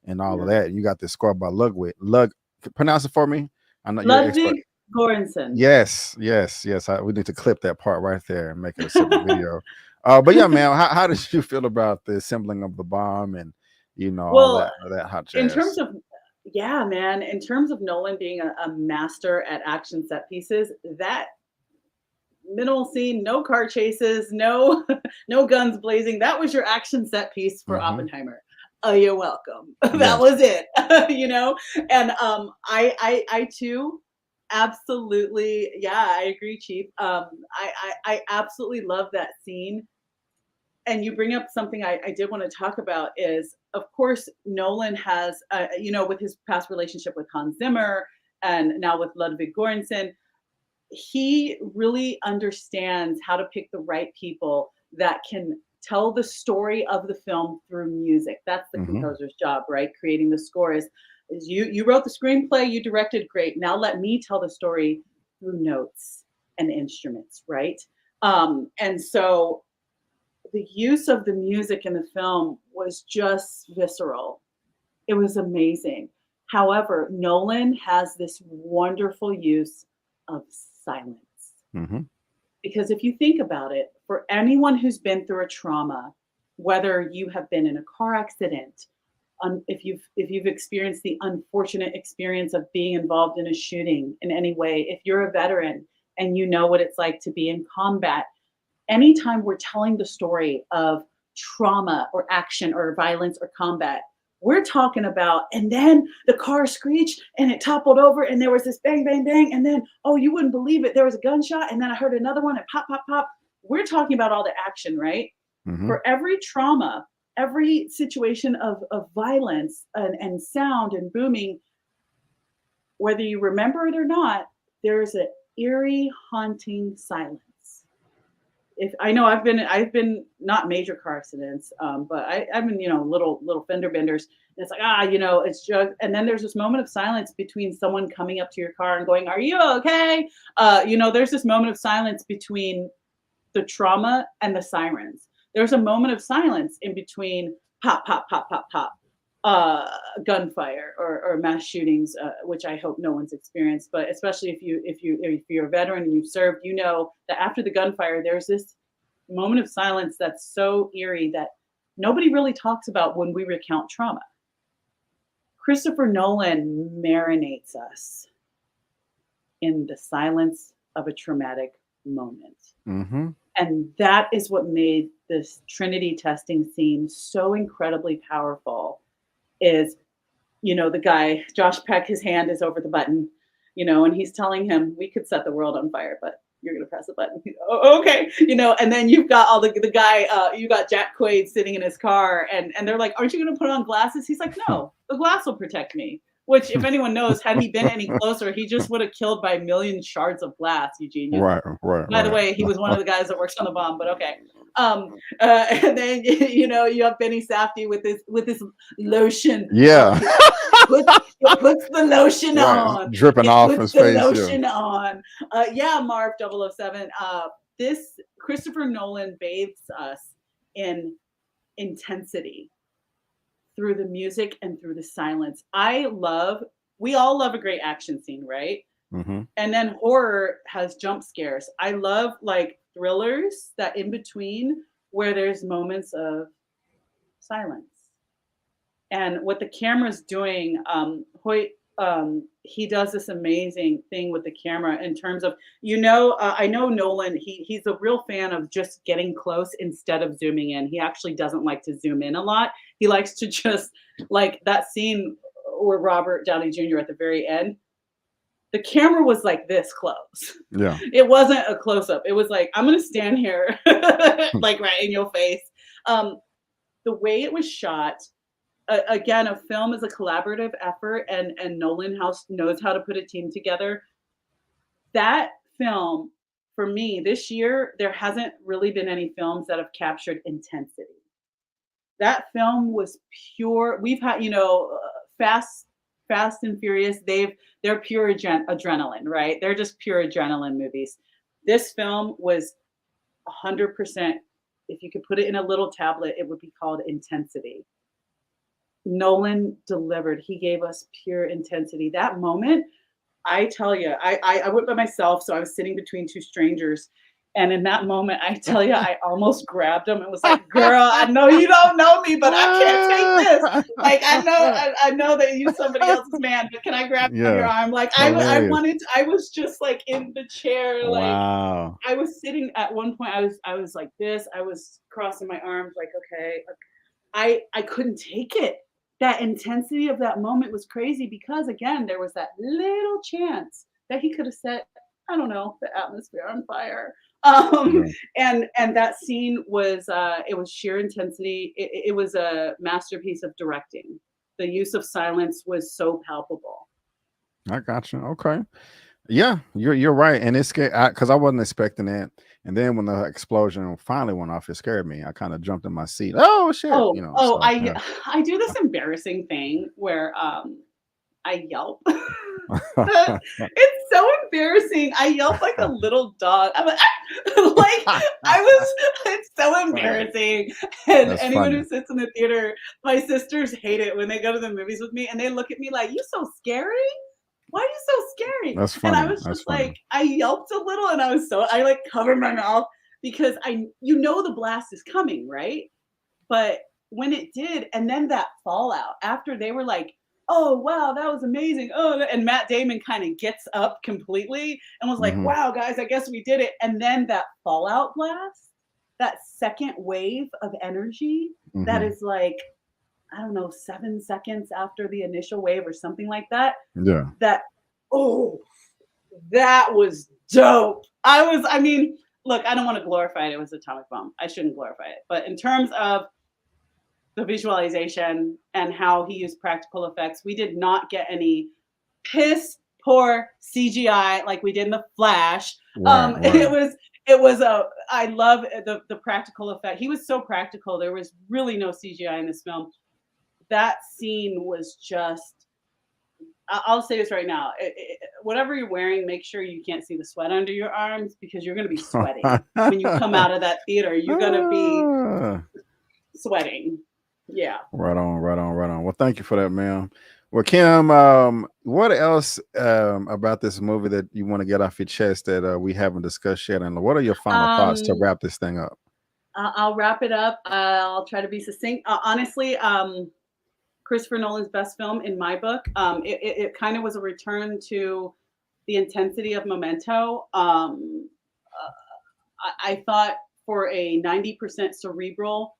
and all of Yeah. that. You got this score by Lug. Pronounce it for me. I know you're an expert. Ludwig Göransson. Yes, yes, yes. We need to clip that part right there and make it a separate video. But yeah, man, how did you feel about the assembling of the bomb and all Well, that hot in terms jazz? of yeah, man, in terms of Nolan being a master at action set pieces, that middle scene, no car chases, no no guns blazing. That was your action set piece for Hmm. Oppenheimer. Oh, you're welcome. That Yes, was it. And I too absolutely, yeah, I agree, Chief. I absolutely love that scene. And you bring up something I did want to talk about is, of course, Nolan has, with his past relationship with Hans Zimmer and now with Ludwig Göransson, he really understands how to pick the right people that can tell the story of the film through music. That's the hmm composer's job, right? Creating the score is. Is you wrote the screenplay, you directed, great. Now let me tell the story through notes and instruments, right? And so the use of the music in the film was just visceral. It was amazing. However, Nolan has this wonderful use of silence. Hmm. Because if you think about it, for anyone who's been through a trauma, whether you have been in a car accident, if you've experienced the unfortunate experience of being involved in a shooting in any way, if you're a veteran and you know what it's like to be in combat, anytime we're telling the story of trauma or action or violence or combat, we're talking about, and then the car screeched and it toppled over and there was this bang, bang, bang. And then, oh, you wouldn't believe it. There was a gunshot. And then I heard another one and pop, pop, pop. We're talking about all the action, right? Hmm. For every trauma, every situation of violence and sound and booming, whether you remember it or not, there's an eerie, haunting silence. If I know I've been not major car accidents, but I've been, little fender benders, and it's like, it's just, and then there's this moment of silence between someone coming up to your car and going, "Are you okay?" There's this moment of silence between the trauma and the sirens. There's a moment of silence in between pop, pop, pop, pop, pop, uh, gunfire or mass shootings, which I hope no one's experienced. But especially if you're a veteran and you've served, you know that after the gunfire, there's this moment of silence that's so eerie that nobody really talks about when we recount trauma. Christopher Nolan marinates us in the silence of a traumatic moment. Hmm. And that is what made this Trinity testing scene so incredibly powerful is, the guy, Josh Peck, his hand is over the button, and he's telling him, we could set the world on fire, but you're going to press the button. Oh, okay. And then you've got the guy, you got Jack Quaid sitting in his car and they're like, aren't you going to put on glasses? He's like, no, the glass will protect me. Which, if anyone knows, had he been any closer, he just would have killed by a million shards of glass, Eugene. Right, right, By the right. way, he was one of the guys that works on the bomb, but okay. And then you have Benny Safdie with this lotion. Yeah. It puts the lotion Right. on. Dripping It off puts his the face. Yeah. lotion on. Yeah, Marv 007. This Christopher Nolan bathes us in intensity through the music and through the silence. We all love a great action scene, right? Hmm. And then horror has jump scares. I love like thrillers that in between where there's moments of silence. And what the camera's doing, Hoyt, he does this amazing thing with the camera in terms of, I know Nolan, he's a real fan of just getting close instead of zooming in. He actually doesn't like to zoom in a lot. He likes to just, like that scene where Robert Downey Jr. at the very end, the camera was like this close. Yeah. It wasn't a close up. It was like, I'm going to stand here, like right in your face. Um, the way it was shot, again, a film is a collaborative effort, and Nolan House knows how to put a team together. That film, for me, this year, there hasn't really been any films that have captured intensity. That film was pure. We've had, Fast and Furious. They're pure adrenaline, right? They're just pure adrenaline movies. This film was 100%. If you could put it in a little tablet, it would be called intensity. Nolan delivered. He gave us pure intensity. That moment, I tell you, I went by myself, so I was sitting between two strangers. And in that moment, I tell you, I almost grabbed him and was like, "Girl, I know you don't know me, but I can't take this. Like, I know that you're somebody else's man, but can I grab your Yeah. arm?" Like, I Hilarious. wanted. I was just like in the chair, like Wow. I was sitting. At one point, I was like this. I was crossing my arms, like, okay. I couldn't take it. That intensity of that moment was crazy because again, there was that little chance that he could have set, I don't know, the atmosphere on fire. Um, Yeah. and that scene was it was sheer intensity. It was a masterpiece of directing. The use of silence was so palpable. I got you. Okay. Yeah, you're right, and it's scary because I wasn't expecting that. And then when the explosion finally went off, it scared me. I kind of jumped in my seat. Oh shit! Oh, You know. oh, So I yeah. I do this embarrassing thing where I yelp. It's so embarrassing. I yelp like a little dog. I'm like, like I was. It's so Funny. embarrassing. And That's anyone funny. who sits in the theater, my sisters hate it when they go to the movies with me, and they look at me like, "You so scary? Why are you so scary?" That's And I funny. was That's just funny. like, I yelped a little, and I like covered my mouth because the blast is coming, right? But when it did, and then that fallout after they were like, "Oh, wow, that was amazing. Oh," and Matt Damon kind of gets up completely and was like, Hmm. "Wow, guys, I guess we did it." And then that fallout blast, that second wave of energy that Hmm. is like, I don't know, 7 seconds after the initial wave or something like that, Yeah. that oh, that was dope. I mean, look, I don't want to glorify it. It was an atomic bomb. I shouldn't glorify it. But in terms of the visualization and how he used practical effects. We did not get any piss poor CGI like we did in the Flash. Right. It Right. was it was a I love the practical effect. He was so practical. There was really no CGI in this film. That scene was just I'll say this right now. Whatever you're wearing, make sure you can't see the sweat under your arms because you're going to be sweating. When you come out of that theater, you're going to be Ah, sweating. Yeah. right on, right on, right on. Well, thank you for that, ma'am. Well, Kim, what else about this movie that you want to get off your chest that we haven't discussed yet? And what are your final thoughts to Um, wrap this thing up? I'll wrap it up. I'll try to be succinct. Honestly, Christopher Nolan's best film in my book. It kind of was a return to the intensity of Memento. I thought for a 90% cerebral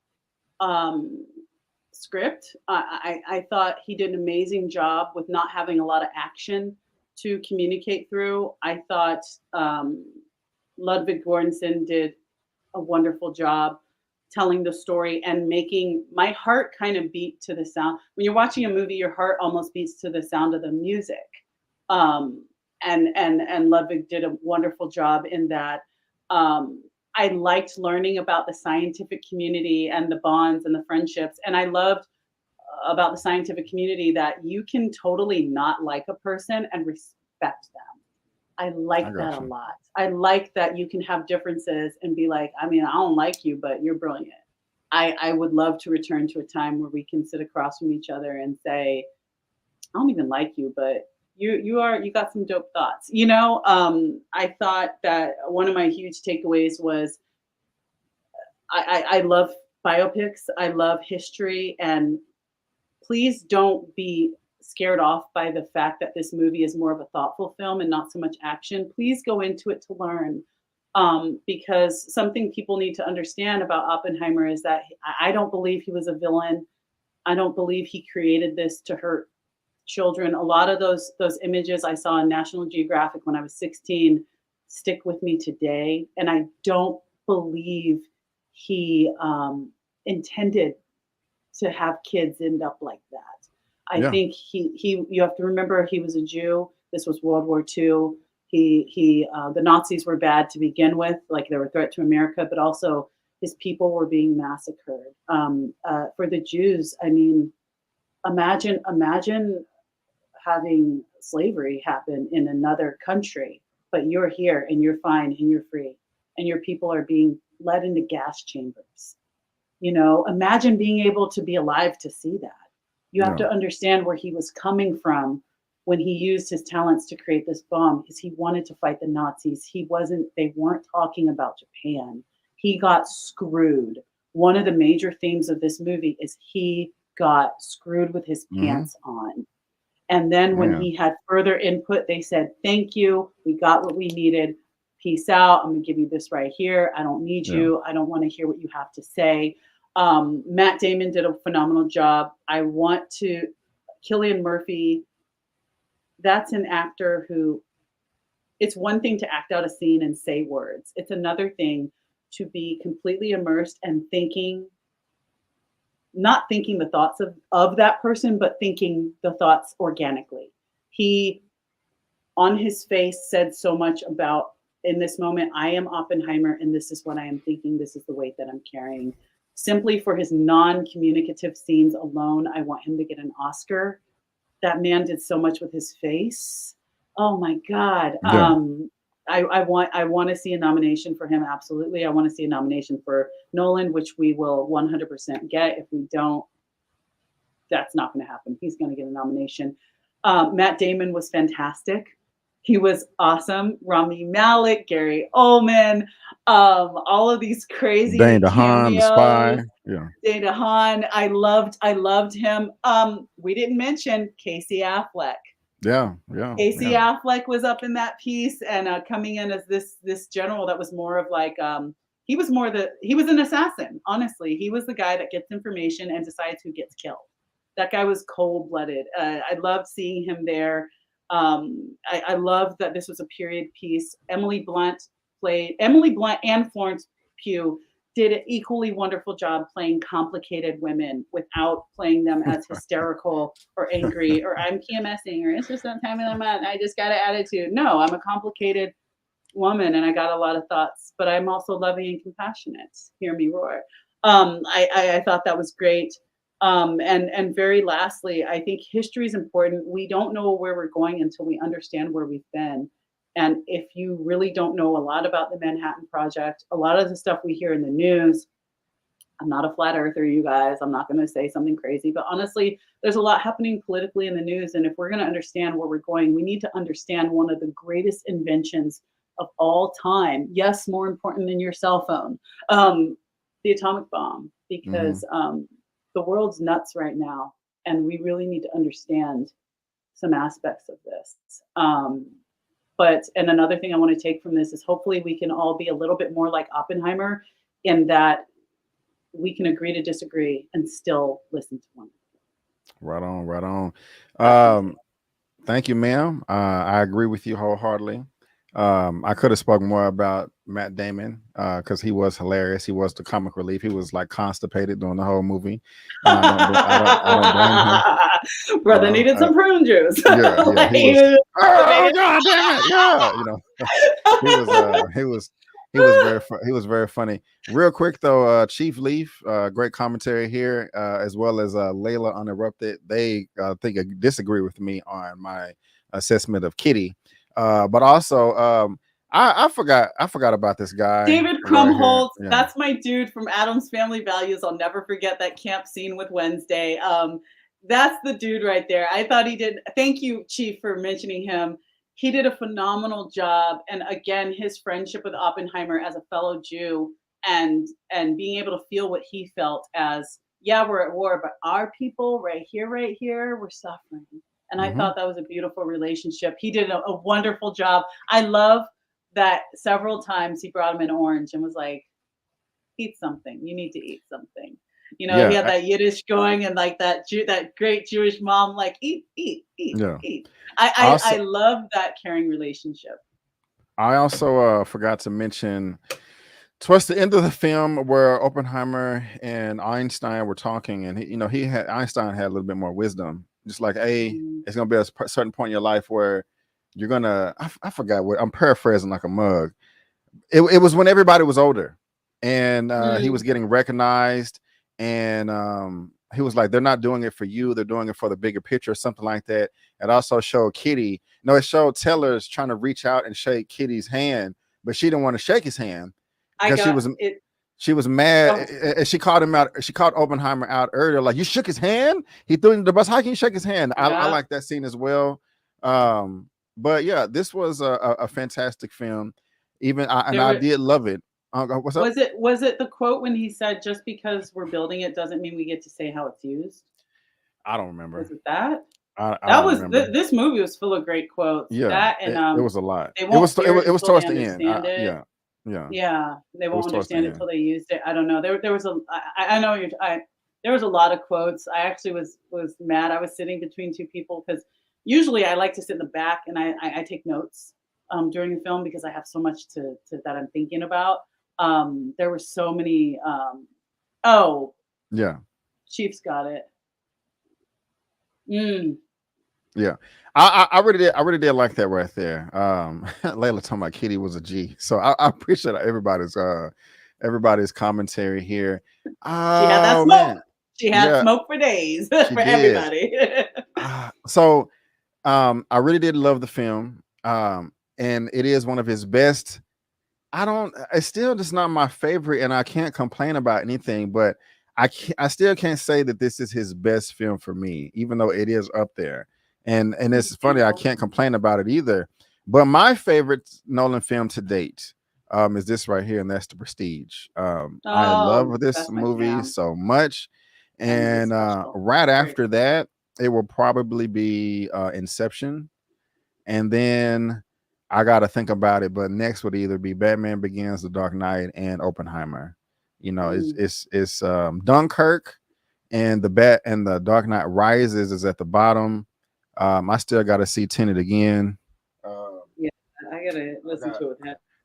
um, script, I thought he did an amazing job with not having a lot of action to communicate through. I thought Ludwig Göransson did a wonderful job telling the story and making my heart kind of beat to the sound. When you're watching a movie, your heart almost beats to the sound of the music. Um, and Ludwig did a wonderful job in that. Um, I liked learning about the scientific community and the bonds and the friendships, and I loved about the scientific community that you can totally not like a person and respect them. I I like that got a you. lot. I like that you can have differences and be like, I mean, I don't like you, but you're brilliant. I would love to return to a time where we can sit across from each other and say, I don't even like you, but you got some dope thoughts. I thought that one of my huge takeaways was I love biopics. I love history, and please don't be scared off by the fact that this movie is more of a thoughtful film and not so much action. Please go into it to learn. Because something people need to understand about Oppenheimer is that I don't believe he was a villain. I don't believe he created this to hurt children. A lot of those images I saw in National Geographic when I was 16 stick with me today, and I don't believe he intended to have kids end up like that. I Yeah. think he you have to remember he was a Jew. This was World War II. The Nazis were bad to begin with, like they were a threat to America, but also his people were being massacred. For the Jews, I mean, imagine having slavery happen in another country, but you're here and you're fine and you're free, and your people are being led into gas chambers. Imagine being able to be alive to see that. You have Yeah. to understand where he was coming from when he used his talents to create this bomb because he wanted to fight the Nazis. They weren't talking about Japan. He got screwed. One of the major themes of this movie is he got screwed with his Hmm. pants on. And then when Man. he had further input, they said, "Thank you. We got what we needed. Peace out. I'm going to give you this right here. I don't need Yeah. you. I don't want to hear what you have to say." Matt Damon did a phenomenal job. Killian Murphy, that's an actor who, it's one thing to act out a scene and say words, it's another thing to be completely immersed and not thinking the thoughts of that person, but thinking the thoughts organically. He on his face said so much about, in this moment, I am Oppenheimer and this is what I am thinking. This is the weight that I'm carrying. Simply for his non communicative scenes alone, I want him to get an Oscar. that man did so much with his face. Oh my god. Yeah. I want to see a nomination for him. Absolutely, I want to see a nomination for Nolan, which we will 100% get. If we don't, that's not going to happen. He's going to get a nomination. Matt Damon was fantastic. He was awesome. Rami Malek, Gary Oldman, all of these Dane crazy DeHaan, the spy. cameos. Yeah. Dana Han, I loved him. We didn't mention Casey Affleck. Yeah. Yeah. Casey Yeah. Affleck was up in that piece and coming in as this general that was more of like he was an assassin. Honestly, he was the guy that gets information and decides who gets killed. That guy was cold blooded. I loved seeing him there. I loved that this was a period piece. Emily Blunt and Florence Pugh did an equally wonderful job playing complicated women without playing them as hysterical or angry or I'm PMSing or it's just that time of the month. I just got an attitude. No, I'm a complicated woman and I got a lot of thoughts, but I'm also loving and compassionate. Hear me roar. I thought that was great. And very lastly, I think history is important. We don't know where we're going until we understand where we've been. And if you really don't know a lot about the Manhattan Project, a lot of the stuff we hear in the news, I'm not a flat earther, you guys. I'm not going to say something crazy, but honestly, there's a lot happening politically in the news. And if we're going to understand where we're going, we need to understand one of the greatest inventions of all time. Yes, more important than your cell phone, the atomic bomb, Hmm. because the world's nuts right now. And we really need to understand some aspects of this. And another thing I want to take from this is hopefully we can all be a little bit more like Oppenheimer in that we can agree to disagree and still listen to one. Right on. Right on. That's my Um, take. Thank you, ma'am. I agree with you wholeheartedly. I could have spoken more about Matt Damon because he was hilarious. He was the comic relief. He was like constipated during the whole movie, and I don't blame him. You Brother know, needed some prune juice. yeah, yeah. Like, He was. Oh God damn it! Yeah, he was. He was very funny. Real quick though, Chief Leaf, great commentary here, as well as Layla Uninterrupted. They think disagree with me on my assessment of Kitty, but also I forgot about this guy David right here. Krumholtz, Yeah. that's my dude from Adam's Family Values. I'll never forget that camp scene with Wednesday. That's the dude right there. I thought he did. Thank you, Chief, for mentioning him. He did a phenomenal job, and again, his friendship with Oppenheimer as a fellow Jew, and being able to feel what he felt as, yeah, we're at war, but our people right here, we're suffering. And I Hmm. thought that was a beautiful relationship. He did a wonderful job. I love that several times he brought him an orange and was like, "Eat something. You need to eat something." He Yeah. had that Yiddish going and like that great Jewish mom, like, "Eat, eat, eat, Yeah. eat." I Also, love that caring relationship. I also forgot to mention towards the end of the film where Oppenheimer and Einstein were talking, and he had Einstein had a little bit more wisdom. Just like, hey, Mm, it's gonna be a certain point in your life where you're gonna. I forgot what I'm paraphrasing like a mug. It was when everybody was older, and he was mm. getting recognized, and he was like, they're not doing it for you, they're doing it for the bigger picture, or something like that. It also showed Kitty. No, it showed Teller's trying to reach out and shake Kitty's hand, but she didn't want to shake his hand I because she got was it. she was mad, Oh, and she called him out. She called Oppenheimer out earlier, like, you shook his hand. He threw him to the bus. How can you shake his hand? I yeah. like that scene as well. But yeah, this was a fantastic film. And There I were did love it. What's up? was it the quote when he said, "Just because we're building it doesn't mean we get to say how it's used"? I don't remember. Was it that? I That don't was remember. this movie was full of great quotes. Yeah, That and it was a lot. they It won't was it hear was, it it and was fully towards the end. understand it. Yeah, yeah, Yeah, they it was won't towards the understand it end. till they used it. I don't know. There was I know there was a lot of quotes. I actually was mad. I was sitting between two people because usually I like to sit in the back and I take notes during the film because I have so much to that I'm thinking about. There were so many. Oh, Yeah, Chief's got it. Mm, yeah. I really did like that right there. Layla talking about Kitty was a G, so I appreciate everybody's commentary here. she had that Oh smoke. man, She had yeah, smoke for days she for did. everybody. So I really did love the film. And it is one of his best. It's still just not my favorite, and I can't complain about anything, but I still can't say that this is his best film for me, even though it is up there. And it's funny, I can't complain about it either. But my favorite Nolan film to date is this right here, and that's The Prestige. I Oh, love this that's my movie jam. so much. That movie's And special. right Very after that, it will probably be Inception, and then I got to think about it. But next would either be Batman Begins, The Dark Knight, and Oppenheimer. You know, mm, it's Dunkirk, and the Dark Knight Rises is at the bottom. I still got to see Tenet again. Um, yeah, I gotta I listen got to it.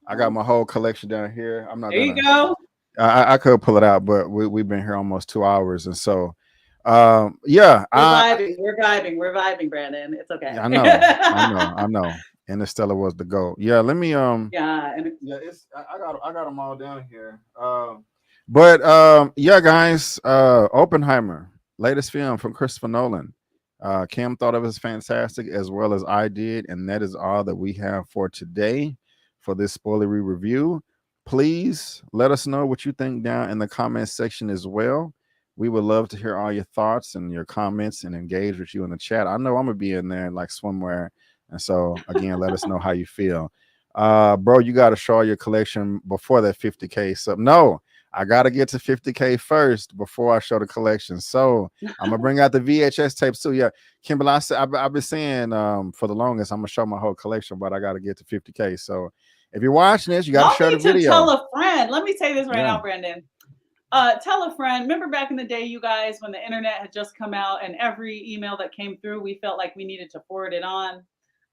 I got my whole collection down here. I'm not There you gonna. go. I could pull it out, but we've been here almost 2 hours, and so yeah, We're vibing. We're vibing. We're vibing, Brandon. It's okay. yeah, I know. Interstellar was the goal. Yeah, let me Yeah, and yeah, I got them all down here. But yeah, guys, Oppenheimer, latest film from Christopher Nolan. Cam thought it was fantastic as well as I did, and that is all that we have for today for this spoilery review. Please let us know what you think down in the comments section as well. We would love to hear all your thoughts and your comments and engage with you in the chat. I know I'm gonna be in there like swimwear, and so again, let us know how you feel. Bro, you got to show your collection before that 50K. So no, I got to get to 50K first before I show the collection. So I'm gonna bring out the VHS tapes too. Yeah, Kimberly, I've been saying for the longest I'm gonna show my whole collection, but I got to get to 50K. So if you're watching this, you got to y'all share the need to tell video. a friend. Let me say this right Yeah. now, Brandon. Tell a friend. Remember back in the day, you guys, when the internet had just come out and every email that came through, we felt like we needed to forward it on.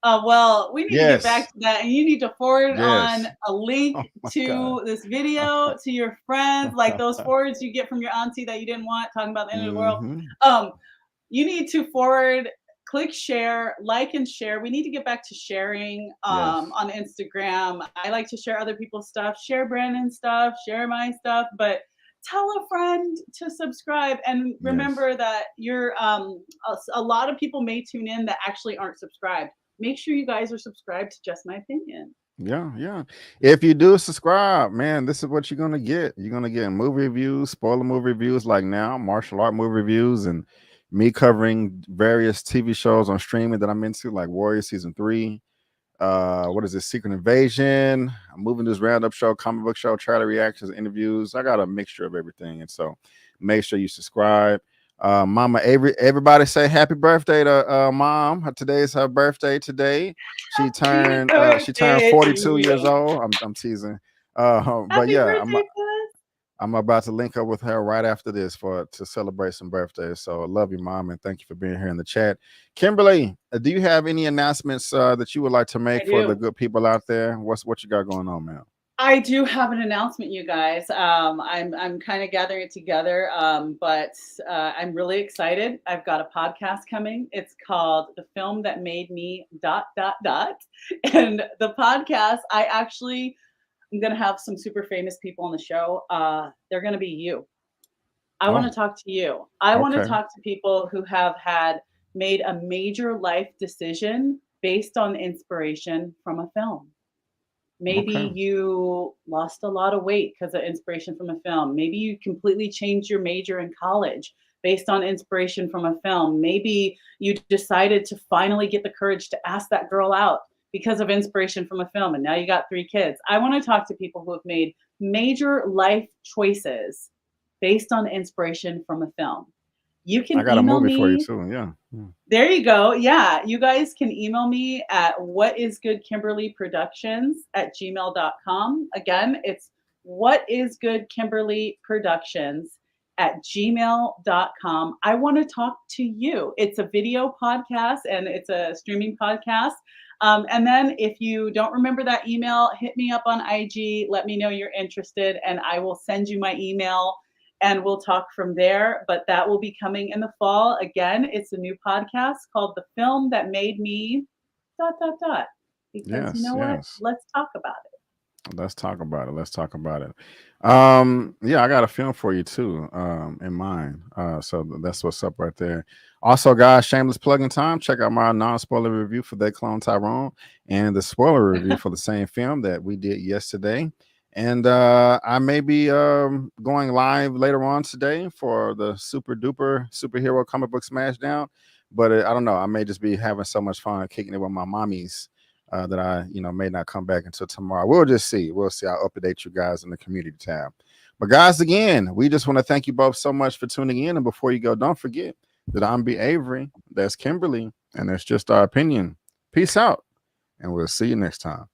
Well, we need to get back Yes. to that, and you need to forward on Yes. a link Oh my God. to this video to your friends, like those forwards you get from your auntie that you didn't want, talking about the end of the world. hmm Um, you need to forward, click share, like and share. We need to get back to sharing Yes. on Instagram. I like to share other people's stuff, share Brandon's stuff, share my stuff, but tell a friend to subscribe, and Yes. remember that you're a lot of people may tune in that actually aren't subscribed. Make sure you guys are subscribed to Just My Opinion. Yeah, yeah. If you do subscribe, man, this is what you're gonna get. You're gonna get movie reviews, spoiler movie reviews like now, martial art movie reviews, and me covering various TV shows on streaming that I'm into, like Warrior Season 3. What is this? Secret Invasion, a movie news roundup show, comic book show, trailer reactions, interviews. I got a mixture of everything. And so make sure you subscribe. Mama Avery, everybody say happy birthday to mom. Today is her birthday today. Happy She turned birthday to 42 years you. old. I'm teasing. But Happy yeah, birthday, sis. I'm about to link up with her right after this for to celebrate some birthdays. So I love you, mom, and thank you for being here in the chat. Kimberly, do you have any announcements that you would like to I make for the do. good people out there? What you got going on, man? I do have an announcement, you guys. I'm kind of gathering it together, but I'm really excited. I've got a podcast coming. It's called "The Film That Made Me." Dot dot dot. And the podcast, I actually am going to have some super famous people on the show. They're going to be you. I want Oh, to talk to you. I want to okay, talk to people who have had made a major life decision based on inspiration from a film. okay, Maybe you lost a lot of weight because of inspiration from a film. Maybe you completely changed your major in college based on inspiration from a film. Maybe you decided to finally get the courage to ask that girl out because of inspiration from a film, and now you got 3 kids. I want to talk to people who have made major life choices based on inspiration from a film. You I can got a email movie for you me. too. Yeah. Yeah. There you go. Yeah. You guys can email me at whatisgoodkimberlyproductions@gmail.com. Again, it's whatisgoodkimberlyproductions@gmail.com. I want to talk to you. It's a video podcast and it's a streaming podcast. And then if you don't remember that email, hit me up on IG. Let me know you're interested, and I will send you my email and we'll talk from there. But that will be coming in the fall. Again, it's a new podcast called The Film That Made Me. Dot dot dot. Because you Yes. know what? Yes. Let's talk about it. Let's talk about it. Let's talk about it. Yeah, I got a film for you too, in mind. So that's what's up right there. Also, guys, shameless plugging time. Check out my non-spoiler review for That Clone Tyrone and the spoiler review for the same film that we did yesterday. And I may be going live later on today for the super duper superhero comic book Smashdown. But I don't know. I may just be having so much fun kicking it with my mommies that I, may not come back until tomorrow. We'll just see. We'll see. I'll update you guys in the community tab. But guys, again, we just want to thank you both so much for tuning in. And before you go, don't forget that I'm B. Avery, that's Kimberly, and that's just our opinion. Peace out, and we'll see you next time.